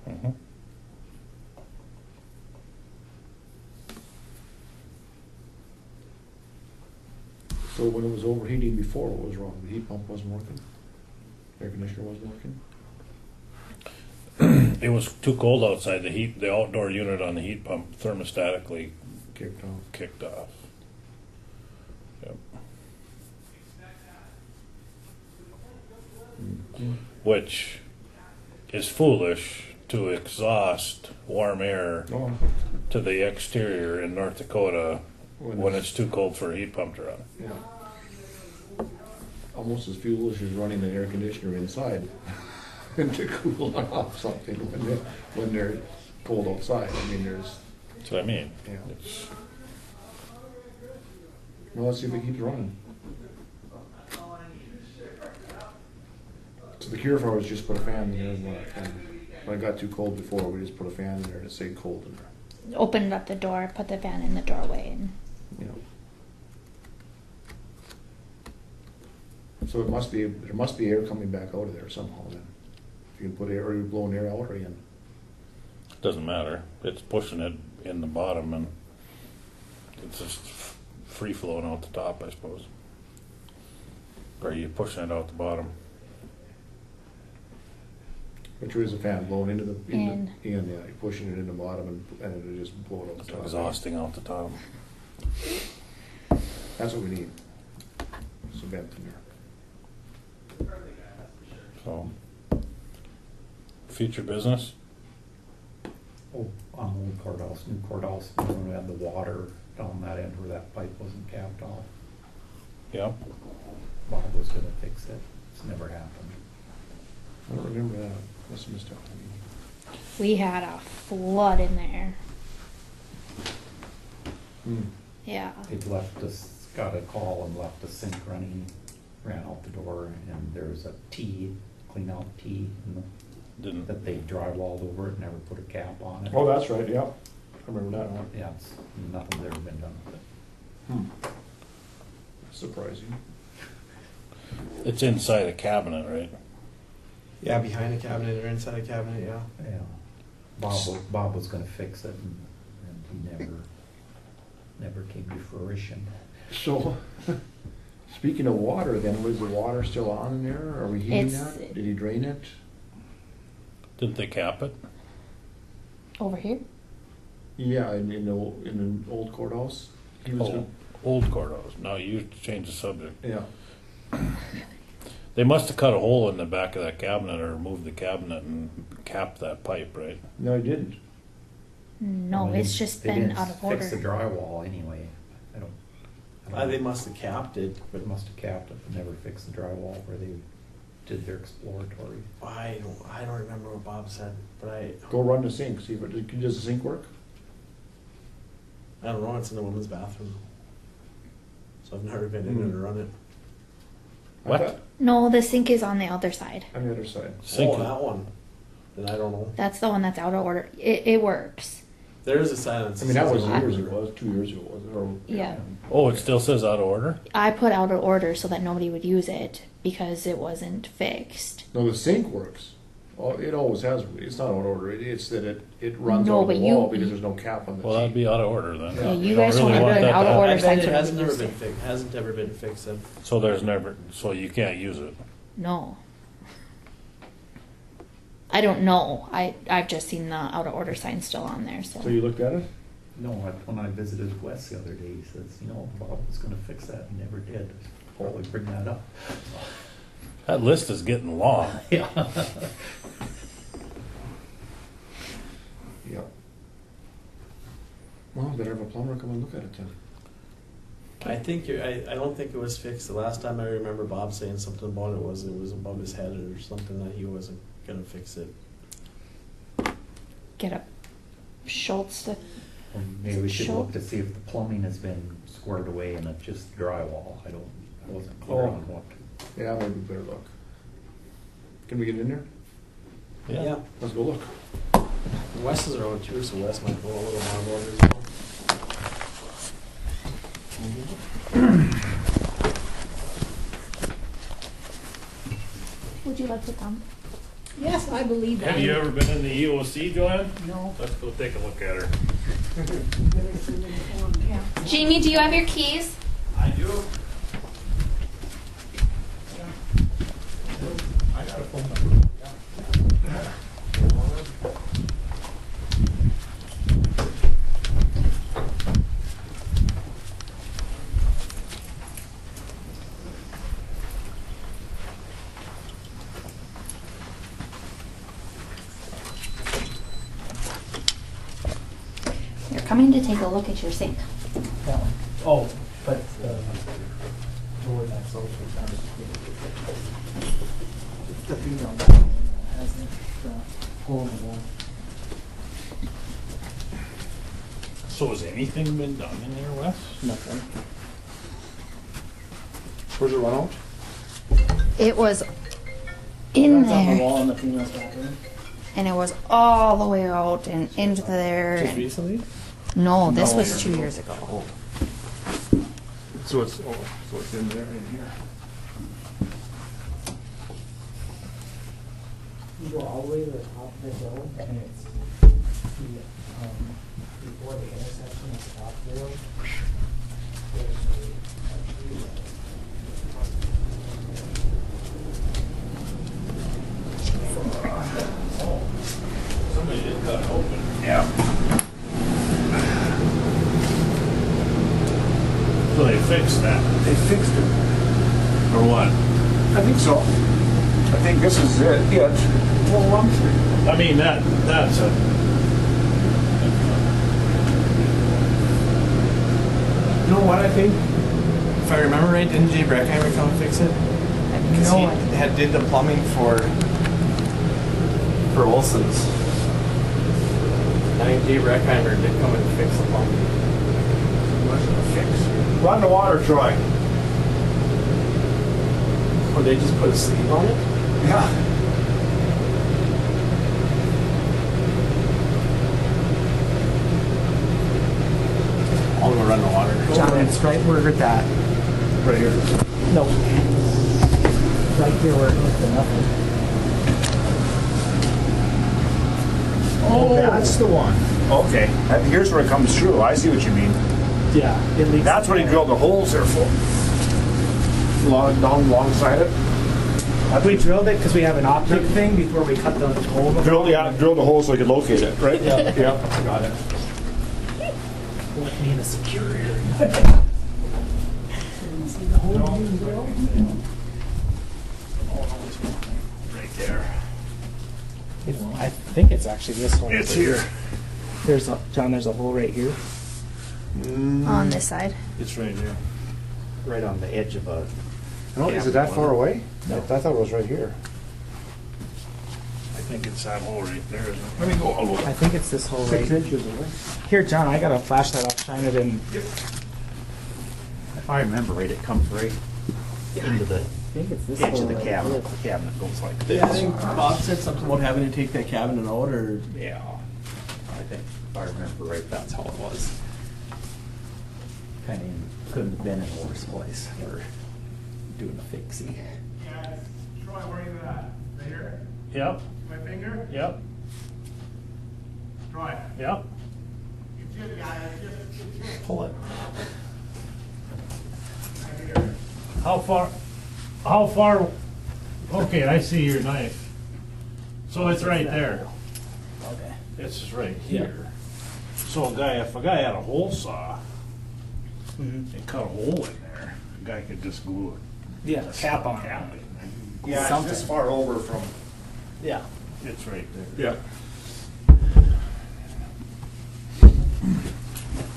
Mm-hmm. So when it was overheating before, what was wrong? The heat pump wasn't working? Air conditioner wasn't working? It was too cold outside. The outdoor unit on the heat pump thermostatically Kicked off. Yep. Mhm. Which is foolish to exhaust warm air Oh, to the exterior in North Dakota when it's too cold for a heat pump to run. yeah. Almost as foolish as running the air conditioner inside and to cool off something when they're cold outside. I mean, there's. That's what I mean. Yeah. It's, Well, let's see if it keeps running. So the cure for it was just put a fan in there, and when it got too cold before, we just put a fan in there and it stayed cold in there. Opened up the door, put the fan in the doorway, and You know. So there must be air coming back out of there somehow then. You can put air, or you blow an air out or in. Doesn't matter. It's pushing it in the bottom and it's just free flowing out the top, I suppose. Or are you pushing it out the bottom? Which is a fan blowing into the, In. yeah, you're pushing it in the bottom and it'll just blow it out the It's top. exhausting out the top. That's what we need. Some vent in there. So, future business? Oh, on old courthouse, new courthouse, when we had the water down that end where that pipe wasn't capped off. Yep. Bob was gonna fix it. It's never happened. I don't remember that. Must have missed out. We had a flood in there. Yeah. They'd left us, got a call and left the sink running, ran out the door, and there was a T, clean out T, Didn't. that they drywalled over it, never put a cap on it. Oh, that's right, yeah. I remember that one. Yeah, it's, nothing's ever been done with it. Surprising. It's inside a cabinet, right? Yeah, behind a cabinet or inside a cabinet, yeah. Yeah. Bob was gonna fix it, and he never came to fruition. So, speaking of water then, was the water still on in there? Are we heating It's- that? Did he drain it? Didn't they cap it? Over here? Yeah, in the old courthouse? He was Oh, old courthouse. No, you changed the subject. Yeah. They must have cut a hole in the back of that cabinet or moved the cabinet and capped that pipe, right? No, he didn't. No, Well, it's they- just they been didn't out of order. Fix the drywall anyway. I don't They must have capped it. But must have capped it, but never fixed the drywall where they did their exploratory. I don't remember what Bob said, but I Go run the sink, see if does the sink work? don't know. It's in the women's bathroom, so I've never been in it or run it. I What? thought- No, the sink is on the other side. On the other side. Sink. Oh, that one. Then I don't know. That's the one that's out of order. It works. There is a silence. I mean, that was years ago, 2 years ago, was it? Or, Yeah. Oh, it still says out of order? I put out of order so that nobody would use it because it wasn't fixed. No, the sink works. Oh, it always has, it's not out of order, it's that it runs No, out of the but you- wall because there's no cap on the Well, that'd sink. be out of order then. Yeah, you don't guys really don't want have an that out of to order I happen. bet sign it for hasn't nobody never to been use it. fixed. Hasn't ever been fixed. Then. So there's never, so you can't use it. No. I don't know. I've just seen the out of order sign still on there. So So you looked at it? No, when I visited Wes the other day, he says, Bob was gonna fix that, he never did. Probably bring that up. That list is getting long. Yeah. Yeah. Well, better have a plumber come and look at it then. I think I don't think it was fixed. The last time I remember Bob saying something about it was above his head or something that he wasn't gonna fix it. get a Schultz to. Maybe we should Sure. look to see if the plumbing has been squared away and it's just drywall. I wasn't clear on what. Yeah, maybe we better look. Can we get in there? Yeah. Let's go look. Wes is around too, so Wes might go a little more over as well. Would you like to come? Yes, I believe that. Have you ever been in the EOC, Joanne? No. Let's go take a look at her. Jamie, do you have your keys? I do. I got a phone number. You're coming to take a look at your sink. Oh, but, lower that social. The female hasn't hole in the wall. So has anything been done in there, Wes? Nothing. Where's the runout? It was in Runs off the there, wall in the female's bathroom. and it was all the way out and into there. Just and- recently? No, this was 2 years ago. So it's in there, in here. You go all the way to the top of the hill, and it's before the intersection of the top of the hill. There's a tree there. Somebody did cut it open. Yeah. So they fixed that, They fixed it. or what? I think so. I think this is it. Well, I'm sure. I mean, that's a, You know what I think? If I remember right, didn't Jay Breckheimer come and fix it? Because No he idea. had did the plumbing for Olson's. I think Jay Breckheimer did come and fix the plumbing. Wasn't a fix. Run the water, Troy. Or they just put a sleeve on it? Yeah. I'll go run the water. John, it's right where that. Right here. No. Right here where it looks to nothing. Oh, that's the one. Okay. Here's where it comes through. I see what you mean. Yeah, it leaks. That's what he drilled the holes there for. Down alongside it. We drilled it because we have an optic thing before we cut the hole. Drilled the hole so he could locate it, right? Yeah. Yeah. Got it. Let me in a secure area. right there. I think it's actually this hole. It's right here. There's a, John, there's a hole right here. On this side. It's right here. Right on the edge of a. No, is it that far away? I thought it was right here. I think it's that hole right there, isn't it? Let me go, I'll look. I think it's this hole right 6 inches away. here. John, I got a flashlight. I'll shine it in. If I remember right, it comes right into the I think it's this edge hole of the right cabinet. here. The cabinet goes like this. Yeah, I think Bob said something about having to take that cabinet out, or Yeah. I think, if I remember right, that's how it was. Kind of couldn't have been in a worse place for doing a fixie. Yeah, Troy, where are you at? Right here? Yep. My finger? Yep. Troy? Yep. Pull it. How far, okay, I see your knife. So it's right there. Okay. It's just right here. So if a guy had a hole saw and cut a hole in there, a guy could just glue it. Yeah, cap on it. Yeah, it's this far over from. Yeah. It's right there. Yeah.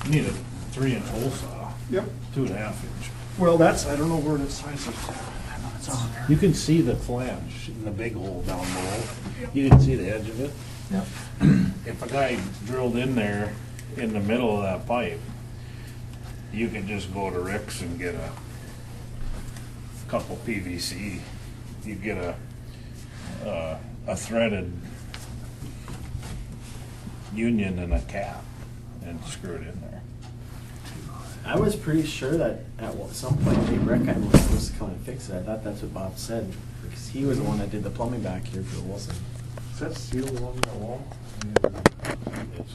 You need a 3-inch hole saw, Yep. 2.5 inch. Well, I don't know where the size is. You can see the flange in the big hole down below. You can see the edge of it. Yep. If a guy drilled in there in the middle of that pipe, you could just go to Rick's and get a couple PVC. You get a threaded union and a cap and screw it in there. I was pretty sure that at some point Jay Breckheimer was supposed to come and fix it. I thought that's what Bob said, because he was the one that did the plumbing back here for Wilson. Is that sealed along that wall? It's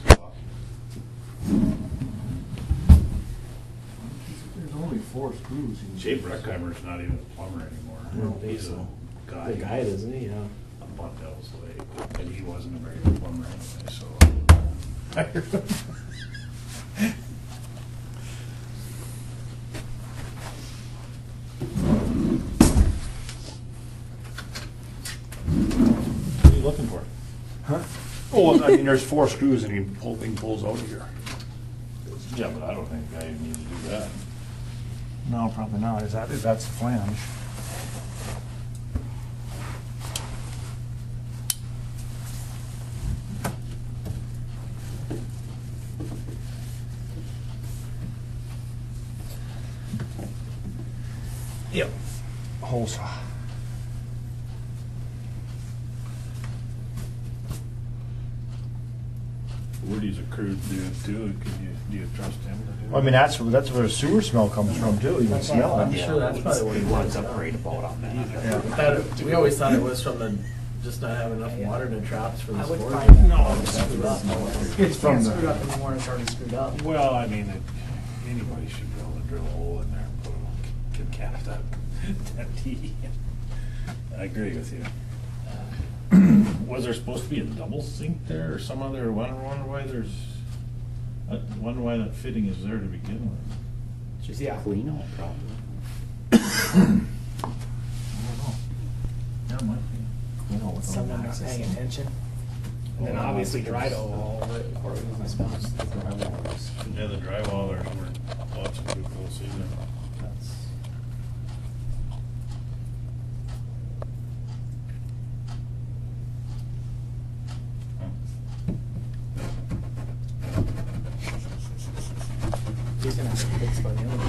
There's only 4 screws. Jay Breckheimer's not even a plumber anymore. I don't think He's so. a guy. The guy, isn't he? Yeah. A Buntell's Lake, and he wasn't a very good plumber anyway, so. I heard him. What are you looking for? Huh? Oh, I mean, there's 4 screws and he pulls out of here. Yeah, but I don't think I need to do that. No, probably not. That's the flange. Yep. Hole saw. Woody's a crude dude too. Do you trust him to do I mean, that's where the sewer smell comes from too. You can smell I'm it. sure that's probably what he What's was. up right about on that. Yeah. We always thought it was from the just not have enough water in the traps for I this would board? find No, it's screwed up. It's from Can't the- screw it up anymore, it's already screwed up. Well, I mean, anybody should be able to drill a hole in there and put a cap that 10T. I agree with you. Was there supposed to be a double sink there or some other, I wonder why wonder why that fitting is there to begin with? Just, yeah. Clean out problem. I don't know. Yeah, it might be. Someone not paying attention. And then obviously dry to all over it, or in my spots. Yeah, the drywall, we're watching too close either. He's gonna have to fix by the end of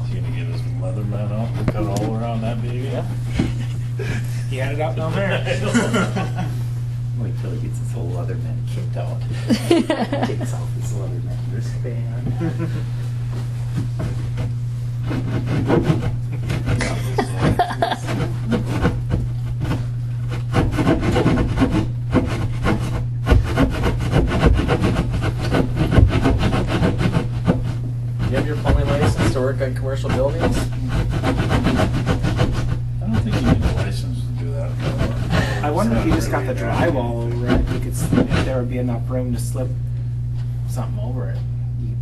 He's gonna get his Leatherman out and cut all around that baby? Yeah. He had it out down there. Wait till he gets his whole leather man kicked out. Takes off his leather man wristband. You have your plumbing license to work on commercial buildings? I don't think you need a license to do that. I wonder if you just got the drywall over it, you could, if there would be enough room to slip something over it. You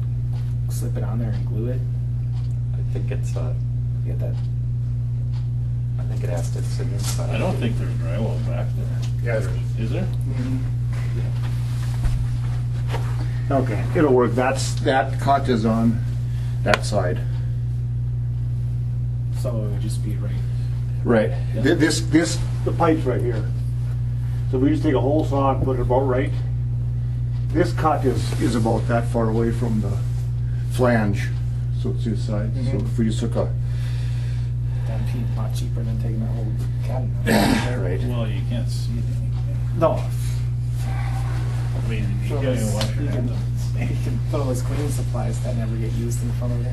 slip it on there and glue it. I think it's, You get that? I think it has to sit inside. I don't think there's drywall back there. Yeah, there is. Is there? Okay, it'll work. That cut is on that side. So it would just be right. Right. The pipe's right here. So we just take a hole saw and put it about right. This cut is about that far away from the flange, so it's this side. So if we just took a, Damn cheap, lot cheaper than taking that whole cabin out. right. Well, you can't see anything. No, I mean, you can't even wash your hands. You can throw those cleaning supplies that never get used in front of it.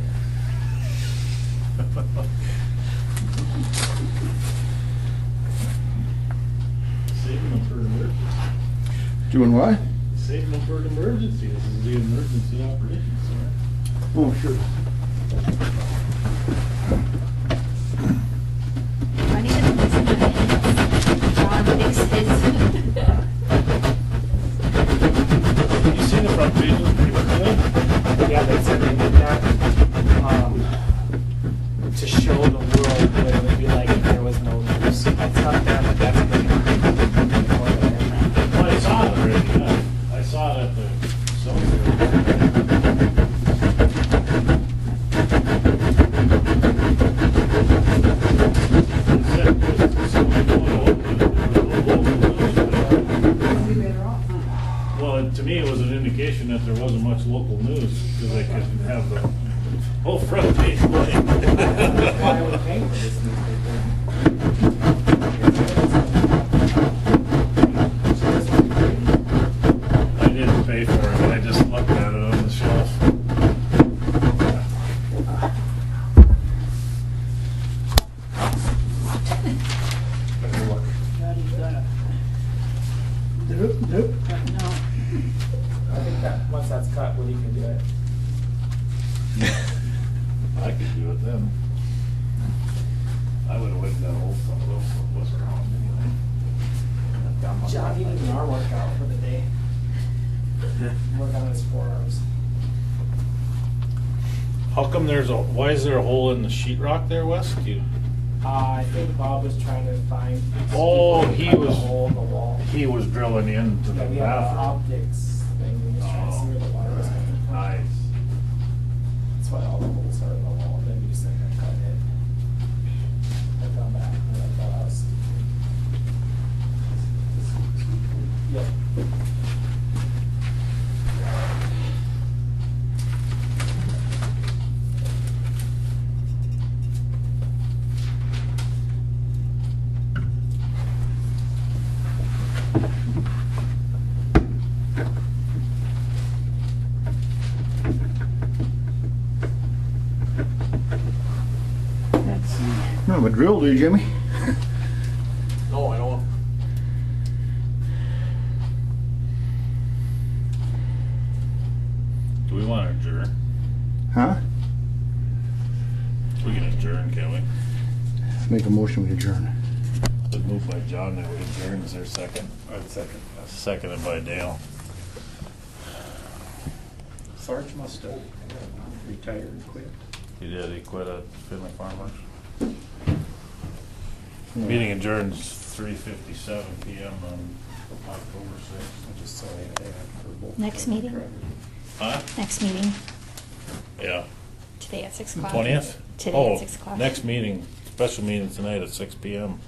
Saving them for an emergency. doing what? Saving them for an emergency. This is the emergency operation center. Oh, sure. Do I need to put this in the minutes? John fixes. You seen the front page was pretty much good? Yeah, they said they did that to show the world what it would be like if there was no news. It's not there, but that's what they Well, I saw it already, yeah. I saw it at the cemetery. Well, to me, it was an indication that there wasn't much local news, because they could have the whole front page blank. Why would pay for this newspaper? I didn't pay for it, I just looked at it on the shelf. I think that once that's cut, Woody can do it. I could do it then. I would've went that whole stuff, it wasn't wrong anyway. John, he did our workout for the day. Work on his forearms. How come why is there a hole in the sheetrock there, Wes? I think Bob was trying to find. Oh, he cut the was- hole in the wall. He was drilling into the Yeah, we have an bathroom. optics thing, we was trying to see where the water was coming from. Nice. That's why all the holes are in the wall, and then we just like cut it. I come back, and I thought I was. Yep. have a drill, do you, Jimmy? No, I don't. Do we want to adjourn? Huh? We can adjourn, can we? Make a motion, we adjourn. It's moved by John that we adjourn. Is there a second? Second. Seconded by Dale. Sarge must have retired and quit. He did. He quit at Finley Farmers. Meeting adjourns 3:57 p.m. on October 6th. I just saw an ad for both. Next meeting? Huh? Next meeting, Yeah. today at 6 o'clock. 20th? Today Oh, at 6 o'clock. next meeting, special meeting tonight at 6 p.m.